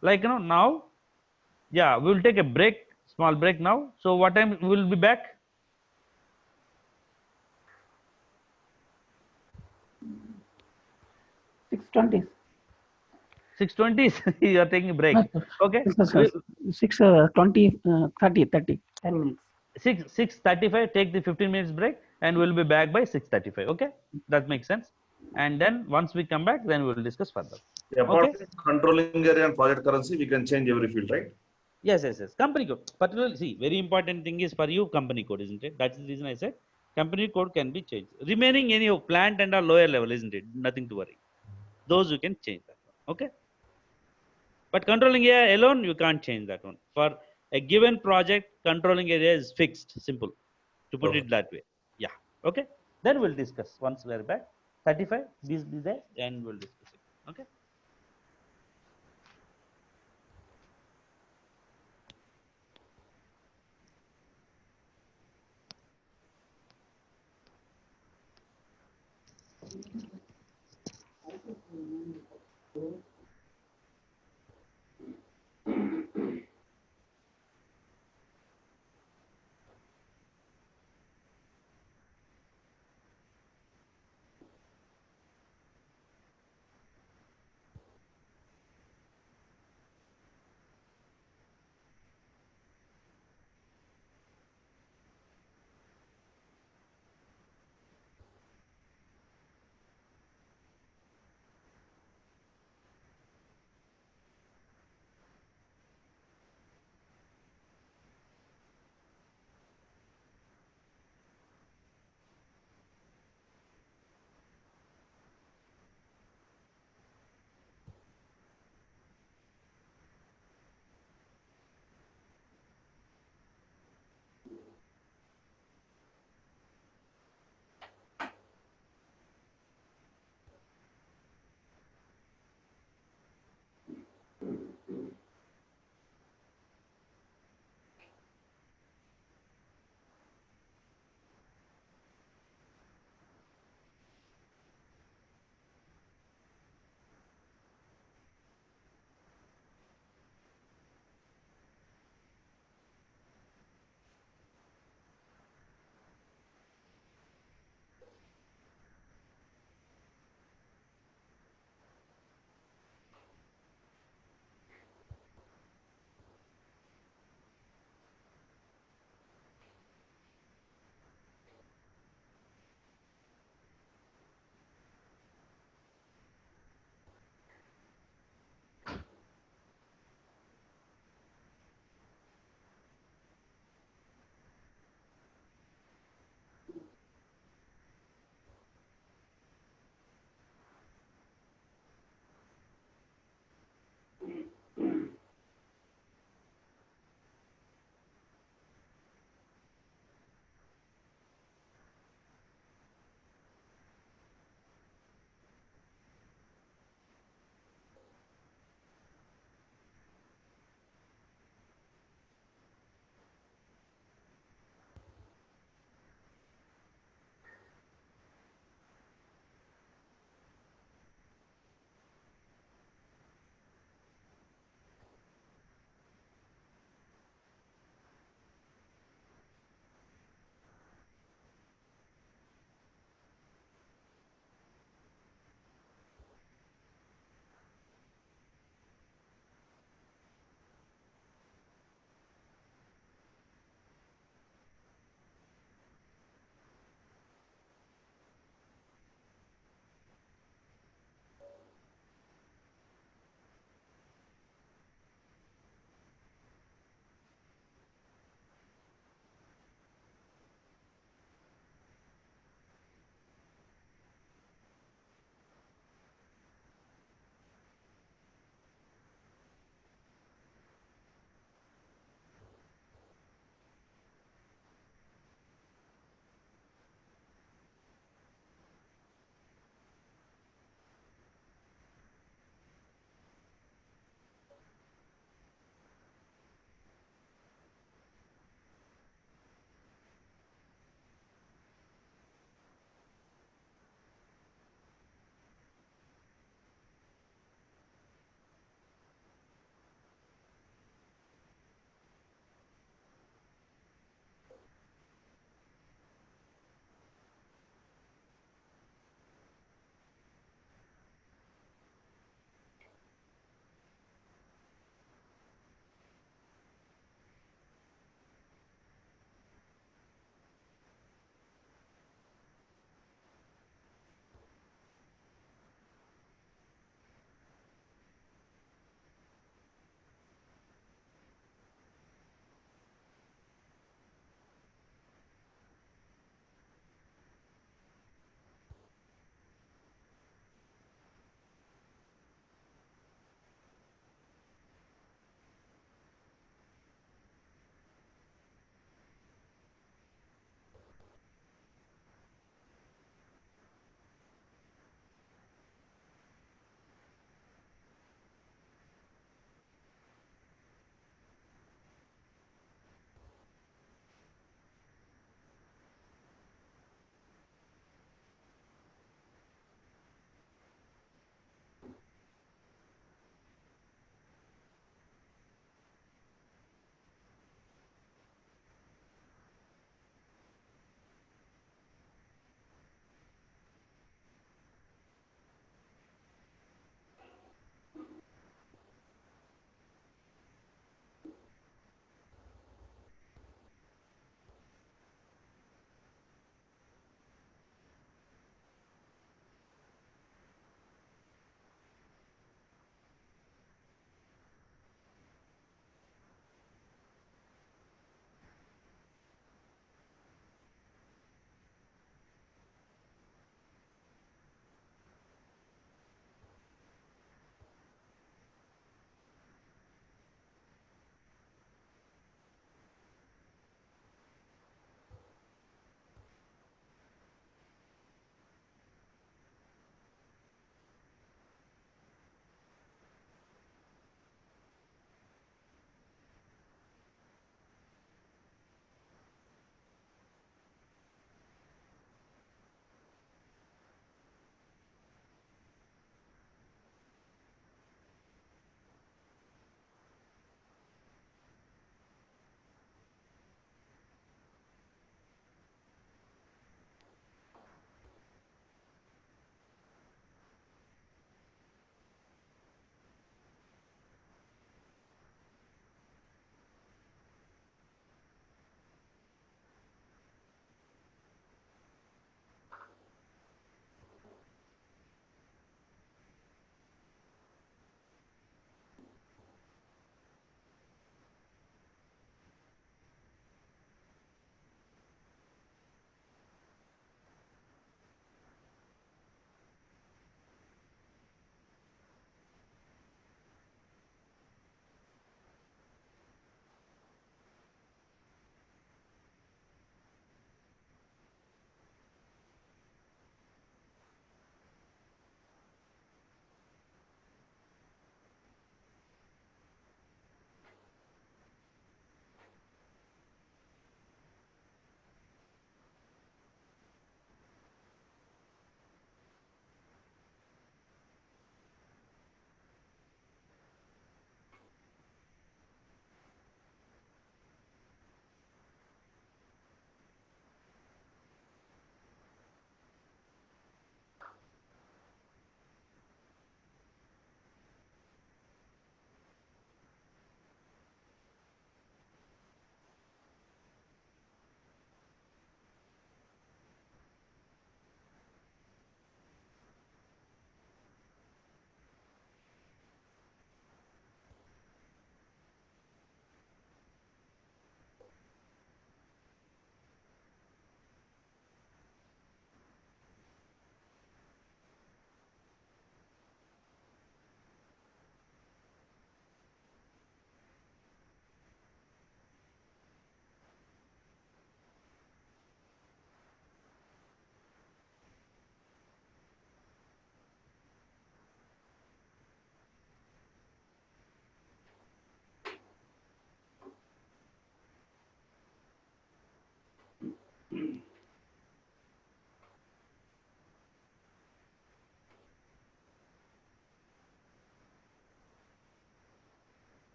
Like now, yeah, we will take a break, small break now. So what time we will be back? 6:20. 6:20. You are taking a break. No, sir. Okay. Yes, sir. 6:20, 30. 10 minutes. 6:35. Take the 15 minutes break, and we'll be back by 6:35. Okay, that makes sense. And then once we come back, then we will discuss further. Apart Okay. from controlling area and project currency, we can change every field, right? Yes, yes, yes. Company code. Particularly, see, very important thing is for you company code, isn't it? That's the reason I said company code can be changed. Remaining any plant and a lower level, isn't it? Nothing to worry. Those you can change that one. Okay. But controlling area alone, you can't change that one. For a given project, controlling area is fixed. Simple. To put Okay. it that way. Yeah. Okay. Then we'll discuss once we're back. 35. This be there, and we'll discuss it. Okay.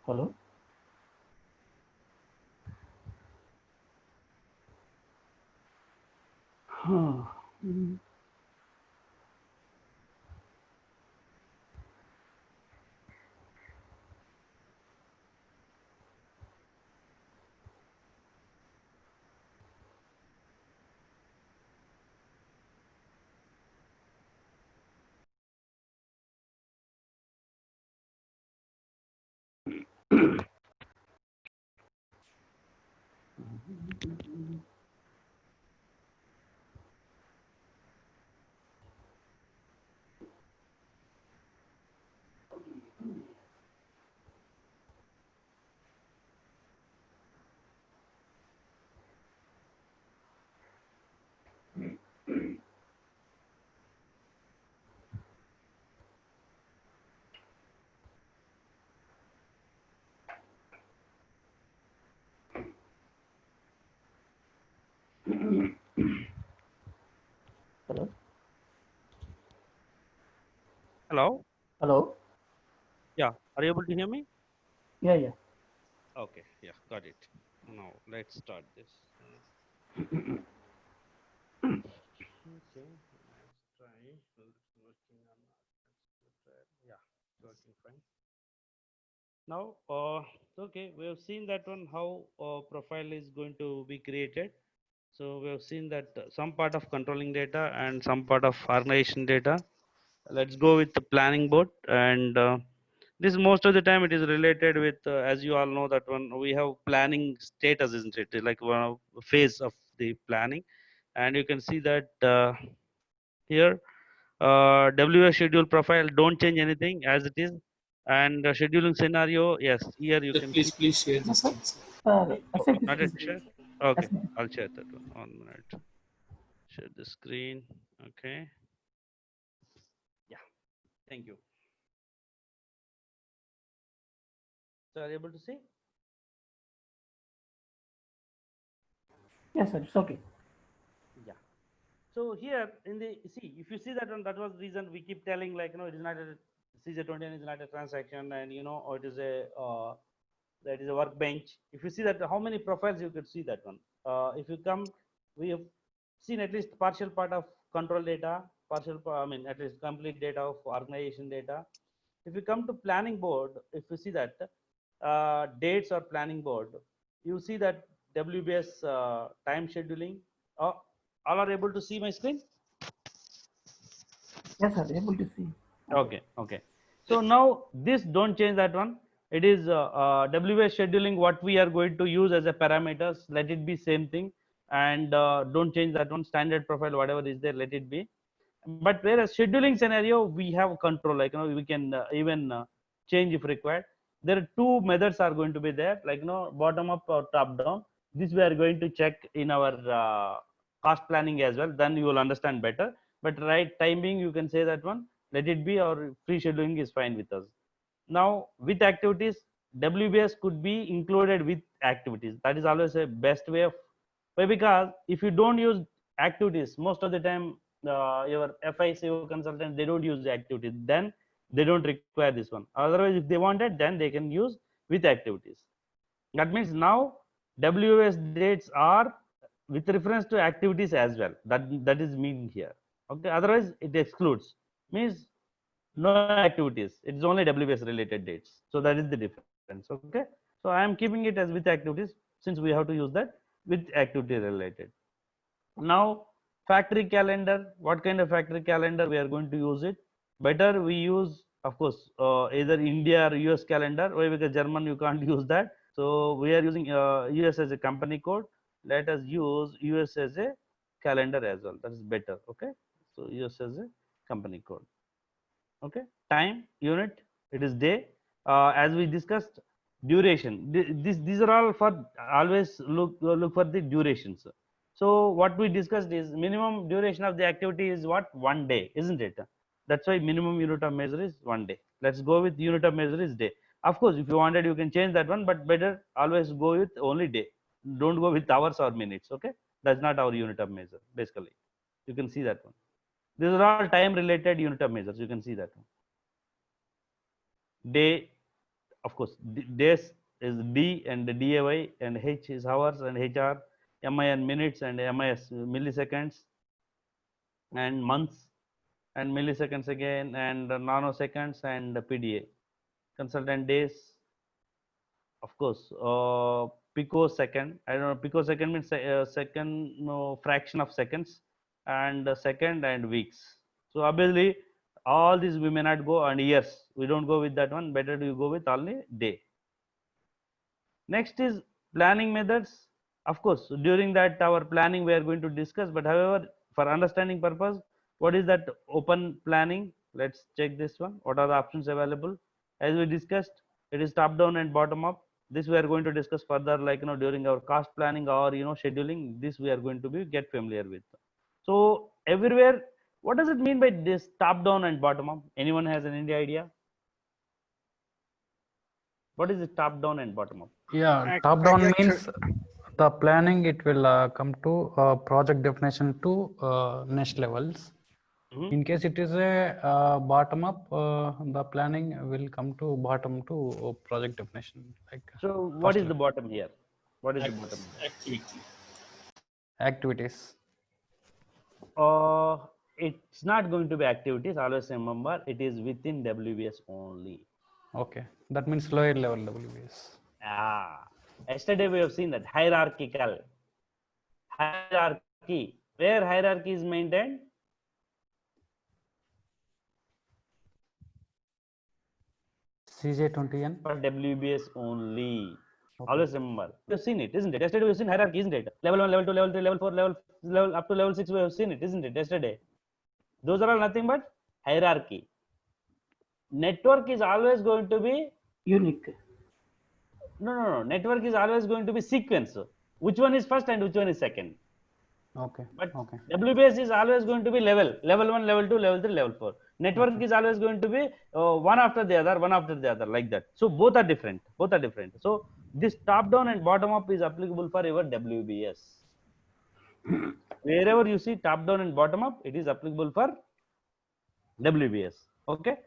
Hello. Mm. Hello. Hello. Hello. Yeah. Are you able to hear me? Yeah, yeah. Okay. Yeah. Got it. Now let's start this. Okay. Let's try. It's working or not. Let's try. Yeah. Working fine. Now, okay, we have seen that one how profile is going to be created. So we have seen that some part of controlling data and some part of organization data. Let's go with the planning board, and this most of the time it is related with, as you all know, that one we have planning status, isn't it? Like one of phase of the planning, and you can see that here WS schedule profile don't change anything as it is, and scheduling scenario, yes, here you Sir, can see. please share the screen, sir. Okay, SAP not yet is share. Okay, SAP. I'll share that one minute. Share the screen. Okay, yeah, thank you. So are you able to see? Yes, sir. It's okay. Yeah. So here in the, see, if you see that one, that was the reason we keep telling, like, it is not a CJ20 is not a transaction, and or it is a that is a workbench. If you see that, how many profiles you could see that one. If you come, we have seen at least partial part of control data, I mean at least complete data of organization data. If you come to planning board, if you see that dates or planning board, you see that WBS time scheduling. All are able to see my screen? Yes, sir. Able to see. Okay, okay. So now this don't change that one. It is WS scheduling what we are going to use as a parameters. Let it be same thing, and don't change that one. Standard profile, whatever is there, let it be. But whereas scheduling scenario, we have control. Like we can even change if required. There are two methods are going to be there, like bottom up or top down. This we are going to check in our cost planning as well. Then you will understand better. But right timing, you can say that one. Let it be, or free scheduling is fine with us. Now with activities, WBS could be included with activities. That is always a best way of, why? Because if you don't use activities, most of the time your FICO consultant, they don't use the activities, then they don't require this one. Otherwise, if they want it, then they can use with activities. That means now WS dates are with reference to activities as well. That is mean here. Okay. Otherwise, it excludes. Means no activities. It's only WS related dates. So that is the difference. Okay. So I am keeping it as with activities, since we have to use that with activity related. Now factory calendar, what kind of factory calendar we are going to use it? Better we use, of course, either India or US calendar. Why? Because German you can't use that. So we are using US as a company code. Let us use US as a calendar as well. That is better. Okay. So US as a company code. Okay. Time unit, it is day. As we discussed, duration. These are all for always look for the durations. So what we discussed is minimum duration of the activity is what? 1 day, isn't it? That's why minimum unit of measure is 1 day. Let's go with unit of measure is day. Of course, if you wanted, you can change that one, but better always go with only day. Don't go with hours or minutes. Okay, that's not our unit of measure. Basically, you can see that one. These are all time related unit of measures. You can see that one. Day, of course, days is D and DAY, and H is hours and HR, MI and minutes and MIS milliseconds, and months and milliseconds again, and nanoseconds and PDA. Consultant days, of course, picosecond. I don't know, picosecond means second, no, fraction of seconds, and second and weeks. So obviously all these we may not go, and years we don't go with that one. Better do you go with only day. Next is planning methods. Of course, during that our planning we are going to discuss, but however, for understanding purpose, what is that open planning? Let's check this one. What are the options available? As we discussed, it is top down and bottom up. This we are going to discuss further, like during our cost planning or scheduling. This we are going to be get familiar with. So everywhere, what does it mean by this top down and bottom up? Anyone has any idea? What is it, top down and bottom up? Yeah, top down means the planning, it will come to project definition to next levels. In case it is a bottom up, the planning will come to bottom to project definition. Like so, what is the bottom here? What is the bottom? Activities. It's not going to be activities. Always remember, it is within WBS only. Okay, that means lower level WBS. Yesterday we have seen that hierarchical. Hierarchy. Where hierarchy is maintained? CJ20N. For WBS only. Okay. Always remember. We have seen it, isn't it? Yesterday we have seen hierarchy, isn't it? Level 1, level 2, level 3, level 4, level up to level 6 we have seen it, isn't it? Yesterday. Those are all nothing but hierarchy. Network is always going to be unique. No. Network is always going to be sequence. Which one is first and which one is second? Okay. But okay. WBS is always going to be level 1, level 2, level 3, level 4. Network is always going to be one after the other, like that. So both are different. So this top down and bottom up is applicable for your WBS. Wherever you see top down and bottom up, it is applicable for WBS. Okay.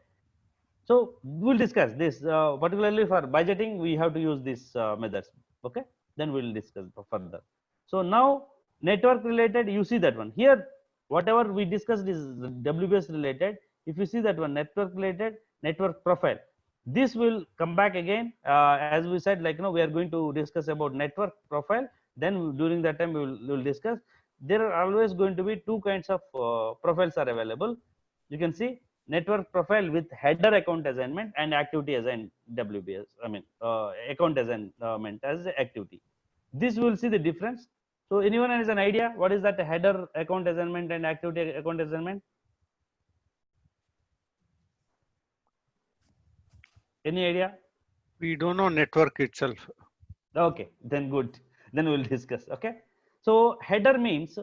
So we'll discuss this particularly for budgeting. We have to use these methods. Okay. Then we'll discuss further. So now network related, you see that one here. Whatever we discussed is WBS related. If you see that one, network related, network profile. This will come back again. As we said, like we are going to discuss about network profile. Then during that time we will discuss. There are always going to be two kinds of profiles are available. You can see network profile with header account assignment and activity assigned WBS. I mean account assignment as activity. This we will see the difference. So anyone has an idea what is that header account assignment and activity account assignment? Any idea? We don't know network itself. Okay, then good. Then we'll discuss. Okay. So header means,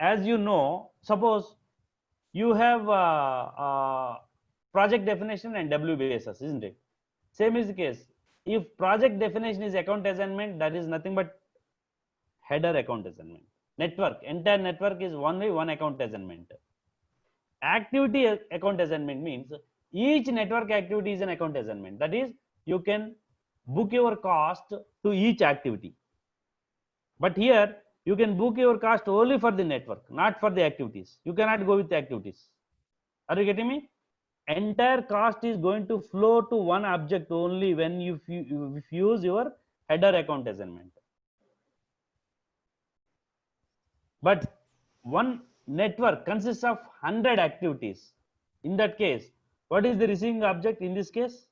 as you know, suppose you have project definition and WBSS, isn't it? Same is the case. If project definition is account assignment, that is nothing but header account assignment. Network, entire network is only one account assignment. Activity account assignment means each network activity is an account assignment. That is, you can book your cost to each activity. But here you can book your cost only for the network, not for the activities. You cannot go with the activities. Are you getting me? entire cost is going to flow to one object only when you use your header account assignment. But one network consists of 100 activities. In that case, what is the receiving object in this case?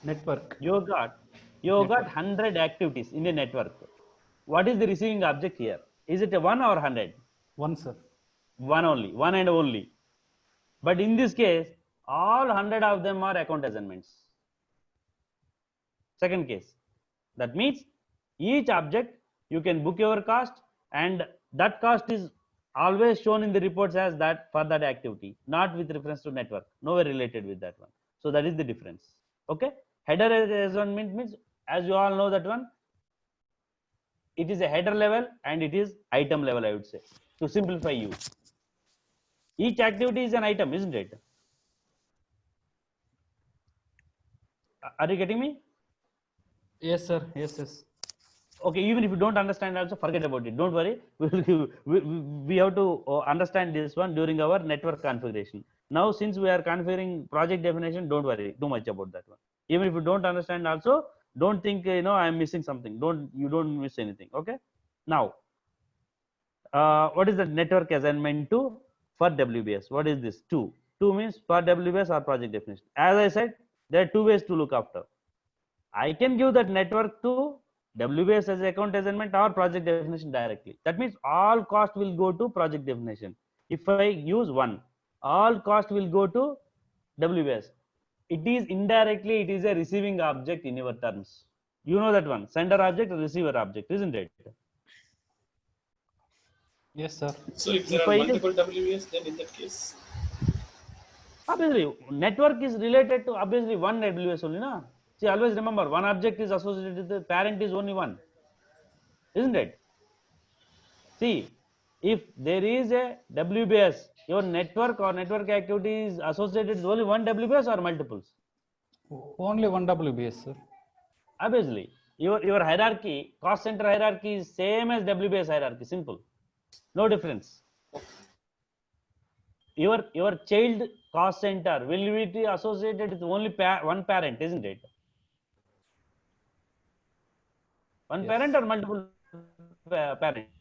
Network. You got 100 activities in a network. What is the receiving object here? Is it a 1 or 100? 1, sir. 1 only, 1 and only. But in this case, all 100 of them are account assignments. Second case, that means each object you can book your cost, and that cost is always shown in the reports as that for that activity, not with reference to network, nowhere related with that one. So that is the difference. Okay, header assignment means, as you all know that one, it is a header level and it is item level, I would say, to simplify you. Each activity is an item, isn't it? Are you getting me? Yes, sir. Yes, yes. Okay, even if you don't understand also, forget about it, don't worry. We have to understand this one during our network configuration. Now since we are configuring project definition, don't worry too much about that one. Even if you don't understand also, don't think I am missing something. You don't miss anything. Okay, now what is the network assignment to for WBS? What is this? Two means for WBS or project definition. As I said, there are two ways to look after. I can give that network to WBS as account assignment or project definition directly. That means all cost will go to project definition. If I use one, all cost will go to WBS. It is indirectly, it is a receiving object in your terms. You know that one, sender object, receiver object, isn't it? Yes, sir. So if there If are I multiple WS, then in that case, obviously network is related to obviously one WS only, na? See, always remember one object is associated with the parent is only one, isn't it? See, if there is a WBS, your network or network activity is associated with only one WBS or multiples? Only one WBS, sir. Obviously, your hierarchy, cost center hierarchy is same as WBS hierarchy, simple, no difference. Your child cost center will be associated with only one parent, isn't it? One Yes. parent or multiple parents?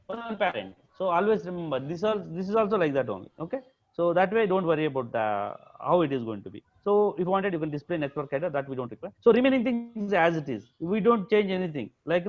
One parent. So always remember this is also like that only. Okay. So that way don't worry about how it is going to be. So if you wanted, you can display network header, that we don't require. So remaining things as it is. We don't change anything. Like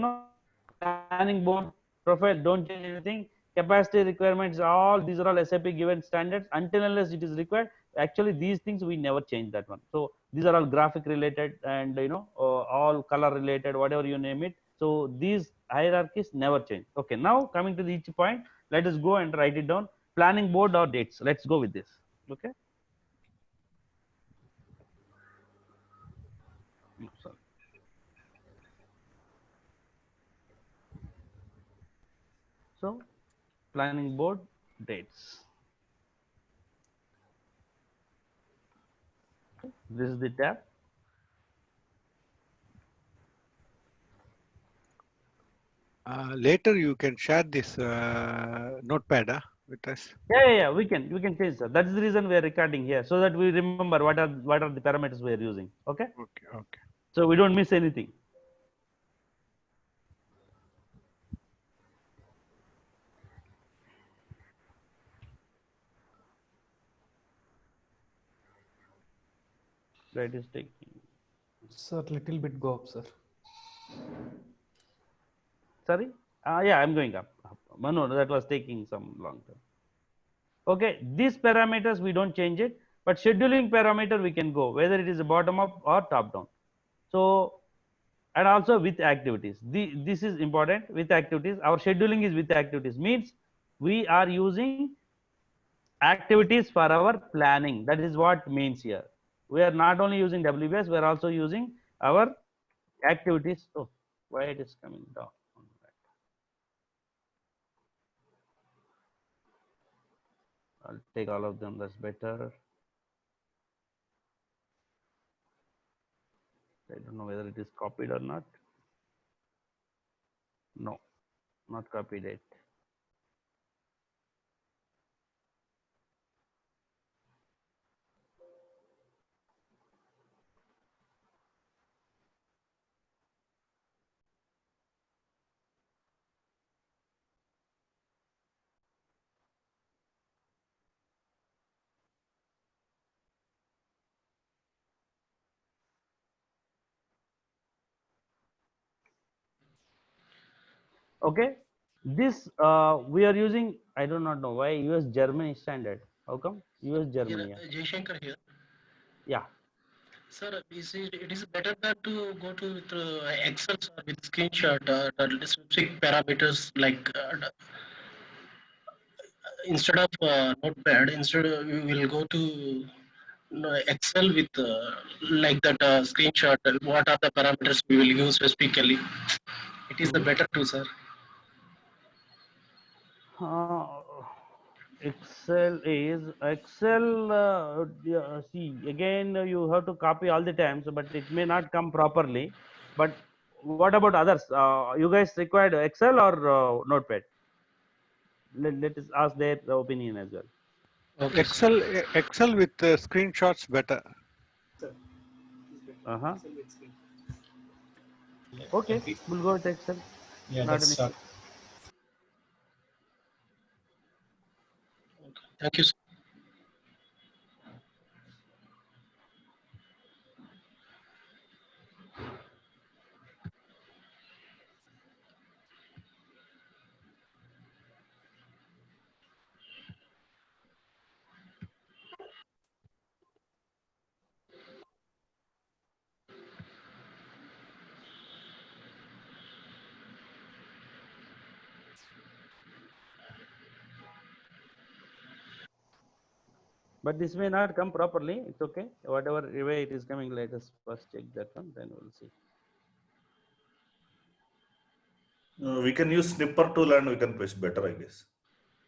planning board profile, don't change anything. Capacity requirements, all these are all SAP given standards until unless it is required. Actually, these things we never change that one. So these are all graphic related and all color related, whatever you name it. So these hierarchies never change. Okay, now coming to each point, let us go and write it down. Planning board or dates. Let's go with this. Okay. No, sorry. So planning board dates. Okay. This is the tab. Later you can share this notepad with us. Yeah. We can change that. That's the reason we are recording here, so that we remember what are the parameters we are using. Okay. Okay. So we don't miss anything. That is taking. Sir, little bit go up, sir. Sorry. Yeah, I'm going up. No, that was taking some long time. Okay, these parameters we don't change it, but scheduling parameter we can go whether it is a bottom up or top down. So and also with activities. This is important with activities. Our scheduling is with activities means we are using activities for our planning. That is what means here. We are not only using WBS, we are also using our activities. Oh, why it is coming down? I'll take all of them, that's better. I don't know whether it is copied or not. No, not copied it. Okay, this we are using. I do not know why US Germany standard. How come US Germany? Yeah. Jayshankar here. Yeah. Sir, it is better than to go to with Excel or with screenshot the specific parameters like instead of Notepad. Instead, we will go to Excel with like that screenshot. What are the parameters we will use specifically? It is the better tool, sir. Excel. Yeah, see again, you have to copy all the times, but it may not come properly. But what about others? You guys required Excel or Notepad? Let us ask their opinion as well. Okay, Excel with screenshots better. Okay, we'll go with Excel. Yeah, Not let's an start. issue. Thank you, sir. But this may not come properly. It's okay. Whatever way it is coming, let us first check that one. Then we'll see. We can use snipper tool and we can push better, I guess.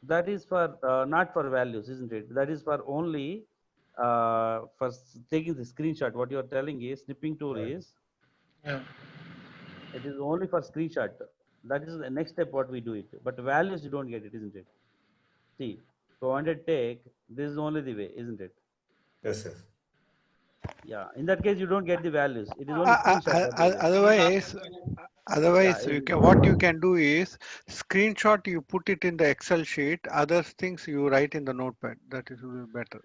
That is for not for values, isn't it? That is for only for taking the screenshot. What you are telling is snipping tool is. Yeah. It is only for screenshot. That is the next step what we do it. But values you don't get it, isn't it? See, so I wanted take, this is only the way, isn't it? Yes, yes. Yeah. In that case, you don't get the values. It is only screenshot. What you get. Otherwise, Yeah, what you can do is screenshot. You put it in the Excel sheet. Other things you write in the Notepad. That is will be better.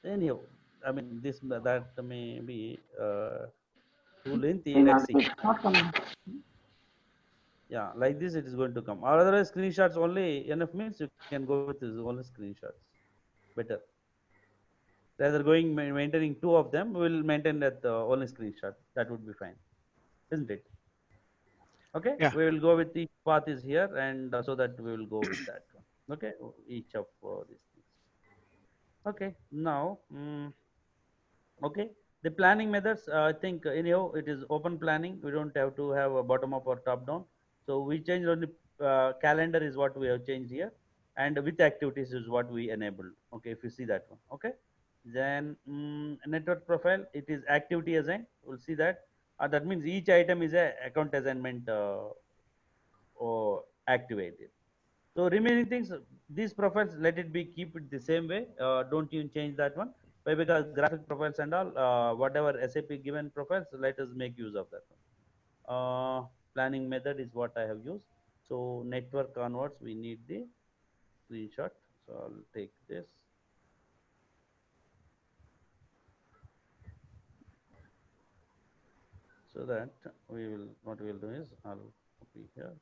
anyhow, I mean this that may be too lengthy. Screen Let's also see. is not coming. Yeah, like this it is going to come. Or otherwise screenshots only enough means you can go with this only screenshots. Better. Rather going maintaining two of them, we'll maintain that only screenshot. That would be fine, isn't it? Okay, Yeah. we will go with the path is here, and so that we will go with that one. Okay, each of these things. Okay, now. Okay, the planning methods, I think anyhow it is open planning. We don't have to have a bottom up or top down. So we change only calendar is what we have changed here, and with activities is what we enabled. Okay, if you see that one. Okay, then network profile, it is activity assigned. We'll see that. That means each item is a account assignment or activated. So remaining things, these profiles, let it be keep it the same way. Don't even change that one. Why? Because graphic profiles and all, whatever SAP given profiles, let us make use of that one. Planning method is what I have used. So network converts, we need the screenshot. So I'll take this. So that we will, what we will do is, I'll copy here.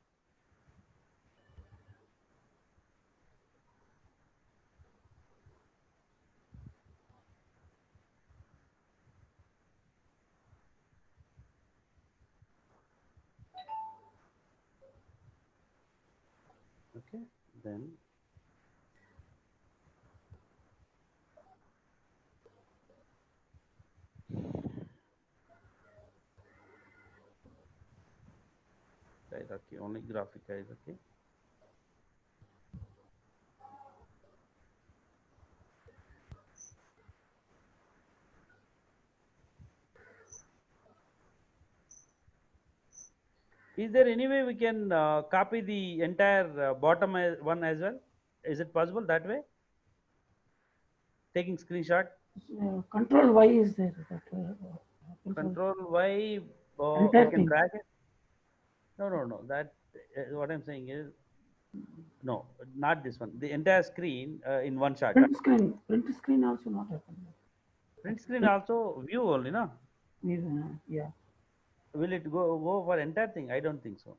Okay, then hierarchy, only graphic hierarchy. Is there any way we can copy the entire bottom one as well? Is it possible that way? Taking screenshot. Control Y is there. Control Y, we Entire can thing. drag it. No. That what I'm saying is, no, not this one. The entire screen in one shot. Print screen also not happening. Print screen also view only, no? Yeah. Will it go for entire thing? I don't think so.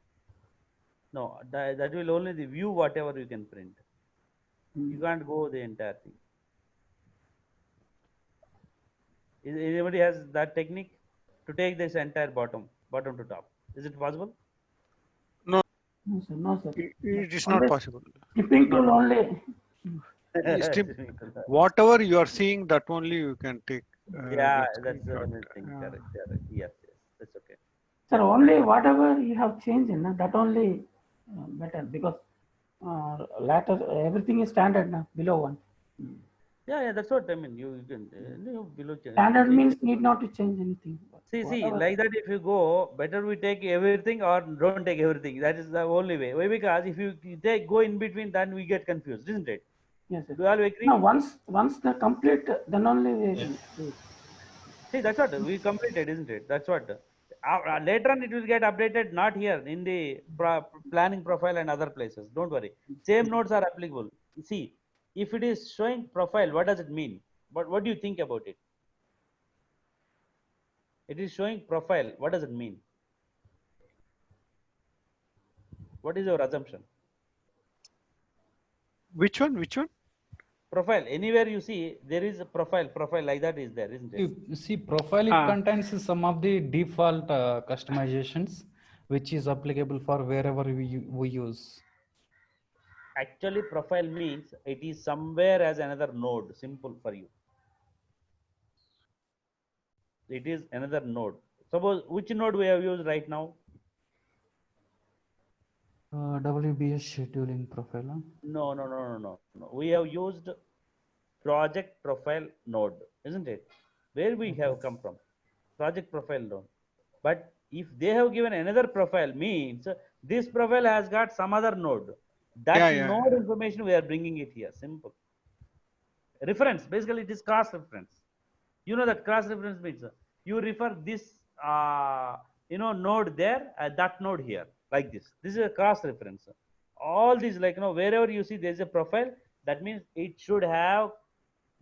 No, that will only the view whatever you can print. You can't go the entire thing. Anybody has that technique to take this entire bottom to top? Is it possible? No, No, sir. No, sir. it is not Only possible. skipping Not tool only. whatever you are seeing, that only you can take. Yeah, The that's the screenshot. only thing. Correct. Yes, that's okay. Sir, only whatever you have changed, that only better, because later everything is standard now, below one. Yeah, that's what I mean. You can below Standard means need not to change anything. See, like that. If you go, better we take everything or don't take everything. That is the only way. Why? Because if you go in between, then we get confused, isn't it? Yes, sir. Do you all agree? No, once the complete, then only we will do it. See, that's what we completed, isn't it? That's what. Later on, it will get updated, not here in the planning profile and other places. Don't worry. Same nodes are applicable. See, if it is showing profile, what does it mean? What do you think about it? It is showing profile. What does it mean? What is your assumption? Which one? Which one? Profile. Anywhere you see, there is a profile. Profile like that is there, isn't it? You see, profile, it contains some of the default customizations, which is applicable for wherever we use. Actually, profile means it is somewhere as another node. Simple for you. It is another node. Suppose which node we have used right now? WBS scheduling profile. Huh? No. We have used project profile node, isn't it? Where we have come from? Project profile node. But if they have given another profile, means this profile has got some other node. That node information we are bringing it here. Simple. Reference. Basically, it is cross reference. You know that cross reference means you refer this node there, that node here, like this. This is a cross reference. All these, like, wherever you see there is a profile, that means it should have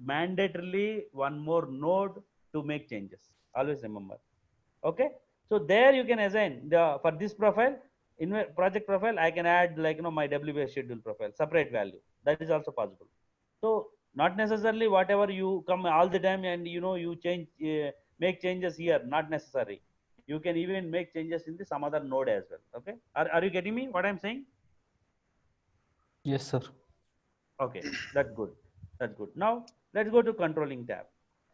mandatorily one more node to make changes. Always remember. Okay, so there you can assign for this profile in project profile, I can add, like, my WBS schedule profile, separate value. That is also possible. So not necessarily whatever you come all the time and you change, make changes here, not necessary. You can even make changes in the some other node as well. Okay, are you getting me what I'm saying? Yes, sir. Okay, that's good. Now let's go to controlling tab.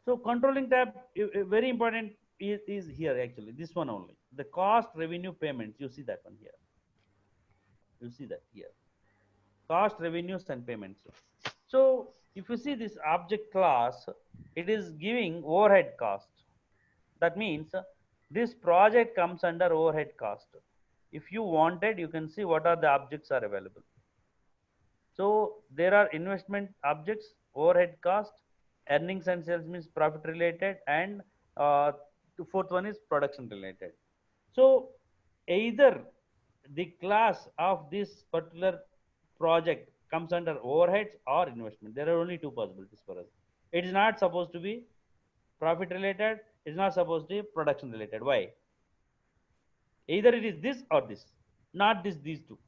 So controlling tab, very important is here, actually this one only, the cost revenue payments. You see that one here. You see that here, cost revenues and payments. So if you see this object class, it is giving overhead cost. That means this project comes under overhead cost. If you wanted, you can see what are the objects are available. So there are investment objects, overhead cost, earnings and sales means profit related, and the fourth one is production related. So either the class of this particular project comes under overheads or investment. There are only two possibilities for us. It is not supposed to be profit related. It is not supposed to be production related. Why? Either it is this or this, not these two.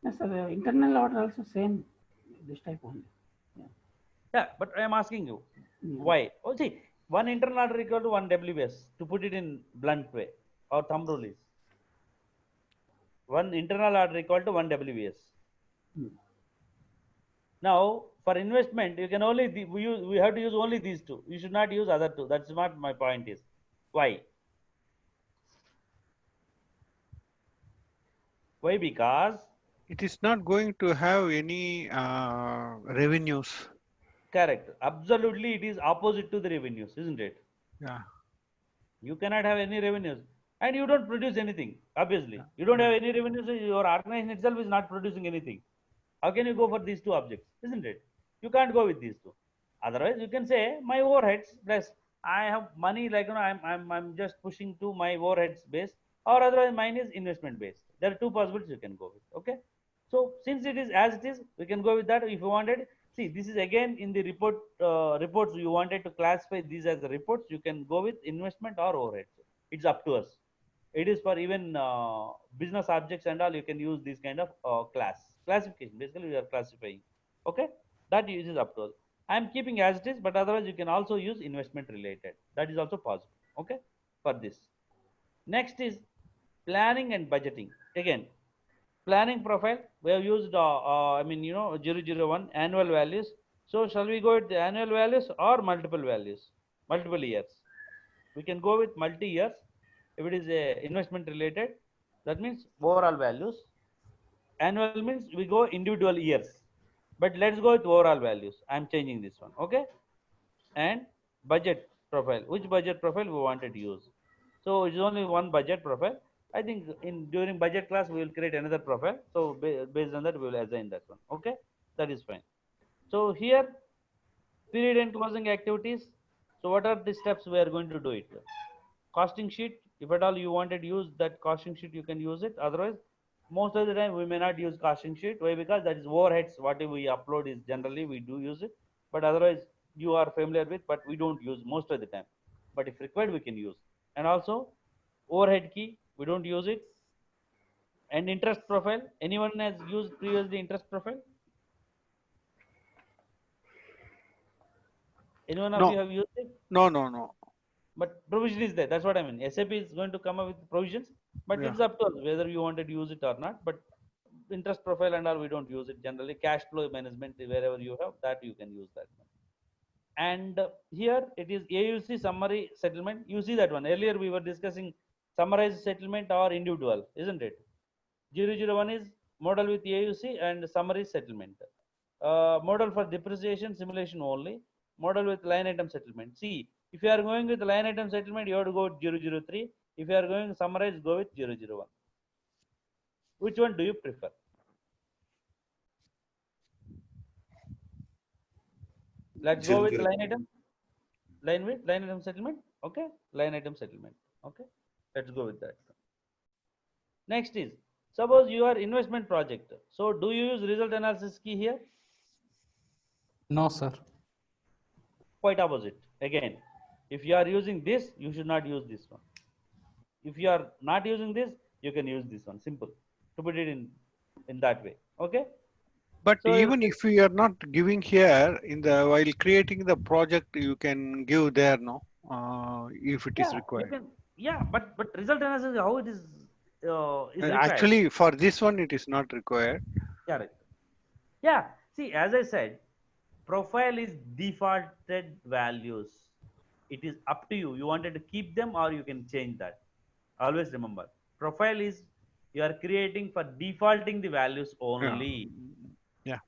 Yes, sir. The internal order also same, this type only. Yeah, but I am asking you, why? Oh, see, one internal order equal to one WBS, to put it in blunt way, or thumb rule is one internal order equal to one WBS. Now, for investment, you can only we have to use only these two. You should not use other two. That's what my point is. Why? Why? Because it is not going to have any revenues. Correct. Absolutely, it is opposite to the revenues, isn't it? Yeah. You cannot have any revenues, and you don't produce anything. Obviously, you don't have any revenues. Your organization itself is not producing anything. How can you go for these two objects, isn't it? You can't go with these two. Otherwise, you can say my overheads plus I have money, like, I'm just pushing to my overheads base, or otherwise mine is investment based. There are two possibilities you can go with. Okay, so since it is as it is, we can go with that. If you wanted, see, this is again in the reports. You wanted to classify these as the reports. You can go with investment or overheads. It's up to us. It is for even business objects and all. You can use this kind of classification. Basically, we are classifying. Okay, that uses up to us. I am keeping as it is, but otherwise you can also use investment related. That is also possible. Okay, for this. Next is planning and budgeting. Again, planning profile. We have used, I mean, 001 annual values. So shall we go with the annual values or multiple values, multiple years? We can go with multi years. If it is a investment related, that means overall values. Annual means we go individual years, but let's go with overall values. I'm changing this one. Okay, and budget profile. Which budget profile we wanted to use? So it's only one budget profile. I think during budget class we will create another profile. So based on that we will assign that one. Okay, that is fine. So here, period and closing activities. So what are the steps we are going to do it? Costing sheet. If at all you wanted to use that costing sheet, you can use it. Otherwise, most of the time we may not use costing sheet. Why? Because that is overheads. Whatever we upload is generally we do use it. But otherwise, you are familiar with, but we don't use most of the time. But if required, we can use. And also, overhead key, we don't use it. And interest profile. Anyone has used previously interest profile? Anyone of you have used it? No. But provision is there. That's what I mean. SAP is going to come up with provisions, but Yeah. it's up to us whether you wanted to use it or not. But interest profile and all, we don't use it generally. Cash flow management, wherever you have that, you can use that one. And here it is AUC summary settlement. You see that one. Earlier we were discussing summarized settlement or individual, isn't it? 001 is model with AUC and summary settlement. Model for depreciation simulation only. Model with line item settlement. See, if you are going with line item settlement, you have to go with 003. If you are going summarize, go with 001. Which one do you prefer? Let's go with line item. Line item settlement. Okay, line item settlement. Okay, let's go with that. Next is, suppose you are investment project. So do you use result analysis key here? No, sir. Quite opposite. Again, if you are using this, you should not use this one. If you are not using this, you can use this one. Simple. To put it in that way. Okay. But So even if we are not giving here in the while creating the project, you can give there, no, if it is you required. can, but result analysis, how it is required. Actually, for this one, it is not required. Correct. Yeah. See, as I said, profile is defaulted values. It is up to you. You wanted to keep them or you can change that. Always remember, profile is you are creating for defaulting the values only. Yeah.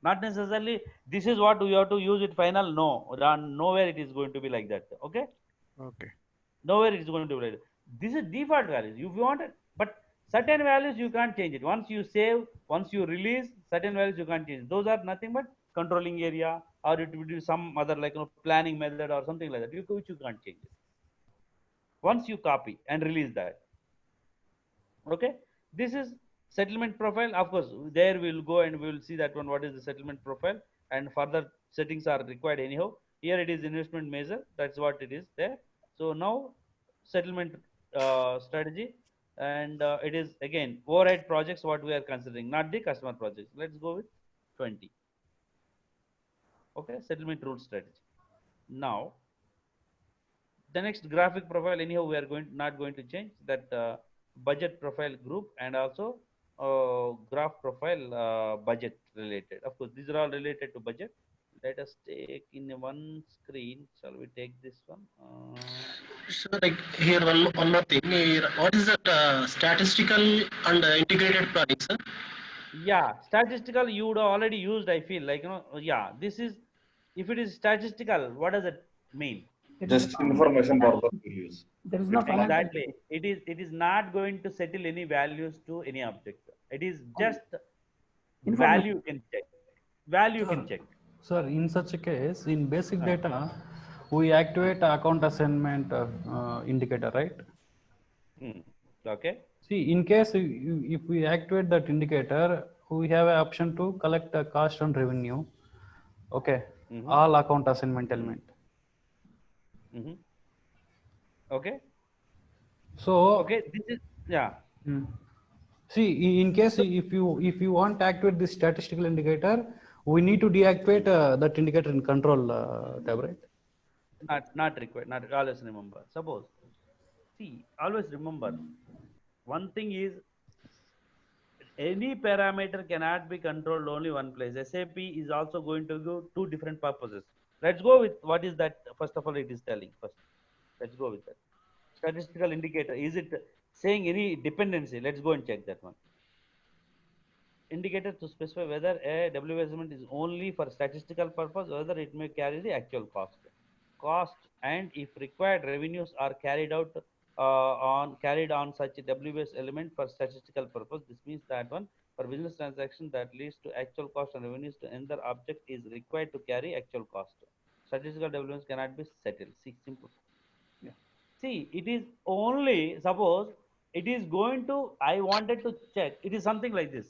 Not necessarily this is what we have to use it final. No, nowhere it is going to be like that. Okay. Okay. Nowhere it is going to be like that. This is default values. If you want it, but certain values you can't change it. Once you save, once you release, certain values you can't change. Those are nothing but controlling area, or it would be some other like planning method or something like that. Which you can't change it. Once you copy and release that. Okay, this is settlement profile. Of course, there we will go and we will see that one. What is the settlement profile, and further settings are required anyhow. Here it is investment measure. That's what it is there. So now settlement strategy, and it is again overhead projects what we are considering, not the customer projects. Let's go with 20. Okay, settlement rule strategy. Now the next graphic profile, anyhow we are not going to change that. Budget profile group, and also graph profile budget related. Of course, these are all related to budget. Let us take in one screen. Shall we take this one? So like here one more thing. Here, what is that statistical and integrated planning, sir? Yeah, statistical you would have already used. I feel like yeah. This is if it is statistical. What does it mean? Just information purpose we use. There is no Exactly. It is not going to settle any values to any object. It is just value you can check. Value you can check. Sir, in such a case, in basic data, we activate account assignment indicator, right? Okay. See, in case if we activate that indicator, we have an option to collect the cost and revenue. Okay. All account assignment element. Okay. So Okay, this is, yeah. See, in case if you want to activate this statistical indicator, we need to deactivate that indicator in control tab, right? Not required. Not always remember. Suppose, see, always remember. One thing is, any parameter cannot be controlled only one place. SAP is also going to go two different purposes. Let's go with what is that. First of all, it is telling first. Let's go with that. Statistical indicator. Is it saying any dependency? Let's go and check that one. Indicator to specify whether a W measurement is only for statistical purpose, or whether it may carry the actual cost, and if required revenues are carried on such a WBS element for statistical purpose. This means that one, for business transaction that leads to actual cost and revenues to another object is required to carry actual cost. Statistical WBS cannot be settled. See, simple. See, it is only, suppose it is going to, I wanted to check, it is something like this.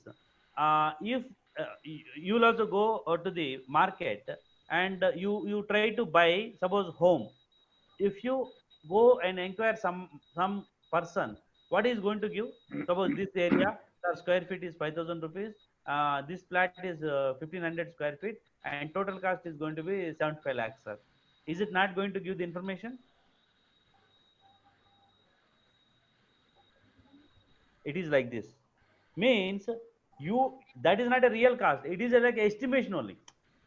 If you will also go to the market, and you try to buy, suppose, home. If you go and inquire some person, what is going to give? Suppose this area, the square feet is 5,000 rupees. This flat is 1,500 square feet, and total cost is going to be 75 lakhs, sir. Is it not going to give the information? It is like this. Means you, that is not a real cost. It is like estimation only.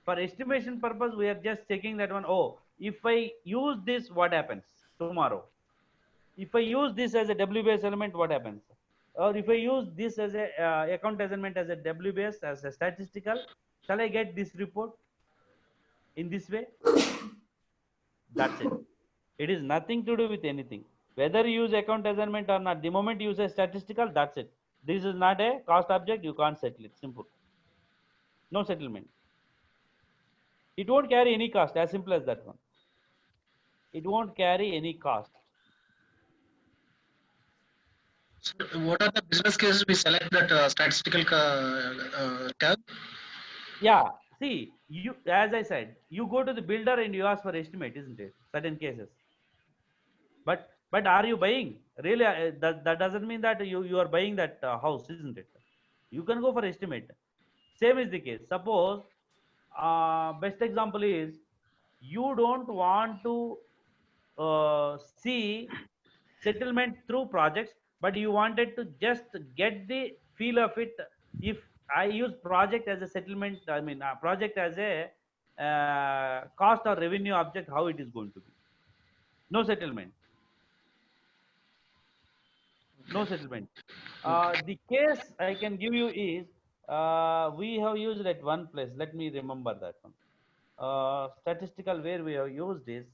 For estimation purpose, we are just checking that one. Oh, if I use this, what happens tomorrow? If I use this as a WBS element, what happens? Or if I use this as a account assignment as a WBS, as a statistical, shall I get this report in this way? That's it. It is nothing to do with anything. Whether you use account assignment or not, the moment you use a statistical, that's it. This is not a cost object, you can't settle it. Simple. No settlement. It won't carry any cost, as simple as that one. It won't carry any cost. So what are the business cases we select that statistical tab? Yeah, see, you, as I said, you go to the builder and you ask for estimate, isn't it? Certain cases. But are you buying? Really, that doesn't mean that you are buying that house, isn't it? You can go for estimate. Same is the case. Suppose, best example is, you don't want to see settlement through projects, but you wanted to just get the feel of it. If I use project as a settlement, I mean project as a cost or revenue object, how it is going to be? No settlement. No settlement. The case I can give you is, we have used at one place. Let me remember that one. Statistical where we have used is,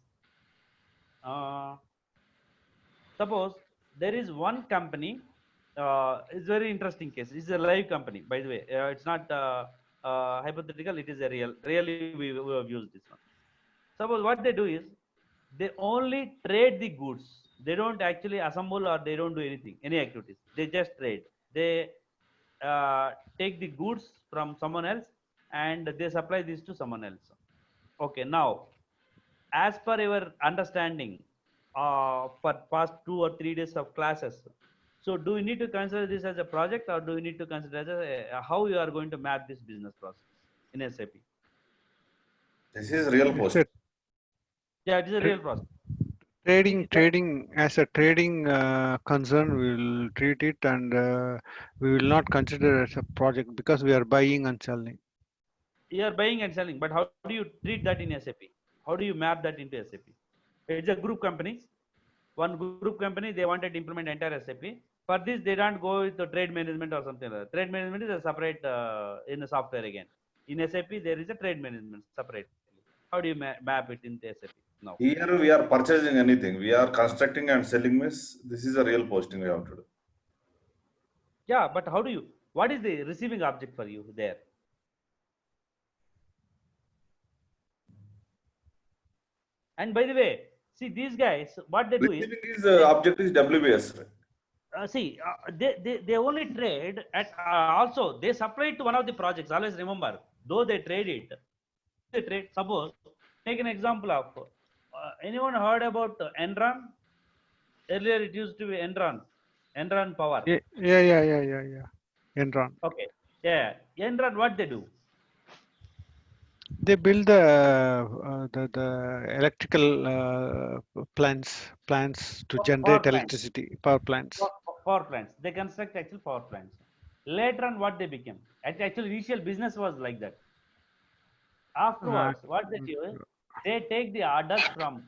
suppose there is one company. It's very interesting case. It's a live company, by the way. It's not hypothetical. It is a real. Really, we have used this one. Suppose what they do is, they only trade the goods. They don't actually assemble, or they don't do anything, any activities. They just trade. They take the goods from someone else, and they supply this to someone else. Okay, now, as per your understanding, for past 2 or 3 days of classes, so do you need to consider this as a project, or do you need to consider as how you are going to map this business process in SAP? This is real post. Yeah, it is a real process. Trading as a trading concern, we will treat it, and we will not consider it as a project because we are buying and selling. You are buying and selling, but how do you treat that in SAP? How do you map that into SAP? It's a group companies. One group company, they wanted to implement entire SAP. For this, they don't go with the trade management or something like that. Trade management is a separate in the software again. In SAP, there is a trade management separately. How do you map it into SAP now? Here we are purchasing anything. We are constructing and selling this. This is a real posting we have to do. Yeah, but how do you? What is the receiving object for you there? And by the way, see these guys, what they do is, Receiving is object is WBS. see, they only trade at also they supply it to one of the projects. Always remember, though they trade it, they trade. Suppose, take an example of anyone heard about Enron? Earlier it used to be Enron Power. Yeah. Enron. Okay. Yeah. Enron, what they do? They build the electrical plants to Power generate plants. electricity, power plants. Power plants. They construct actual power plants. Later on, what they became? Actually, initial business was like that. Uh, Afterwards, what they do is they take the orders from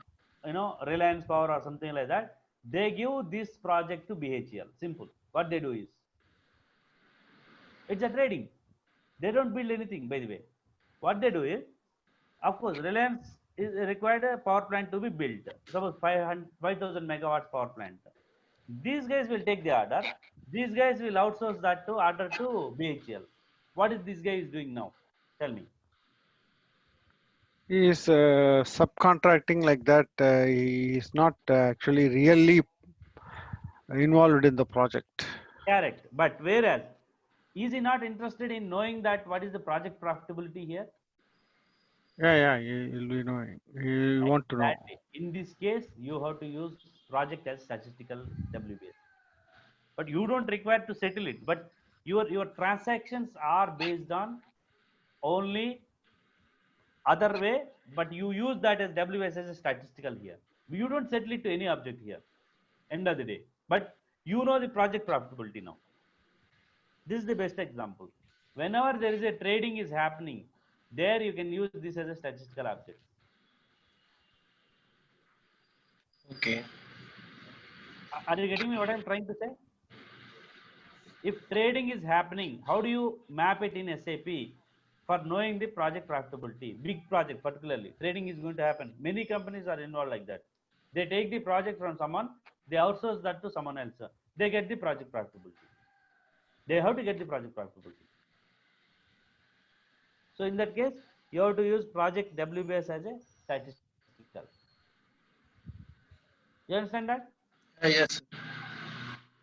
Reliance Power or something like that. They give this project to BHEL. Simple. What they do is it's a trading. They don't build anything, by the way. What they do is, of course, Reliance is required a power plant to be built. Suppose 5,000 megawatts power plant. These guys will take the order. These guys will outsource that to order to BHEL. What is this guy is doing now? Tell me. He is subcontracting like that. He is not actually really involved in the project. Correct. But whereas, is he not interested in knowing that what is the project profitability here? Yeah. He'll be knowing. He want to know. Exactly. In this case, you have to use project as statistical WBS. But you don't require to settle it. But your transactions are based on only other way, but you use that as WS as a statistical here. You don't settle it to any object here. End of the day. But you know the project profitability now. This is the best example. Whenever there is a trading is happening, there you can use this as a statistical object. Okay. Are you getting me what I'm trying to say? If trading is happening, how do you map it in SAP for knowing the project profitability? Big project particularly, trading is going to happen. Many companies are involved like that. They take the project from someone, they outsource that to someone else. They get the project profitability. They have to get the project profitability. So in that case, you have to use project WBS as a statistical. You understand that? Yes.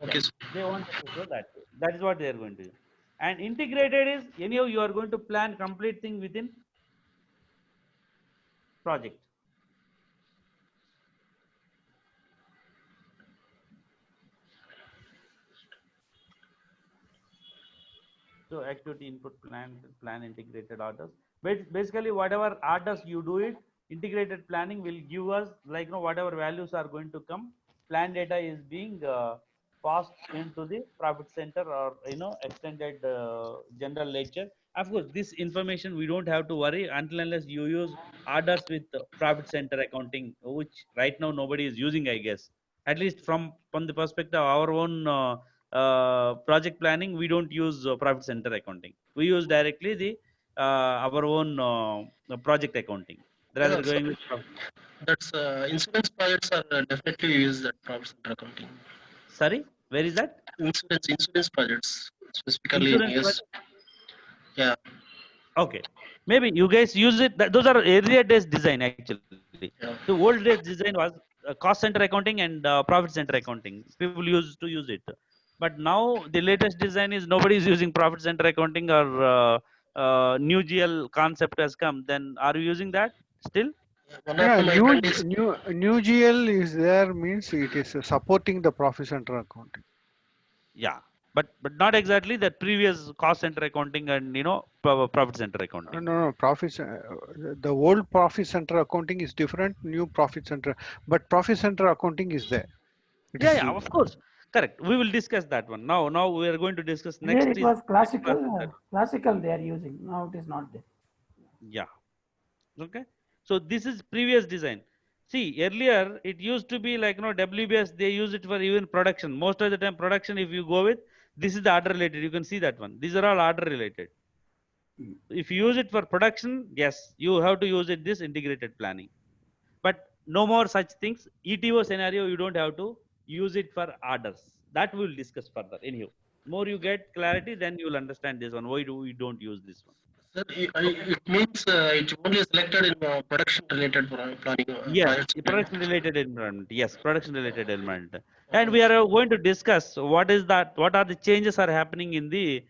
Okay. Yes. They want to show that. That is what they are going to do. And integrated is anyhow you are going to plan complete thing within project. So activity input plan integrated orders. But basically whatever orders you do it, integrated planning will give us like whatever values are going to come. Plan data is being passed into the profit center or extended general ledger. Of course, this information we don't have to worry until unless you use orders with profit center accounting, which right now nobody is using, I guess. At least from the perspective of our own project planning, we don't use profit center accounting. We use directly the our own project accounting rather So going with that's insurance projects are definitely use that profit center accounting. sorry, where is that? Insurance projects specifically in Insurance US. project? Yeah. Okay, maybe you guys use it. Those are earlier days design actually. Yeah. The old days design was cost center accounting and profit center accounting. People used to use it, but now the latest design is nobody is using profit center accounting or new GL concept has come. Then are you using that still? One Yeah, of my new friend is new GL is there means it is supporting the profit center accounting. Yeah, but not exactly that previous cost center accounting and profit center accounting. No, profit. The old profit center accounting is different. New profit center, but profit center accounting is there. It is Yeah, of course, correct. We will discuss that one now we are going to discuss Earlier next it is was classical, profit center. classical they are using. Now it is not there. Yeah. Okay, so this is previous design. See, earlier it used to be like WBS, they use it for even production. Most of the time production, if you go with, this is the order related, you can see that one. These are all order related. If you use it for production, yes, you have to use it this integrated planning. But no more such things. ETO scenario, you don't have to use it for orders. That we will discuss further. Anyhow, more you get clarity, then you will understand this one. Why do we don't use this one? sir, it means it only selected in production related planning Yes, projects. production related environment. Yes, production related environment. And we are going to discuss what is that, what are the changes are happening in the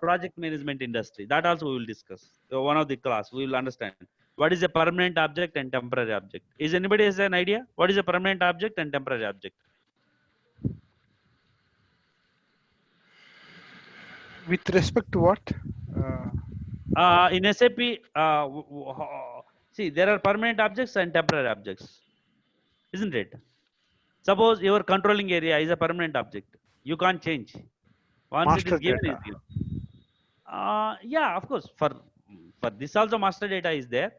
project management industry. That also we will discuss. One of the class we will understand what is a permanent object and temporary object. Is anybody has an idea what is a permanent object and temporary object? With respect to what? In SAP, see, there are permanent objects and temporary objects, isn't it? Suppose your controlling area is a permanent object. You can't change. Once it is Master given, data. is given. Yeah, of course. For this also master data is there,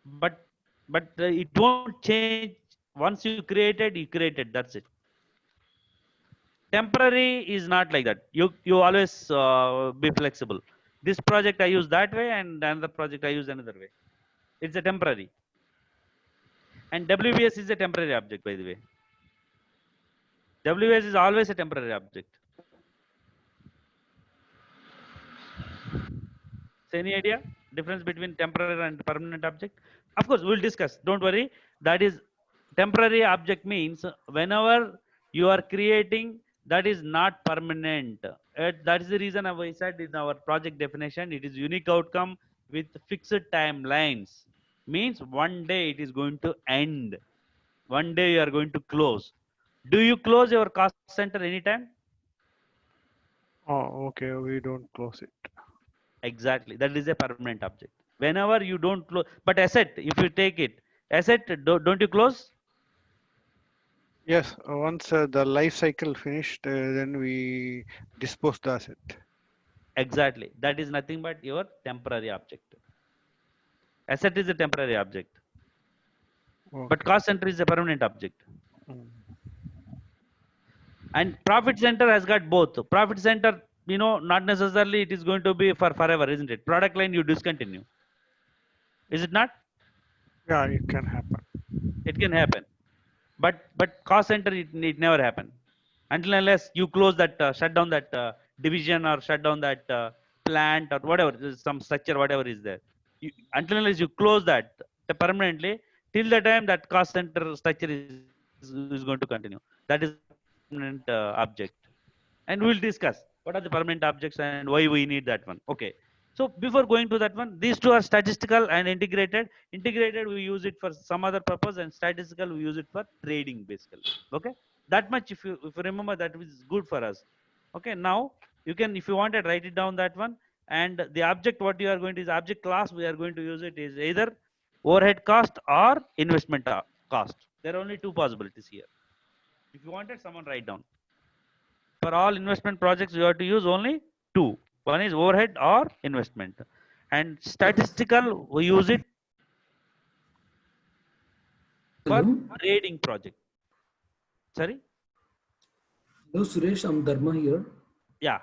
but it won't change. Once you created, you created. That's it. Temporary is not like that. You always be flexible. This project I use that way, and another project I use another way. It's a temporary. And WBS is a temporary object, by the way. WBS is always a temporary object. So any idea difference between temporary and permanent object? Of course, we'll discuss. Don't worry. That is temporary object means whenever you are creating, that is not permanent. That is the reason I said in our project definition, it is unique outcome with fixed timelines. Means one day it is going to end. One day you are going to close. Do you close your cost center anytime? Oh, okay. We don't close it. Exactly. That is a permanent object. Whenever you don't close, but asset, if you take it, asset, don't you close? Yes. Once the life cycle finished, then we dispose the asset. Exactly. That is nothing but your temporary object. Asset is a temporary object. Okay. But cost center is a permanent object. And profit center has got both. Profit center, not necessarily it is going to be for forever, isn't it? Product line you discontinue. Is it not? Yeah, it can happen. It can happen. But cost center, it never happen. Until unless you close that, shut down that division or shut down that plant or whatever, some structure, whatever is there. Until unless you close that permanently, till the time that cost center structure is going to continue. That is permanent object. And we'll discuss what are the permanent objects and why we need that one. Okay. So before going to that one, these two are statistical and integrated. Integrated, we use it for some other purpose, and statistical, we use it for trading basically. Okay. That much, if you remember, that is good for us. Okay. Now you can, if you wanted, write it down that one. And the object, what you are going to is object class, we are going to use it is either overhead cost or investment cost. There are only two possibilities here. If you wanted, someone write down. For all investment projects, you have to use only two. One is overhead or investment. And statistical, we use it for Hello? trading project. Sorry? Hello, Suresh. I'm Dharma here. Yeah.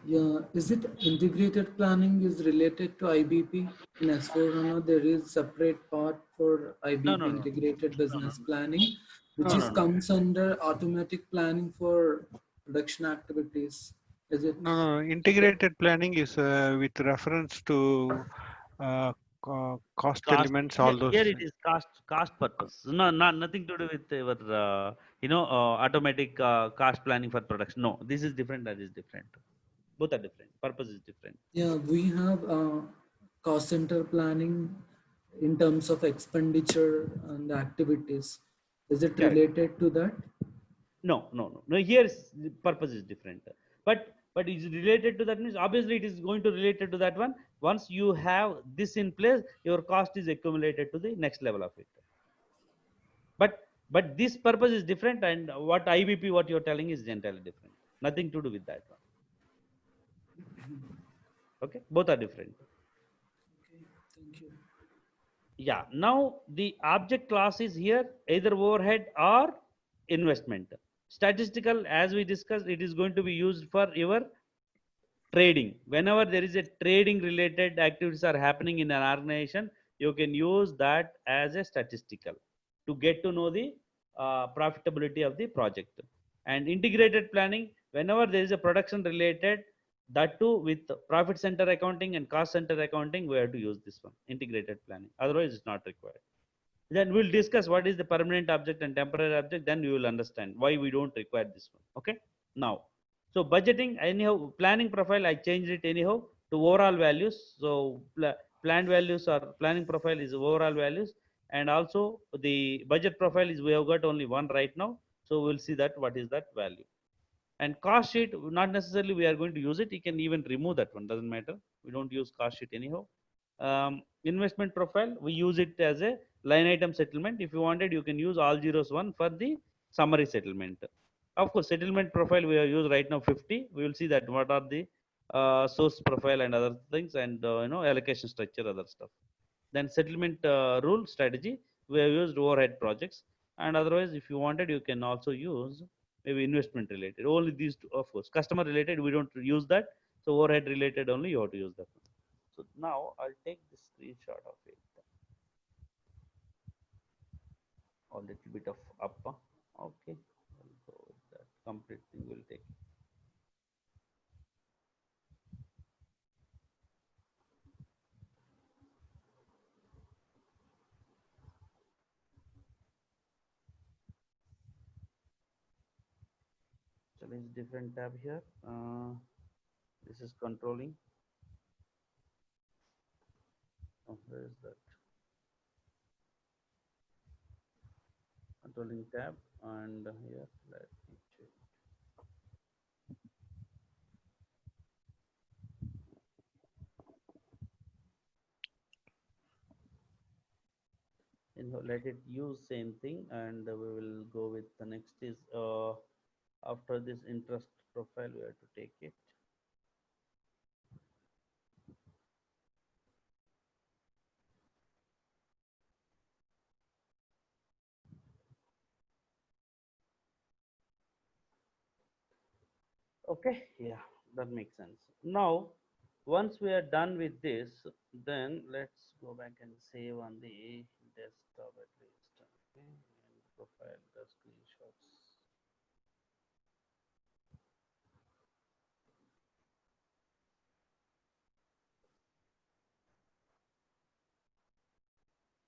Yeah, is it integrated planning is related to IBP? In S4HANA, there is separate part for IBP, No. integrated business planning, which No. comes under automatic planning for production activities. Is it? No. Integrated planning is with reference to cost elements, all those. Here it is cost purpose. No, nothing to do with your automatic cost planning for production. No, this is different. That is different. Both are different. Purpose is different. Yeah, we have cost center planning in terms of expenditure and activities. Is it Correct. related to that? No. Here the purpose is different. But is related to that means obviously it is going to related to that one. Once you have this in place, your cost is accumulated to the next level of it. But this purpose is different, and what IBP, what you're telling, is entirely different. Nothing to do with that one. Okay, both are different. Okay, thank you. Yeah, now the object class is here either overhead or investment. Statistical, as we discussed, it is going to be used for your trading. Whenever there is a trading related activities are happening in an organization, you can use that as a statistical to get to know the profitability of the project. And integrated planning, whenever there is a production related, that too with profit center accounting and cost center accounting, we have to use this one, integrated planning. Otherwise, it's not required. Then we'll discuss what is the permanent object and temporary object. Then you will understand why we don't require this one. Okay. Now, so budgeting, anyhow, planning profile, I changed it anyhow to overall values. So planned values or planning profile is overall values. And also the budget profile is, we have got only one right now. So we'll see that what is that value. And cost sheet, not necessarily we are going to use it. You can even remove that one, doesn't matter. We don't use cost sheet anyhow. Investment profile, we use it as a line item settlement. If you wanted, you can use all zeros one for the summary settlement. Of course, settlement profile we have used right now 50. We will see that what are the source profile and other things, and allocation structure, other stuff. Then settlement rule strategy, we have used overhead projects. And otherwise, if you wanted, you can also use maybe investment related. Only these two, of course. Customer related, we don't use that. So overhead related only you have to use that one. So now I'll take the screenshot of it. A little bit of up. Okay. We'll go with that. Complete thing will take. So it's different tab here. This is controlling. Oh, where is that? Controlling tab, and here let me check. Let it use same thing, and we will go with the next is after this interest profile we have to take it. Okay, yeah, that makes sense. Now once we are done with this, then let's go back and save on the desktop at least. Okay, and profile the screenshots.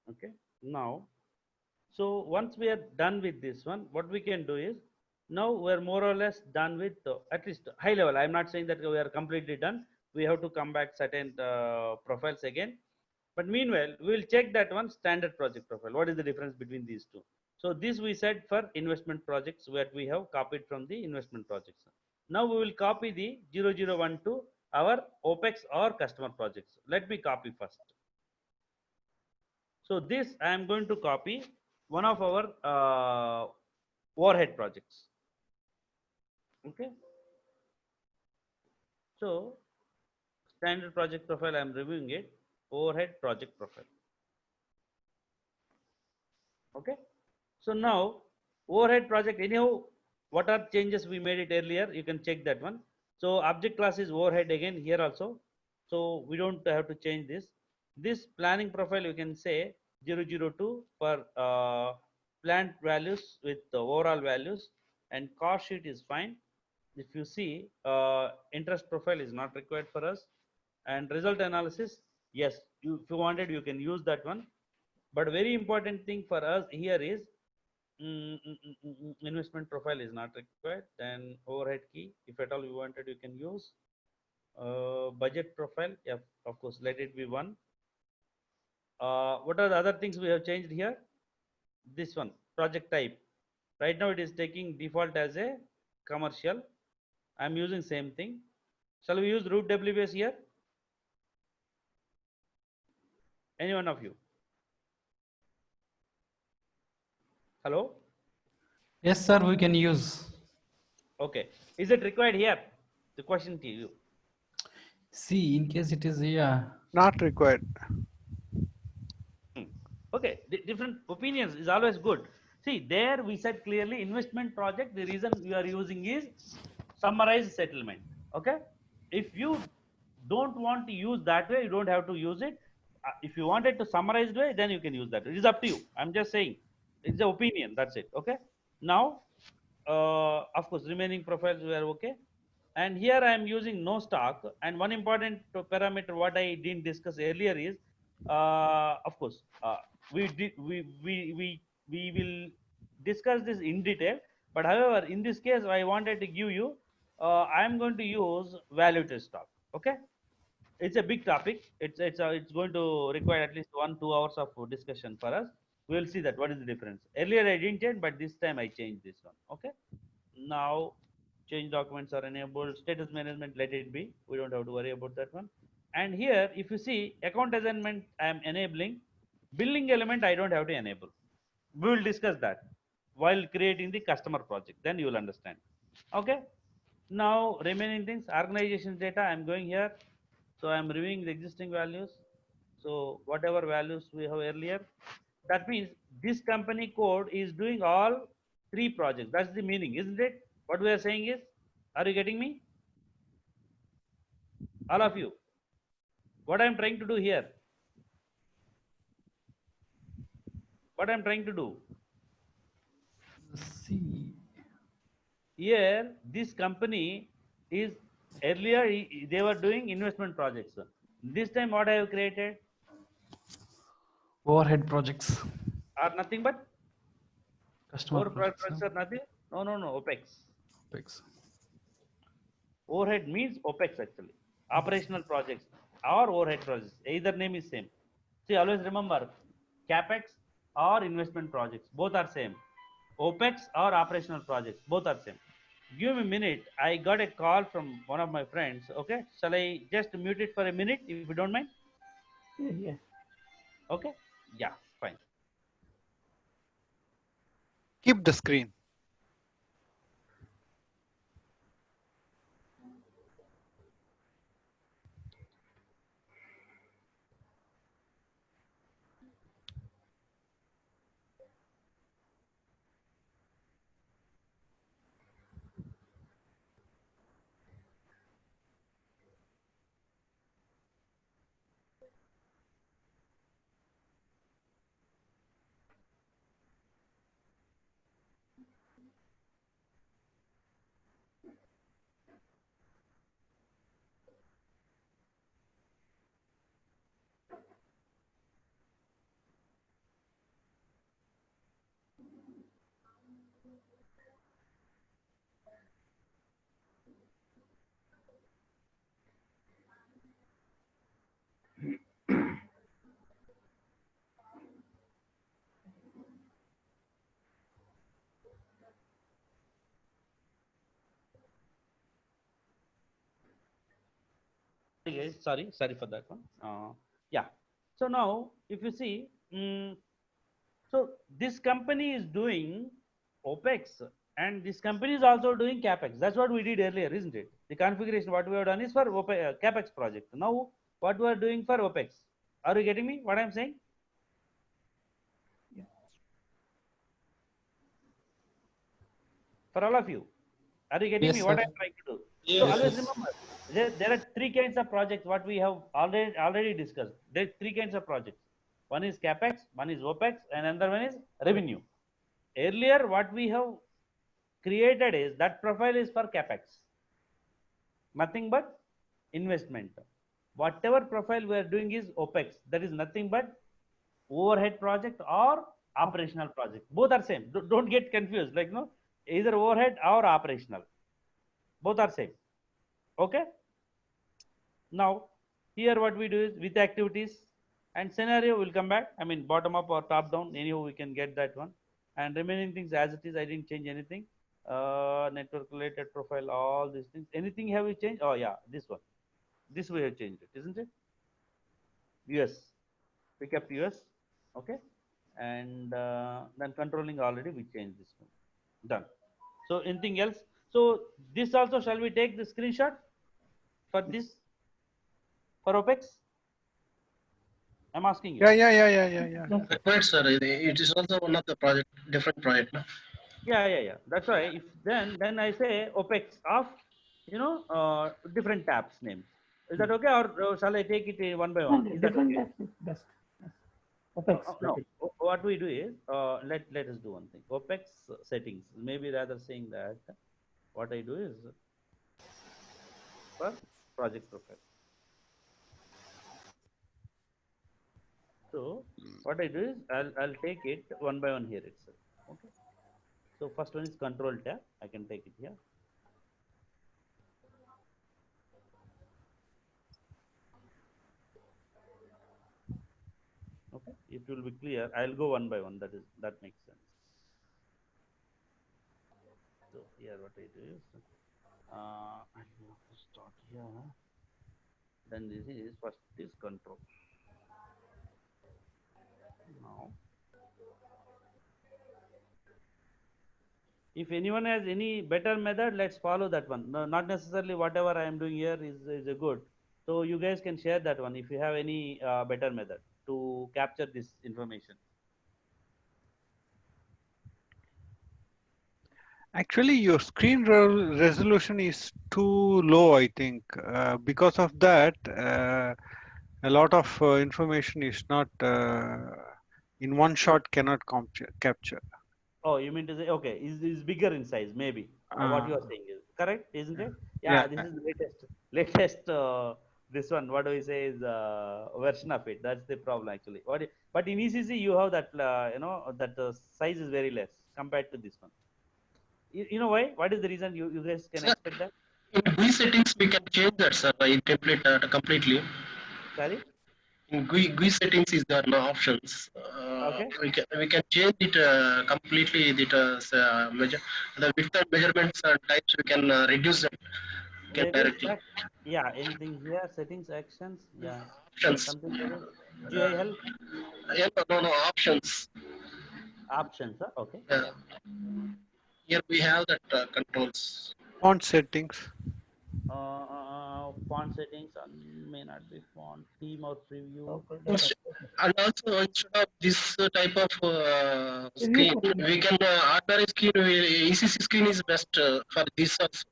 Okay, now so once we are done with this one, what we can do is, now we're more or less done with at least high level. I'm not saying that we are completely done. We have to come back certain profiles again. But meanwhile, we will check that one standard project profile. What is the difference between these two? So this we said for investment projects, where we have copied from the investment projects. Now we will copy the 0012 to our Opex or customer projects. Let me copy first. So this I am going to copy one of our overhead projects. Okay. So standard project profile, I am reviewing it. Overhead project profile. Okay. So now overhead project, anyhow, what are changes we made it earlier? You can check that one. So object class is overhead again here also. So we don't have to change this. This planning profile, you can say 002 for plant values with the overall values, and cost sheet is fine. If you see, interest profile is not required for us, and result analysis, yes, if you wanted, you can use that one. But very important thing for us here is investment profile is not required. Then overhead key, if at all you wanted, you can use budget profile. Yeah, of course, let it be one. What are the other things we have changed here? This one, project type. Right now it is taking default as a commercial. I'm using same thing. Shall we use root WBS here? Any one of you? Hello? Yes, sir, we can use. Okay. Is it required here? The question to you. See, in case it is, yeah. Not required. Okay, different opinions is always good. See, there we said clearly investment project, the reason we are using is summarized settlement. Okay. If you don't want to use that way, you don't have to use it. If you wanted to summarize way, then you can use that. It is up to you. I'm just saying it's the opinion. That's it. Okay. Now, of course, remaining profiles were okay. And here I am using no stock. And one important parameter what I didn't discuss earlier is, of course, we will discuss this in detail. But however, in this case, I wanted to give you, I am going to use valuated stock. Okay. It's a big topic. It's going to require at least 1-2 hours of discussion for us. We'll see that what is the difference. Earlier I didn't change, but this time I changed this one. Okay. Now change documents are enabled, status management, let it be. We don't have to worry about that one. And here, if you see account assignment, I am enabling. Billing element, I don't have to enable. We will discuss that while creating the customer project. Then you will understand. Okay. Now, remaining things, organization data, I am going here. So I am reviewing the existing values. So whatever values we have earlier, that means this company code is doing all 3 projects. That's the meaning, isn't it? What we are saying is, are you getting me? All of you. What I am trying to do here? What I am trying to do? See. Here, this company is earlier they were doing investment projects. This time, what I have created? Overhead projects. Are nothing but Customer projects. projects are nothing. No, Opex. Opex. Overhead means Opex actually. Operational projects or overhead projects. Either name is same. See, always remember, capex or investment projects, both are same. Opex or operational projects, both are same. Give me a minute. I got a call from one of my friends. Okay, shall I just mute it for a minute if you don't mind? Yeah. Okay. Yeah. Fine. Keep the screen. Guys, sorry for that one. Yeah. So now, if you see, so this company is doing OPEX and this company is also doing CAPEX. That's what we did earlier, isn't it? The configuration, what we have done is for CAPEX project. Now, what we are doing for OPEX. Are you getting me? What I'm saying? Yeah. For all of you. Are you getting Yes, me? sir. What I'm trying to do? Yes. So always remember, there are 3 kinds of projects what we have already discussed. There are 3 kinds of projects. One is CAPEX, one is OPEX, and another one is revenue. Earlier, what we have created is that profile is for CAPEX. Nothing but investment. Whatever profile we are doing is OPEX. That is nothing but overhead project or operational project. Both are same. Don't get confused. Like no, either overhead or operational. Both are same. Okay. Now, here what we do is with activities and scenario will come back. I mean, bottom up or top down. Anyhow, we can get that one. And remaining things as it is. I didn't change anything. Network related profile, all these things. Anything have we changed? Oh yeah, this one. This we have changed it, isn't it? US. We kept US. Okay. And then controlling already we changed this one. Done. So anything else? So this also shall we take the screenshot for this for OPEX? I'm asking you. Yeah. Required, sir. It is also one of the project, different project. No? Yeah. That's why if then I say OPEX of different tabs names. Is that okay, or shall I take it one by one? Is that Different okay? types is best. Yes. OPEX. No. What we do is let us do one thing. OPEX settings. Maybe rather saying that what I do is for project profile. So what I do is I'll take it one by one here itself. Okay. So first one is control tab. I can take it here. Okay, it will be clear. I'll go one by one. That makes sense. So here what I do is I have to start here. Then this is first is control. Now, if anyone has any better method, let's follow that one. No, not necessarily whatever I am doing here is a good. So you guys can share that one if you have any better method to capture this information. Actually, your screen resolution is too low, I think. Because of that, a lot of information is not in one shot cannot capture. Oh, you mean to say, okay, is bigger in size, maybe. What you are saying is correct, isn't it? Yeah, Yeah. this is the latest. This one, what do we say is version of it. That's the problem actually. But in ECC, you have that, that size is very less compared to this one. You know why? What is the reason you guys can Sir, expect that? in GUI settings, we can change that, sir, in template completely. Sorry? In GUI settings is there no options. Okay. We can change it completely. Measure the width and measurements and types. We can reduce that. We can Where is directly that? Yeah, anything here? Settings, actions. Yeah, options. something like that. GI help Yeah, no options. options. Huh? Okay. Yeah. Yeah. Here we have that controls. Font settings. Font settings may not be font theme or preview. And also instead of this type of Preview screen, setting. we can ordinary screen. ECC screen is best for this also.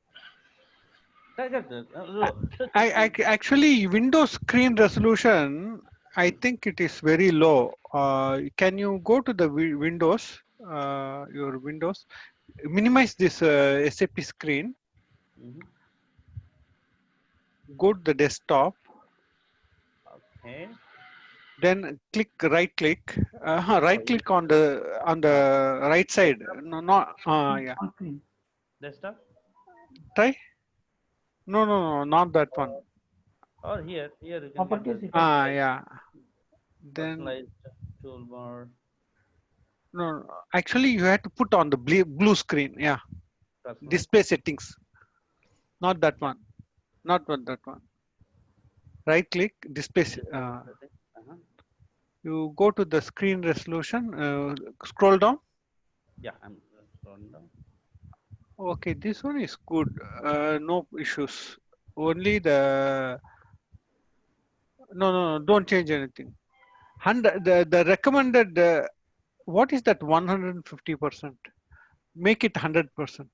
Actually, Windows screen resolution, I think it is very low. Can you go to the Windows, your Windows, minimize this SAP screen, go to the desktop, Okay. then right click on the right side. No, not yeah. On screen. Desktop Try. No, not that one. or here you can get Properties. the Yeah. Then personalized toolbar. no, actually you have to put on the blue screen. Yeah. Personalized. Display settings. Not that one. Not that one. Right click display. You go to the screen resolution. Scroll down. Yeah, I'm scrolling down. Okay, this one is good. No issues. Only the no. Don't change anything. The recommended. What is that 150%? Make it 100%.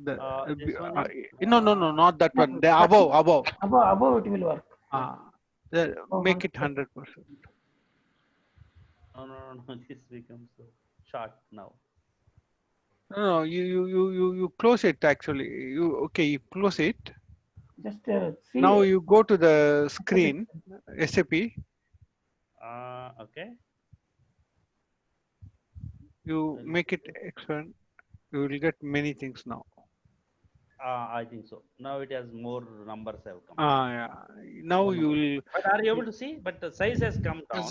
This one is No, not that one. The above. Above it will work. Make it 100%. No. This becomes so short now. No, you close it actually. You close it. Just see. Now you go to the screen, SAP. Okay. You make it expand. You will get many things now. I think so. Now it has more numbers have come. Yeah. Now you will. But are you able to see? But the size has come down.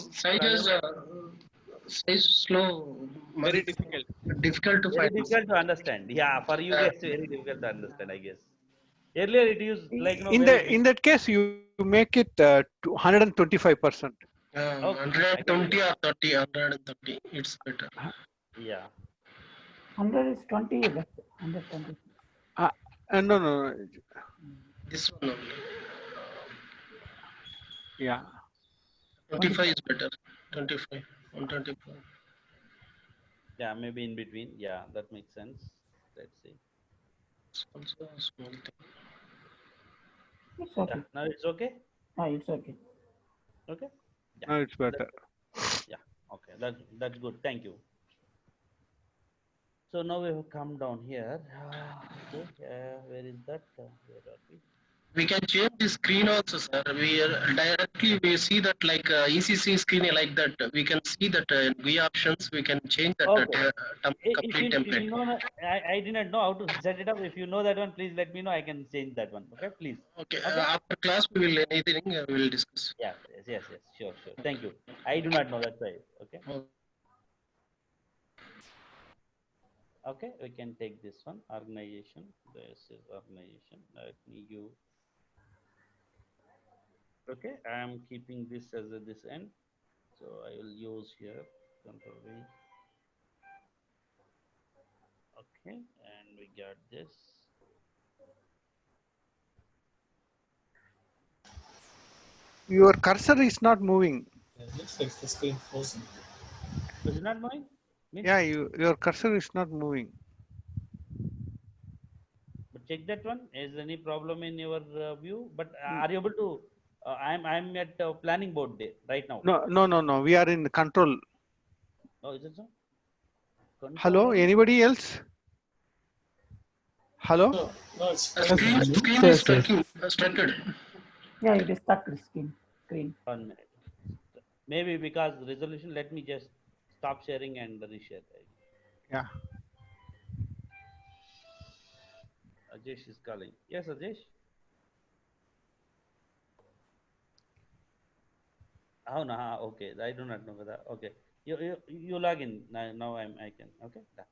Size slow. Very difficult. Difficult to Very find. difficult to understand. Yeah, for you guys, very difficult to understand, I guess. Earlier it used like In that case, you make it 125%. 120 or 30, 130. It's better. Yeah. 100 is 20. 120. No. This one only. Yeah. 25 is better. 25. 125. Yeah, maybe in between. Yeah, that makes sense. Let's see. It's also a small thing. It's okay. Yeah, now it's okay. It's okay. Okay. Yeah. Now it's better. Yeah. Okay. That's good. Thank you. So now we have come down here. Okay. Where is that? Where are we? We can change the screen also, sir. We see that like ECC screen like that. We can see that GUI options. We can change that Okay. complete If template. you know, I did not know how to set it up. If you know that one, please let me know. I can change that one. Okay, please. Okay. After class, we will anything we will discuss. Yes. Sure. Thank you. I do not know that. Right. Okay. Okay, we can take this one, organization. This is organization. Let me give. Okay, I am keeping this as a this end. So I will use here control V. Okay, and we got this. Your cursor is not moving. It looks like the screen frozen. Is it not moving? Means, Yeah, your cursor is not moving. but check that one. Is there any problem in your view? But are you able to? I'm at planning board day right now. No. We are in control. Oh, is it so? Control Hello, only? anybody else? Hello? No, it's Screen is stuck. Yeah, it is stuck screen. 1 minute. Maybe because resolution. Let me just stop sharing and reshare. Yeah. Ajesh is calling. Yes, Ajesh. Oh no. Okay, I do not know that. Okay, you log in now. Now I can. Okay, done.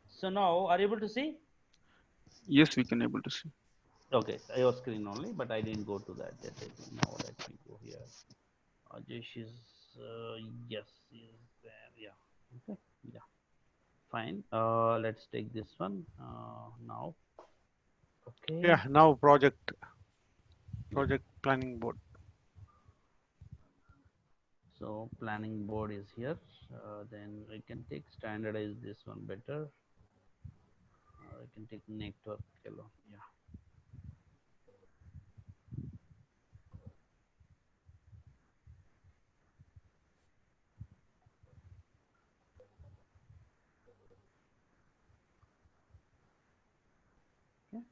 So now are you able to see? Yes, we can able to see. Okay, your screen only, but I didn't go to that yet. Now let me go here. Ajesh is yes, is there? Yeah. Okay. Yeah. Fine. Let's take this one now. Okay. Yeah, now project planning board. So planning board is here. Then we can take standardize this one better. I can take network alone. Yeah. Okay.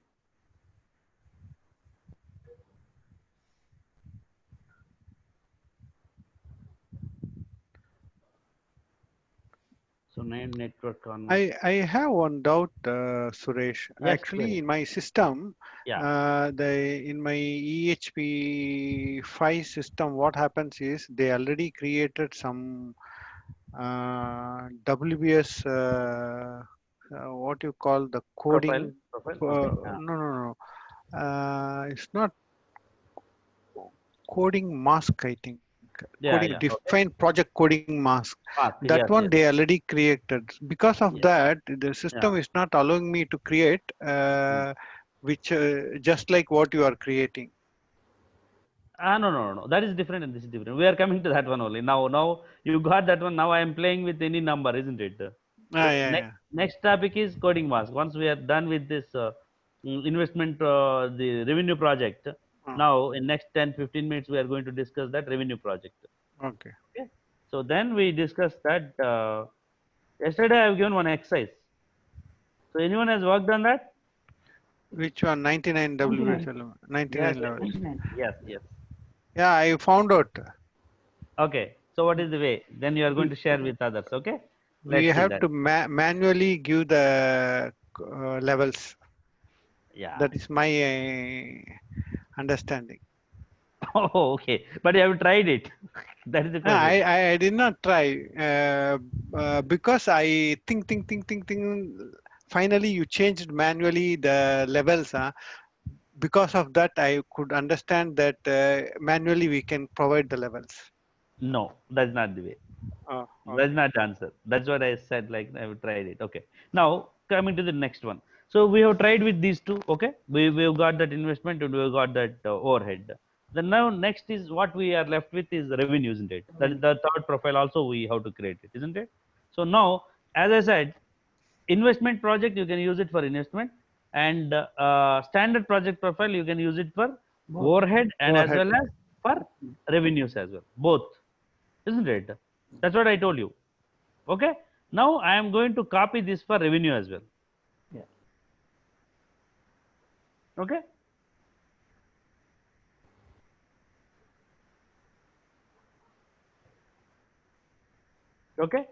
So name network on. I have one doubt, Suresh. Yes, Actually, query. in my system, Yeah. in my EHP5 system, what happens is they already created some WBS, what you call the Profile. coding. Okay. No. It's not coding mask, I think. Coding Yeah. Okay. defined project coding mask. That Yes. one Yes. they already created. Because of Yes. that, the system Yeah. is not allowing me to create which just like what you are creating. No. That is different and this is different. We are coming to that one only. Now you got that one. Now I am playing with any number, isn't it? So Yeah. next topic is coding mask. Once we are done with this investment, the revenue project. Now in next 10-15 minutes we are going to discuss that revenue project. Okay. Okay. So then we discussed that. Yesterday I have given one exercise. So anyone has worked on that? Which one? 99 WBS 99 levels. Yes. Yeah, I found out. Okay. So what is the way? Then you are going to share with others. Okay. We Let's see have that. to manually give the levels. Yeah. That is my understanding. Oh, okay. But you have tried it. That is the No, question. I did not try because I think. Finally, you changed manually the levels. Because of that, I could understand that manually we can provide the levels. No, that's not the way. Oh, That's okay. not the answer. That's what I said. Like I have tried it. Okay. Now coming to the next one. So we have tried with these two. Okay. We've got that investment and we've got that overhead. Then now next is what we are left with is the revenue, isn't it? That is the third profile. Also we have to create it, isn't it? So now, as I said, investment project you can use it for investment, and standard project profile you can use it for overhead and as Overhead. well as for revenues as well. Both, isn't it? That's what I told you. Okay. Now I am going to copy this for revenue as well. Yeah. Okay. Okay.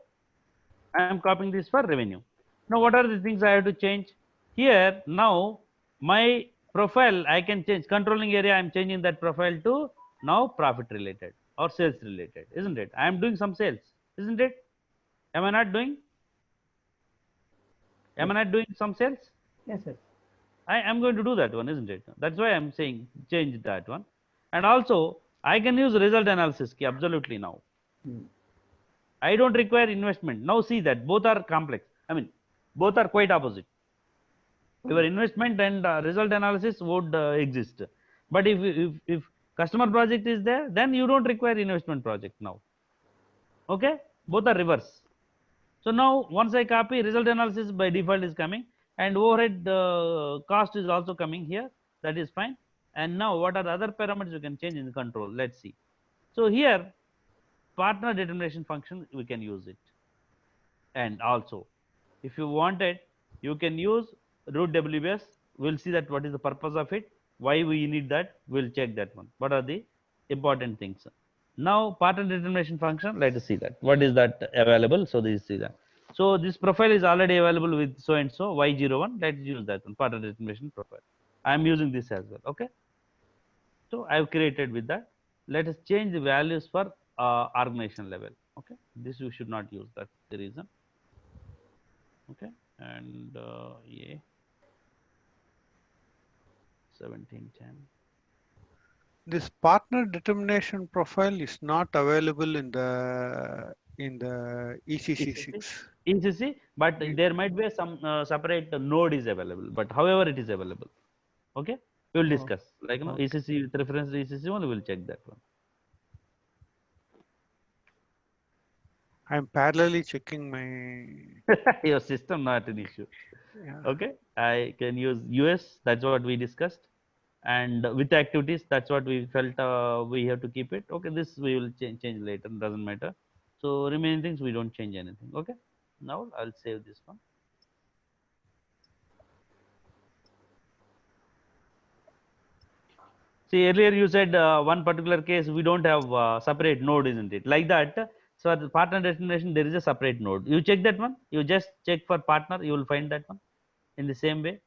I am copying this for revenue. Now what are the things I have to change here? Now my profile I can change. Controlling area I am changing that profile to now profit related or sales related, isn't it? I am doing some sales, isn't it? Am I not doing? Am I not doing some sales? Yes, yes. I am going to do that one, isn't it? That's why I'm saying change that one. And also, I can use result analysis key absolutely now. I don't require investment. Now see that both are complex. I mean, both are quite opposite. Your investment and result analysis would exist. But if customer project is there, then you don't require investment project now. Okay, both are reverse. So now once I copy, result analysis by default is coming, and overhead cost is also coming here. That is fine. And now what are the other parameters you can change in the control? Let's see. So here partner determination function, we can use it. And also if you wanted, you can use root WBS. We'll see that what is the purpose of it, why we need that. We'll check that one. What are the important things? Now partner determination function, let us see that what is that available. So this is that. So this profile is already available with so and so y01. Let's use that one, partner determination profile. I am using this as well. Okay, so I have created with that. Let us change the values for organization level. Okay, this you should not use, that's the reason. Okay, and yeah, 1710. This partner determination profile is not available in the ECC6. ECC, but there might be some separate node is available, but however it is available. Okay, we will discuss like ECC with reference to ECC only. We'll check that one. I'm parallelly checking my your system, not an issue. Yeah. Okay, I can use US. That's what we discussed, and with activities, that's what we felt we have to keep it. Okay, this we will change later. Doesn't matter. So remaining things we don't change anything. Okay, now I'll save this one. See, earlier you said one particular case we don't have separate node, isn't it? Like that. So at the partner destination there is a separate node. You check that one. You just check for partner. You will find that one. In the same way,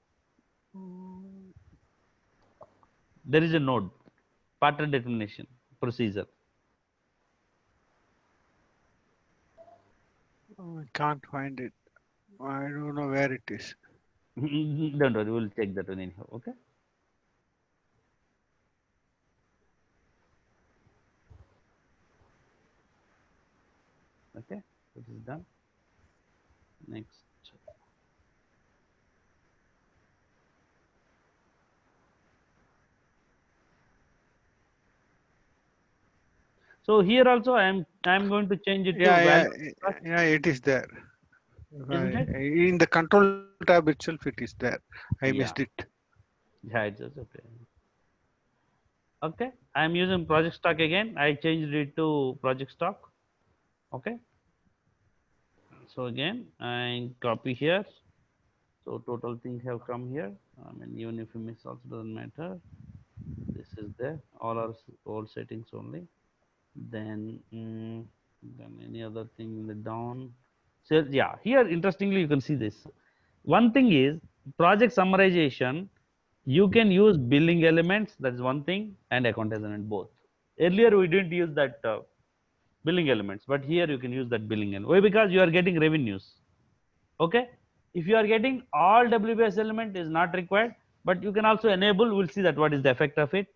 there is a node, partner determination procedure. Oh, I can't find it. I don't know where it is. Don't worry, we'll check that one anyhow. Okay. Okay, this is done. Next. So here also I am going to change it to value. Yeah, it is there. Isn't it? In the control tab itself, it is there. I missed it. Yeah, it's just okay. Okay, I am using project stock again. I changed it to project stock. Okay. So again, I copy here. So total things have come here. I mean, even if you miss also doesn't matter. This is there. All are old settings only. Then any other thing in the down. So yeah, here interestingly you can see this. One thing is project summarization. You can use billing elements. That is one thing, and account element both. Earlier we didn't use that billing elements, but here you can use that billing element. Why? Because you are getting revenues. Okay. If you are getting all WBS element is not required, but you can also enable. We'll see that what is the effect of it.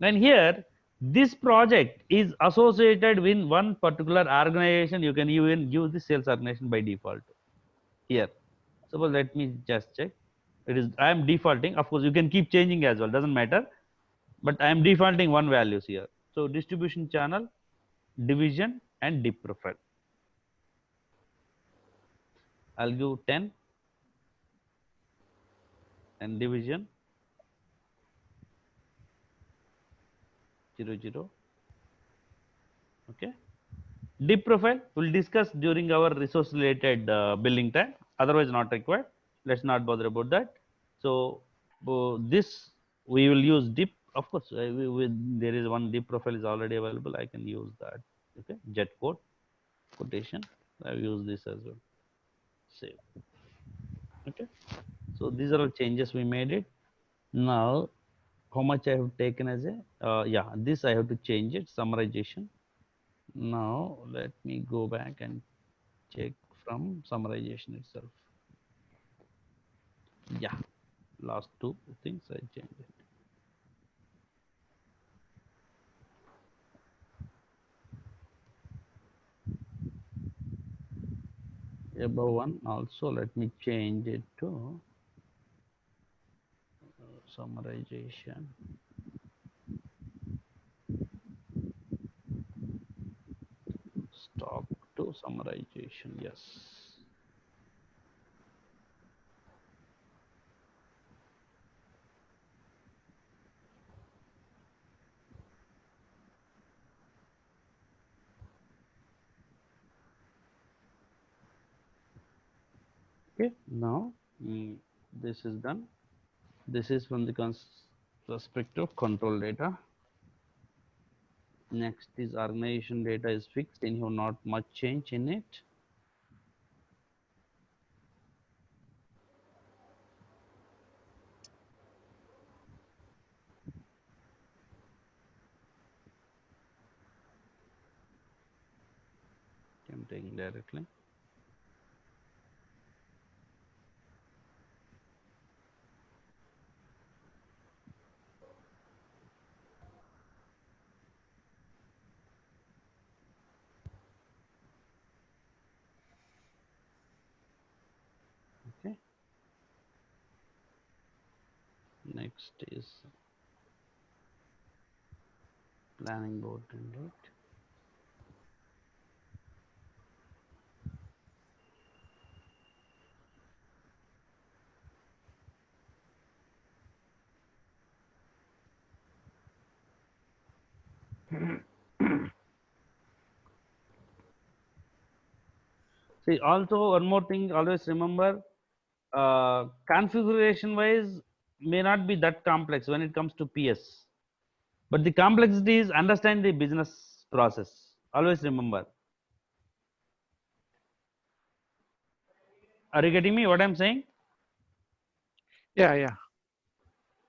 And here this project is associated with one particular organization. You can even use the sales organization by default here. Suppose let me just check. It is I am defaulting. Of course, you can keep changing as well. Doesn't matter. But I am defaulting one values here. So distribution channel, division, and dip profile. I'll give 10 and division 00. Okay. Dip profile we'll discuss during our resource related billing time. Otherwise, not required. Let's not bother about that. So this we will use dip. Of course, there is one dip profile is already available. I can use that. Okay. Jet code quotation. I use this as well. Save. Okay. So these are all changes we made it. Now, how much I have taken as a yeah, this I have to change it summarization. Now let me go back and check from summarization itself. Yeah, last two things I changed it. Above one also let me change it to summarization. Stock to summarization, yes. Okay, now this is done. This is from the perspective of control data. Next is organization data is fixed, anyhow not much change in it. I'm taking directly. Okay. Next is planning board template. See, also one more thing, always remember, configuration wise may not be that complex when it comes to PS, but the complexity is understand the business process. Always remember. Are you getting me what I'm saying? Yeah, yeah.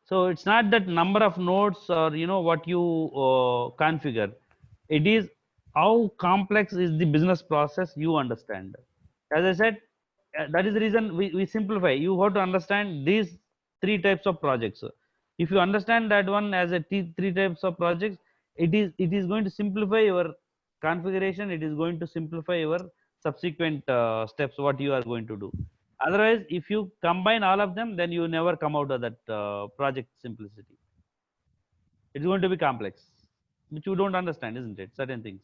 So it's not that number of nodes or what you configure. It is how complex is the business process you understand. As I said, that is the reason we simplify. You have to understand these three types of projects. If you understand that one as a three types of projects, it is going to simplify your configuration. It is going to simplify your subsequent steps what you are going to do. Otherwise, if you combine all of them, then you never come out of that project simplicity. It's going to be complex, which you don't understand, isn't it? Certain things.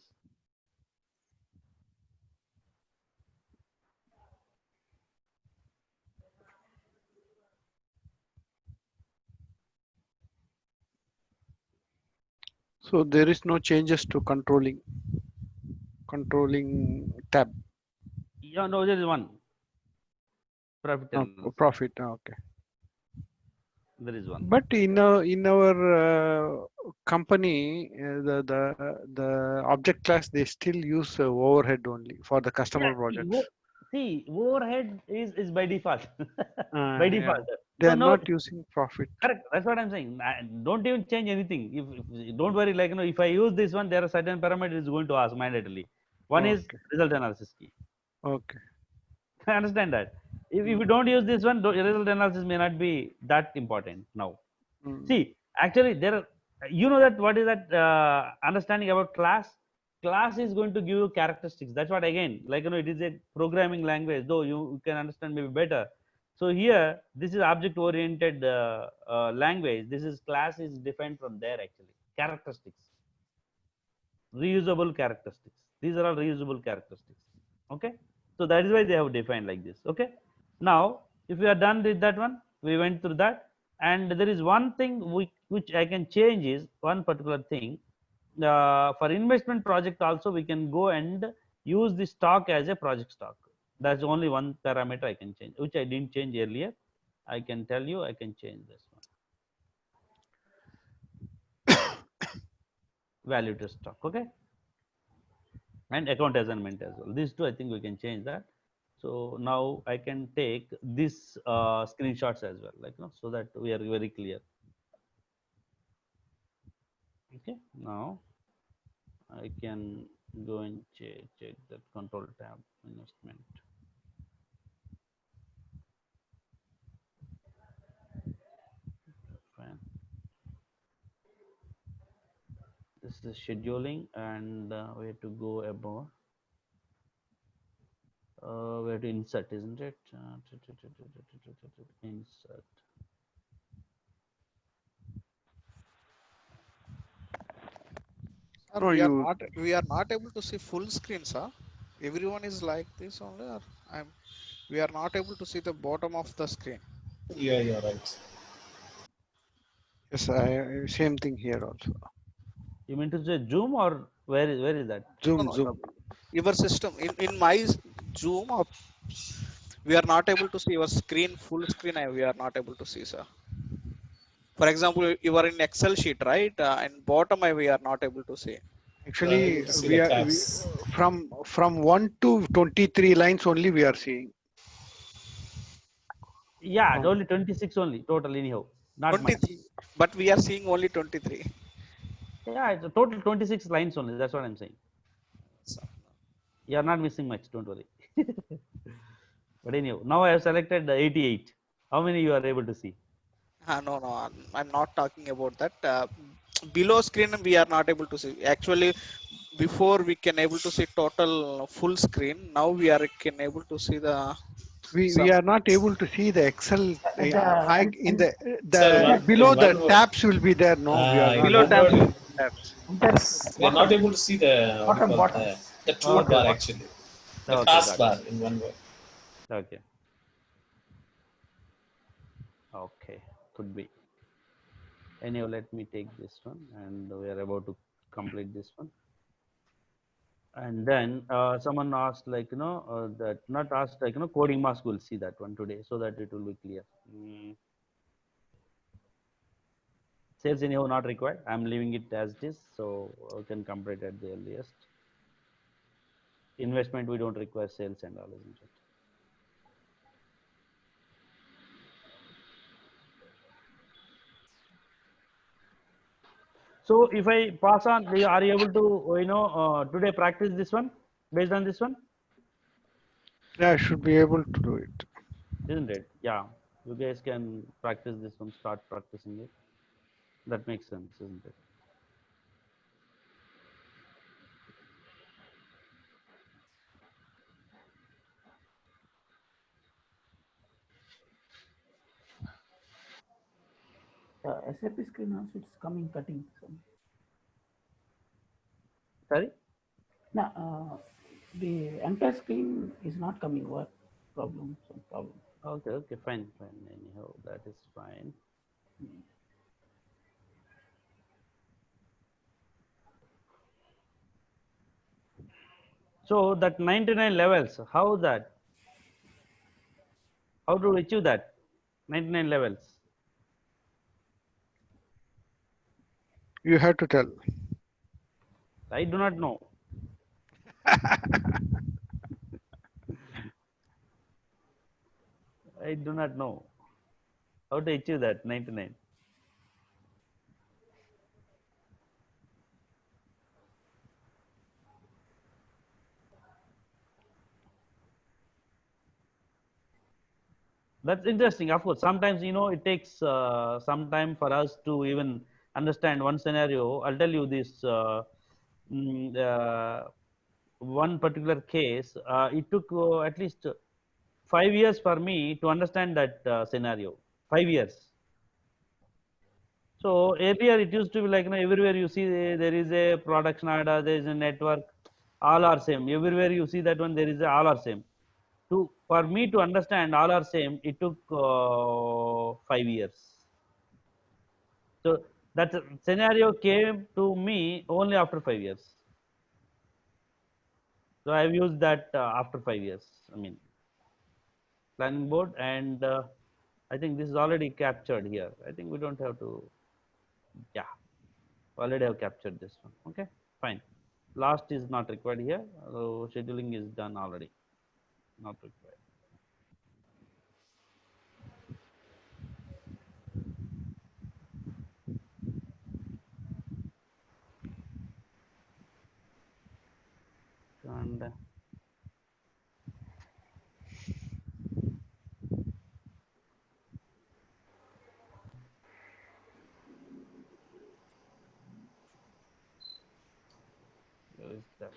So there is no changes to controlling tab. Yeah, no, there is one profit and loss. Profit. Okay. There is one. But in our company, the object class they still use overhead only for the customer projects. See, overhead is by default. By Yeah. default. They So are no, not using profit. correct. That's what I'm saying. Don't even change anything. If don't worry, like if I use this one, there are certain parameters it's going to ask mandatorily. One is Okay. result analysis key. Okay. I understand that. If you don't use this one, result analysis may not be that important now. See, actually, there are, that what is that understanding about class? Class is going to give you characteristics. That's what again, like it is a programming language, though you can understand maybe better. So here, this is object-oriented language. This is class is defined from there actually. Characteristics, reusable characteristics. These are all reusable characteristics. Okay, so that is why they have defined like this. Okay, now if we are done with that one, we went through that, and there is one thing which I can change is one particular thing. For investment project also we can go and use the stock as a project stock. That's only one parameter I can change, which I didn't change earlier. I can tell you I can change this one. Value to stock. Okay, and account assignment as well. These two I think we can change that. So now I can take this screenshots as well, like so that we are very clear. Okay, now I can Go and check that control tab investment. Fine. This is scheduling, and we have to go above. We have to insert, isn't it? Insert. Sir, we are not able to see full screen, sir. Everyone is like this only, or we are not able to see the bottom of the screen. Yeah, you're right. Yes, same thing here also. You mean to say Zoom, or where is that? Zoom, No, Zoom. your system in my Zoom, we are not able to see your screen, full screen. We are not able to see, sir. For example, you are in Excel sheet, right? And bottom, we are not able to see. You're Actually, able to see we the are tabs. from 1 to 23 lines only we are seeing. Yeah, From only 26 only total anyhow, not much. 23, but we are seeing only 23. Yeah, it's a total 26 lines only. That's what I'm saying. You are not missing much. Don't worry. But anyhow, now I have selected the 88. How many you are able to see? No, I'm not talking about that. Below screen, we are not able to see. Actually, before we can able to see total full screen. Now we are can able to see the we some. are not able to see the Excel At the in the Sir, at that below in the one word, tabs will be there. No, we are in not Below one able to tabs. word, see the tabs. enter we are not bottom able to see the what do you bottom call bottom. the Okay, toolbar what? actually, the Okay, got taskbar it. in one word. Okay, okay, could be. Anyhow, let me take this one, and we are about to complete this one. And then someone asked, like, that not asked, like, coding mask. We'll see that one today, so that it will be clear. Sales anyhow not required. I'm leaving it as it is, so we can complete at the earliest. Investment, we don't require sales and all, isn't it? So if I pass on, are you able to today practice this one based on this one? Yeah, I should be able to do it. Isn't it? Yeah, you guys can practice this one. Start practicing it. That makes sense, isn't it? SAP screen also it's coming cutting. Sorry. Now the entire screen is not coming. What problem? Some problem. Okay, okay, fine. Anyhow, that is fine. So that 99 levels, how that? How to achieve that 99 levels? You have to tell. I do not know. I do not know how to achieve that 99. That's interesting. Of course, sometimes it takes some time for us to even understand one scenario. I'll tell you this mm, uh, one particular case. It took at least 5 years for me to understand that scenario. 5 years. So earlier it used to be like, everywhere you see there is a production order, there is a network, all are same. Everywhere you see that one, there is all are same. For me to understand all are same, it took 5 years. So that scenario came to me only after 5 years. So I've used that after 5 years. I mean, planning board, and I think this is already captured here. I think we don't have to. Yeah, already have captured this one. Okay, fine. Last is not required here. So scheduling is done already. Not required. and where is that?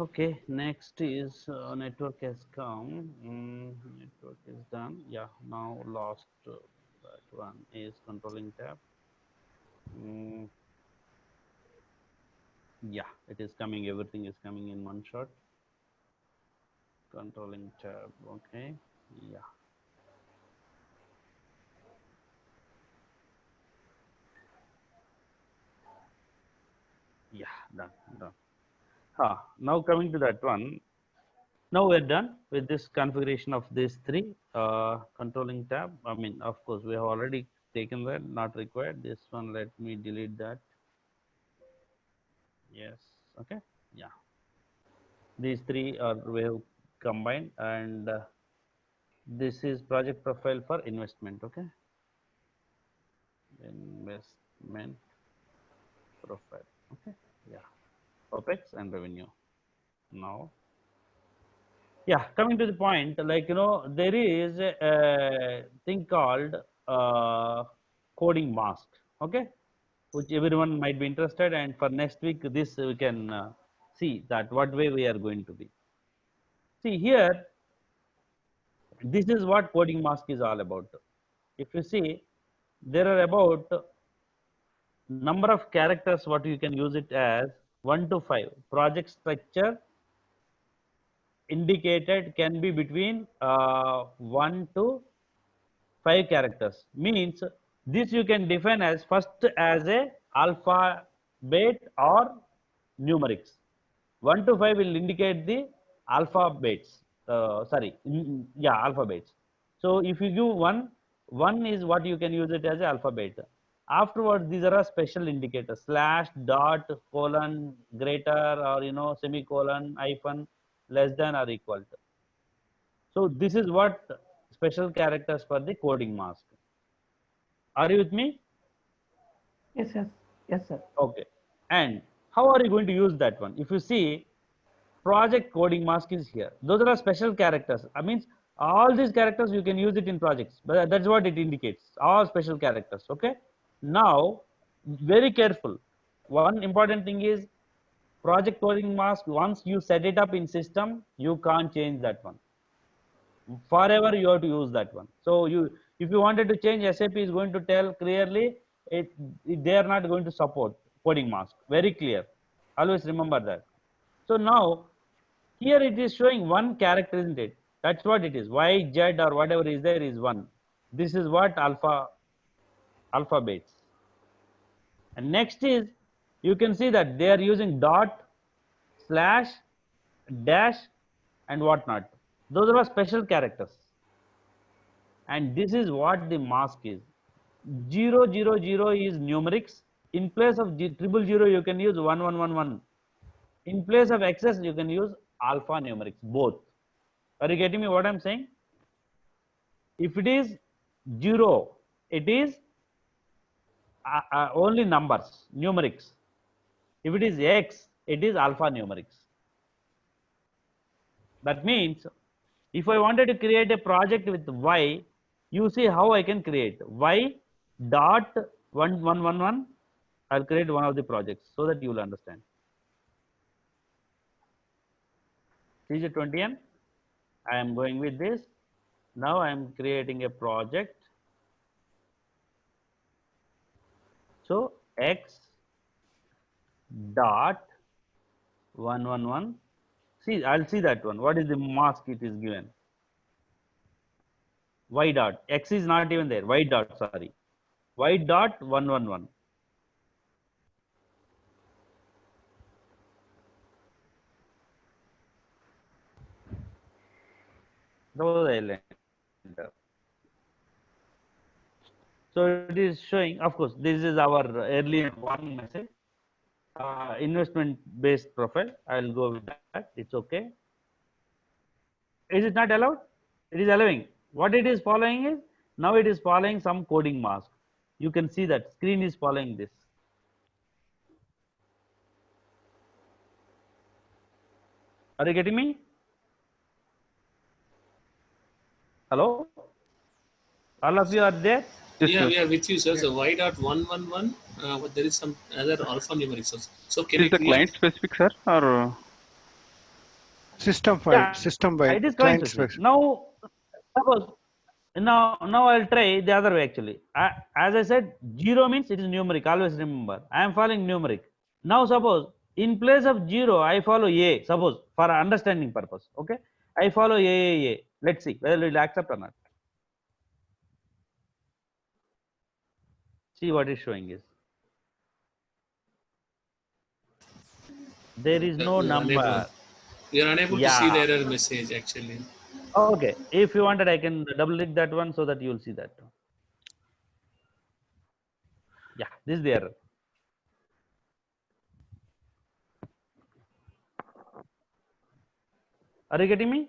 Okay, next is network has come. Network is done. Yeah, now last that one is controlling tab. Yeah, it is coming. Everything is coming in one shot. Controlling tab. Okay. Yeah. Yeah, done. Now coming to that one. Now we're done with this configuration of these three controlling tab. I mean, of course, we have already taken that, not required. This one, let me delete that. Yes, okay, yeah. These three are we have combined, and this is project profile for investment, okay? Investment profile, okay, yeah. Opex and revenue. Now, yeah, coming to the point, like, there is a thing called coding mask, okay, which everyone might be interested, and for next week this we can see that what way we are going to be. See here, this is what coding mask is all about. If you see, there are about number of characters what you can use it as 1 to 5. Project structure indicated can be between 1 to 5 characters. Means this you can define as first as a alphabet or numerics. 1 to 5 will indicate the alphabets. Yeah, alphabets. So if you give 1 is what you can use it as alphabet. Afterwards, these are special indicators: slash, dot, colon, greater, or semicolon, hyphen, less than or equal to. So this is what special characters for the coding mask. Are you with me? Yes, sir. Okay. And how are you going to use that one? If you see, project coding mask is here. Those are special characters. I means all these characters you can use it in projects, but that's what it indicates. All special characters. Okay. Now, very careful. One important thing is project coding mask. Once you set it up in system, you can't change that one. Forever you have to use that one. So if you wanted to change, SAP is going to tell clearly they are not going to support coding mask. Very clear. Always remember that. So now here it is showing one character, isn't it? That's what it is. Y, Z, or whatever is there is one. This is what alphabets. And next is, you can see that they are using dot, slash, dash, and whatnot. Those are special characters. And this is what the mask is. 000 is numerics. In place of 000, you can use 1111. In place of excess, you can use alphanumerics, both. Are you getting me what I'm saying? If it is 0, it is only numbers, numerics. If it is X, it is alphanumerics. That means if I wanted to create a project with Y, you see how I can create Y dot 1111. I'll create one of the projects so that you will understand. CG20N, I am going with this. Now I am creating a project. So X dot 111. See, I'll see that one. What is the mask it is given? Y dot. X is not even there. Y dot, sorry. Y dot 111. So it is showing, of course, this is our earlier warning message. investment based profile. I'll go with that. It's okay. Is it not allowed? It is allowing. What it is following is, now it is following some coding mask. You can see that screen is following this. Are you getting me? Hello? All of you are there? Yes, Yeah, sir. we are with you, sir. So y.111, but there is some other alphanumerics also. So can Is you the create? client specific, sir, or System Yeah, wide, it is client client specific. specific. Now, suppose now I'll try the other way actually. As I said, 0 means it is numeric. Always remember. I am following numeric. Now suppose in place of 0, I follow A. Suppose for understanding purpose. Okay, I follow A. Let's see whether it will accept or not. See what is showing is there is no We are unable. number. We are unable to see the Yeah. error message actually. Okay. If you wanted, I can double click that one so that you will see that. Yeah, this is the error. Are you getting me?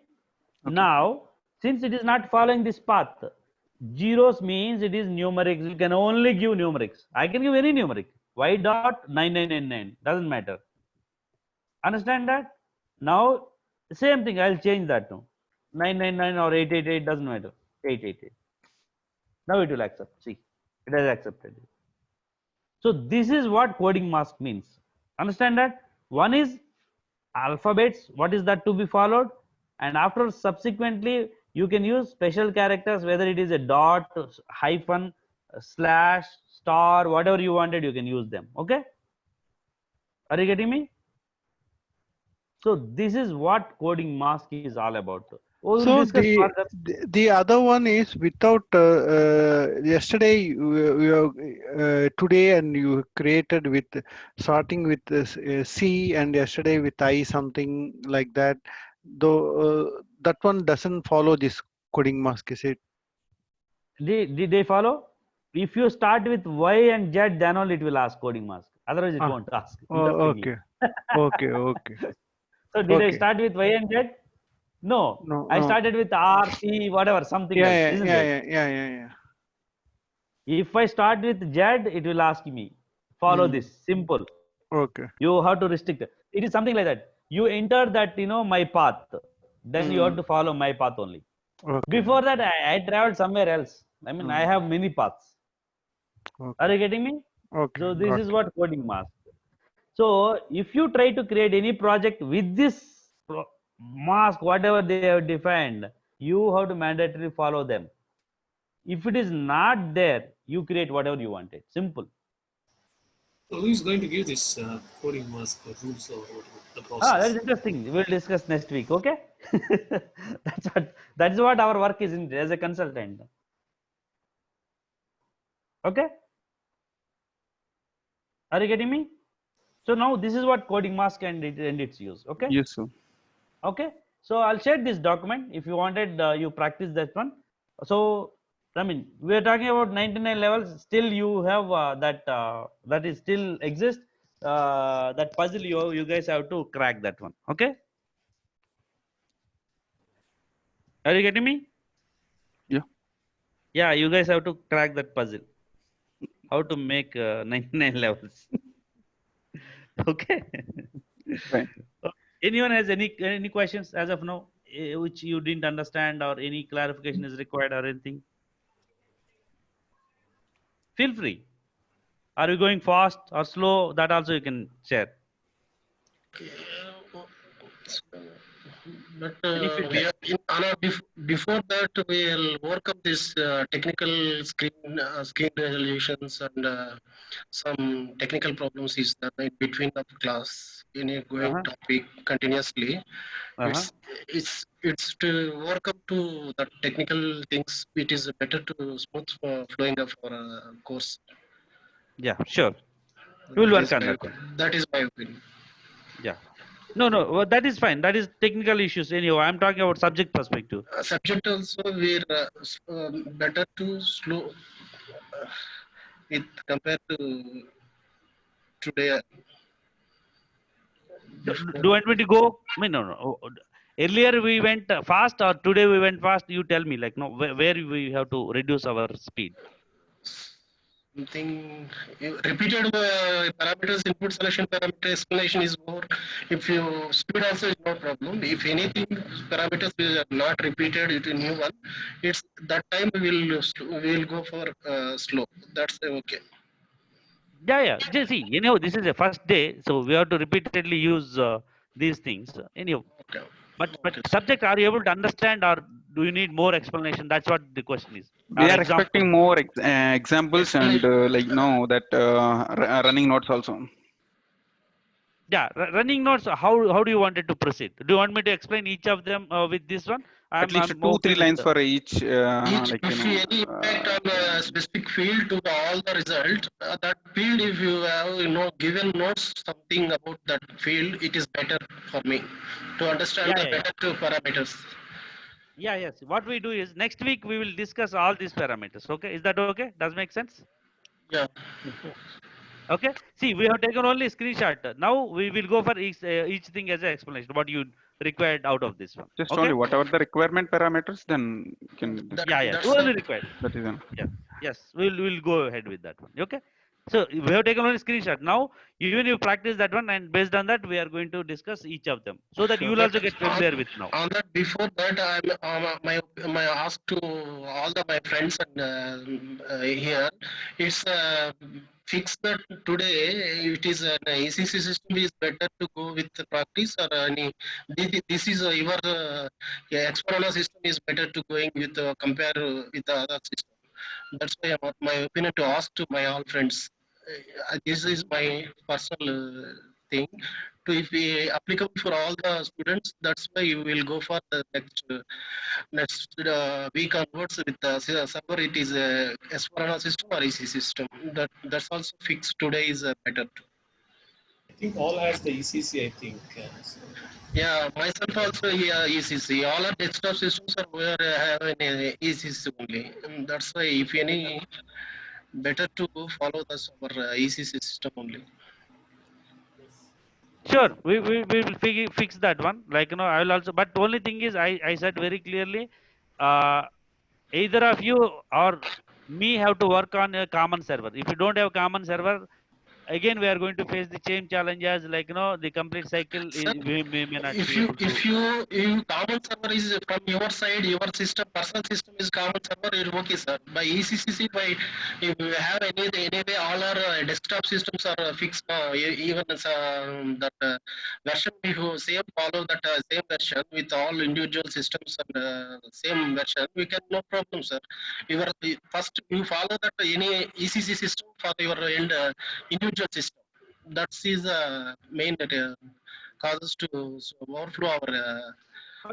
okay. Now, since it is not following this path, zeros means it is numerics. You can only give numerics. I can give any numeric. Y dot 9999 doesn't matter. Understand that? Now, same thing. I'll change that now. 999 or 888 doesn't matter. 888. Now it will accept. See, it has accepted. So this is what coding mask means. Understand that? One is alphabets. What is that to be followed? And after subsequently, you can use special characters, whether it is a dot, hyphen, slash, star, whatever you wanted, you can use them. Okay? Are you getting me? So this is what coding mask is all about. We will So discuss further. the other one is without yesterday today, and you created with starting with C and yesterday with I, something like that. Though that one doesn't follow this coding mask, is it? Did they follow? If you start with Y and Z, then only it will ask coding mask. Otherwise, it won't ask. I'm just checking. Okay. Okay. So did I Okay. start with Y and Z? No. No. I started with R, C, whatever, something else, isn't it? Yeah. If I start with Z, it will ask me, follow this. Simple. Okay. You have to restrict it. It is something like that. You enter that, my path. Then you have to follow my path only. Okay. Before that, I traveled somewhere else. I mean, I have many paths. Okay. Are you getting me? Okay. So this is what coding mask. So if you try to create any project with this mask, whatever they have defined, you have to mandatorily follow them. If it is not there, you create whatever you wanted. Simple. So who is going to give this coding mask or rules or whatever, the That process? is interesting. We'll discuss next week. Okay. That's what our work is in as a consultant. Okay. Are you getting me? So now this is what coding mask and its use. Okay. Yes, sir. Okay. So I'll share this document. If you wanted, you practice that one. So I mean, we are talking about 99 levels. Still, you have that is still exists. That puzzle you guys have to crack that one. Okay. Are you getting me? Yeah. Yeah, you guys have to crack that puzzle. How to make 99 levels. Okay. Fine. Anyone has any questions as of now, which you didn't understand, or any clarification is required or anything? Feel free. Are you going fast or slow? That also you can share. But Any we feedback? are Anna, before that we'll overcome this technical screen resolutions and some technical problems is that in between the class in a going topic continuously. It's to overcome to the technical things. It is better to smooth flowing of our course. Yeah, sure. We will work on that one. That is my opinion. Yeah. No, well, that is fine. That is technical issues. Anyhow, I'm talking about subject perspective. Subject also we're better to slow with compared to today. Do you want me to go? I mean, no. Earlier we went fast, or today we went fast. You tell me, like, no, where we have to reduce our speed. Something repeated parameters, input selection parameter explanation is more. If you speed also is no problem. If anything parameters is not repeated into new one, it's that time we will go for slow. That's okay. Yeah. Just see, this is a first day, so we have to repeatedly use these things. Anyhow, Okay. but subject, are you able to understand, or do you need more explanation? That's what the question is. We Or are example. expecting more examples and that running notes also. Yeah, running notes. How do you want it to proceed? Do you want me to explain each of them with this one? At least I'm two, okay three with. lines for each, If any impact on a specific field to all the result, that field, if you have given notes something about that field, it is better for me to understand the better two parameters. Yes. What we do is next week we will discuss all these parameters. Okay, is that okay? Does make sense? Yeah. Okay. See, we have taken only screenshot. Now we will go for each thing as an explanation. What you required out of this one. Just Okay. only whatever the requirement parameters, then you can discuss. Only required. That is enough. Yes. We'll go ahead with that one. Okay. So we have taken only screenshot. Now even you practice that one, and based on that we are going to discuss each of them, so that you will also get familiar with now. On that, before that, my ask to all my friends and here is fix that today. It is an ECC system is better to go with the practice, or any this is your external system is better to going with compare with the other system. That's why my opinion to ask to my all friends. This is my personal thing. To if we applicable for all the students, that's why you will go for the next week onwards with the server. It is a S4HANA system or EC system. That's also fixed today is better too. I think all has the ECC. I think. So. Yeah, myself also ECC. All our desktop systems are where have an ECC only. And that's why if any better to follow the our ECC system only. Sure, we will fix that one. Like, I will also. But only thing is, I said very clearly, either of you or me have to work on a common server. If you don't have common server, again we are going to face the same challenges. Like, the complete cycle Sir, we may not if be you able to. common server is from your side, your system personal system is common server, it's okay, sir. By ECCC, by if you have anyway all our desktop systems are fixed now. Even that version we same follow that same version with all individual systems and same version, we can no problem, sir. First you follow that any ECC system for your end individual system. That is the main causes to overflow our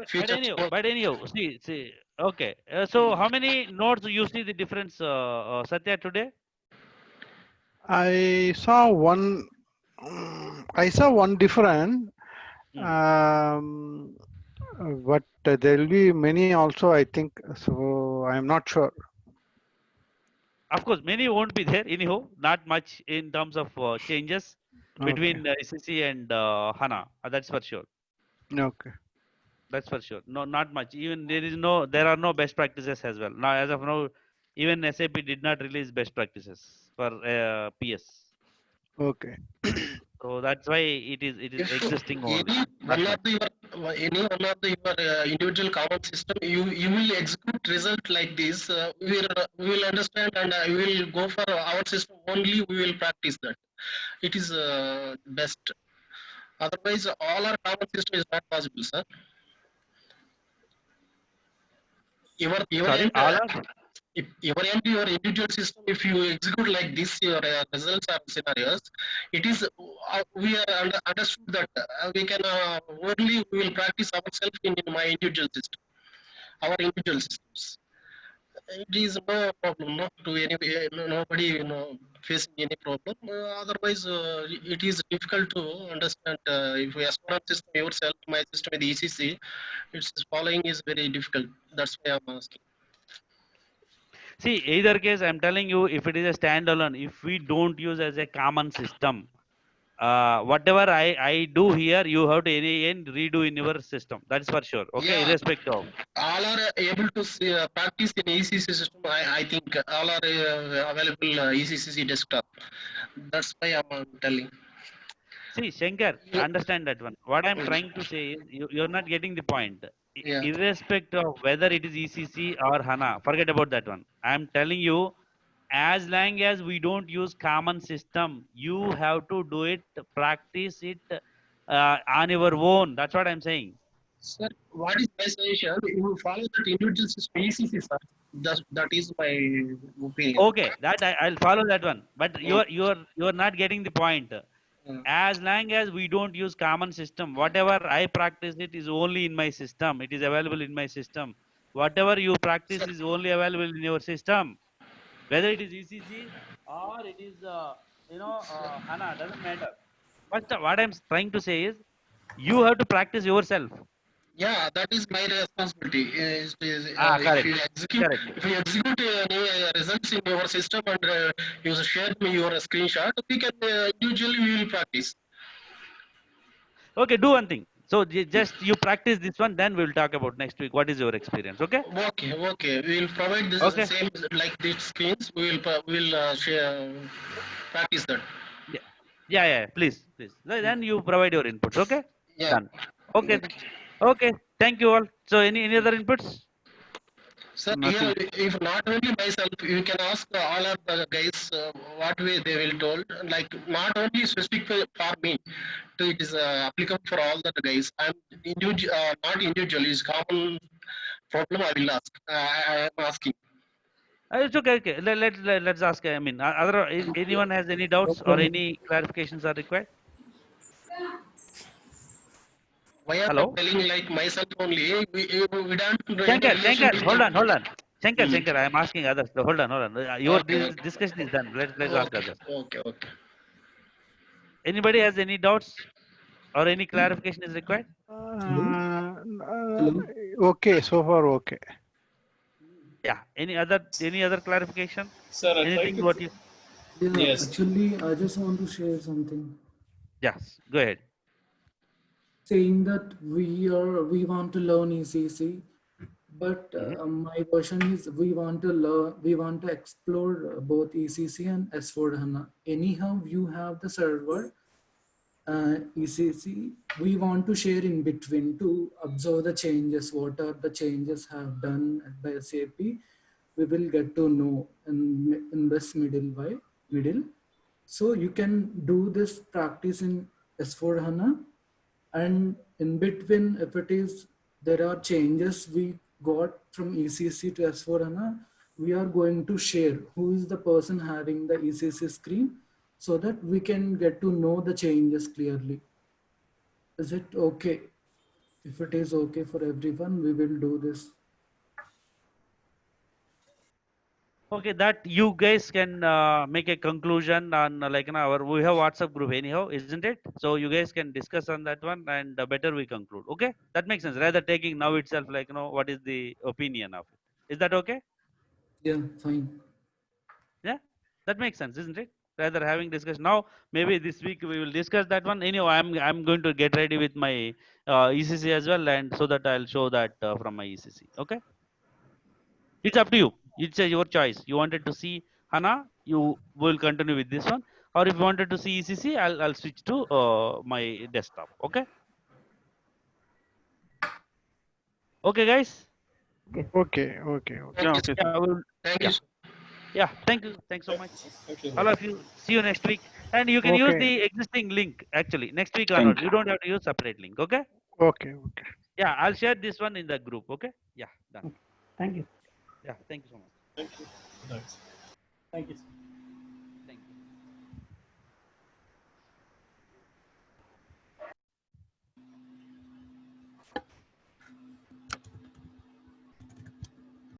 features. But anyhow, see. Okay. So how many nodes you see the difference, Satya, today? I saw one. I saw one different. But there will be many also, I think. So I'm not sure. Of course, many won't be there. Anyhow, not much in terms of changes between SCC and HANA. That's for sure. Okay. That's for sure. No, not much. Even there are no best practices as well. Now, as of now, even SAP did not release best practices for PS. Okay. So that's why it is existing only. Any one of the your individual common system, you will execute result like this. We will understand and we will go for our system only. We will practice that. It is best. Otherwise, all our common system is not possible, sir. Your Sorry, end, all are. your individual system, if you execute like this, your results or scenarios, it is we are understood that we can only we will practice ourselves in my individual system, our individual systems. It is no problem, not to any nobody facing any problem. Otherwise, it is difficult to understand. If we ask system yourself, my system with ECC, its following is very difficult. That's why I'm asking. See, either case, I'm telling you, if it is a standalone, if we don't use as a common system, whatever I do here, you have to again redo in your system. That's for sure. Okay, Yeah. irrespective of. All are able to see, practice in ECC system. I think all are available ECC desktop. That's why I'm telling. See, Shankar, understand that one. What I'm trying to say is you're not getting the point. Yeah. Irrespective of whether it is ECC or HANA, forget about that one. I'm telling you, as long as we don't use common system, you have to do it, practice it on your own. That's what I'm saying. Sir, what is my suggestion? You follow that individual system ECC, sir. That is my opinion. Okay, that I'll follow that one. But you're not getting the point. As long as we don't use common system, whatever I practice it is only in my system. It is available in my system. Whatever you practice is only available in your system. Whether it is ECC or it is HANA, doesn't matter. But what I'm trying to say is you have to practice yourself. Yeah, that is my responsibility. Correct. Correct. If you execute any results in your system and you share me your screenshot, we can individually we will practice. Okay, do one thing. So just you practice this one, then we'll talk about next week. What is your experience? Okay. Okay. We will provide this same like these screens. We will share, practice that. Yeah. Please. Then you provide your inputs. Okay. Yeah. Done. Okay. Okay. Thank you all. So any other inputs? Sir, here, if not only myself, you can ask all of the guys what way they will told. Like not only specific for me, it is applicable for all the guys. I'm not individual. It's common problem. I will ask. I am asking. It's okay. Let's ask. I mean, anyone has any doubts or any clarifications are required? Why am I telling like myself only? We don't. Shankar, hold on. Shankar, I am asking others. Hold on. Your discussion is done. Let's ask others. Okay. Anybody has any doubts or any clarification is required? Okay, so far okay. Yeah. Any other clarification? Sir, I Anything tried what to. you? Yeah, Yes. actually, I just want to share something. Yes, go ahead. Saying that we want to learn ECC, but my question is we want to explore both ECC and S/4HANA. Anyhow, you have the server ECC. We want to share in between to observe the changes. What are the changes have done by SAP? We will get to know in this middle. So you can do this practice in S/4HANA, and in between, if it is there are changes we got from ECC to S/4HANA, we are going to share who is the person having the ECC screen so that we can get to know the changes clearly. Is it okay? If it is okay for everyone, we will do this. Okay, that you guys can make a conclusion on we have WhatsApp group anyhow, isn't it? So you guys can discuss on that one, and better we conclude. Okay, that makes sense. Rather taking now itself what is the opinion of it? Is that okay? Yeah, fine. Yeah, that makes sense, isn't it? Rather having discussion now, maybe this week we will discuss that one. Anyhow, I'm going to get ready with my ECC as well, and so that I'll show that from my ECC. Okay. It's up to you. It's your choice. You wanted to see HANA, you will continue with this one. Or if you wanted to see ECC, I'll switch to my desktop. Okay. Okay, guys. Okay. Yeah, okay. Yeah. Thank you. Thanks so much. Thank you. All of you. See you next week. And you can use the existing link actually next week or not. You don't have to use separate link. Okay. Okay. Yeah, I'll share this one in the group. Okay. Yeah. Done. Thank you. Yeah. Thank you so much. Thank you. Thanks. Thank you.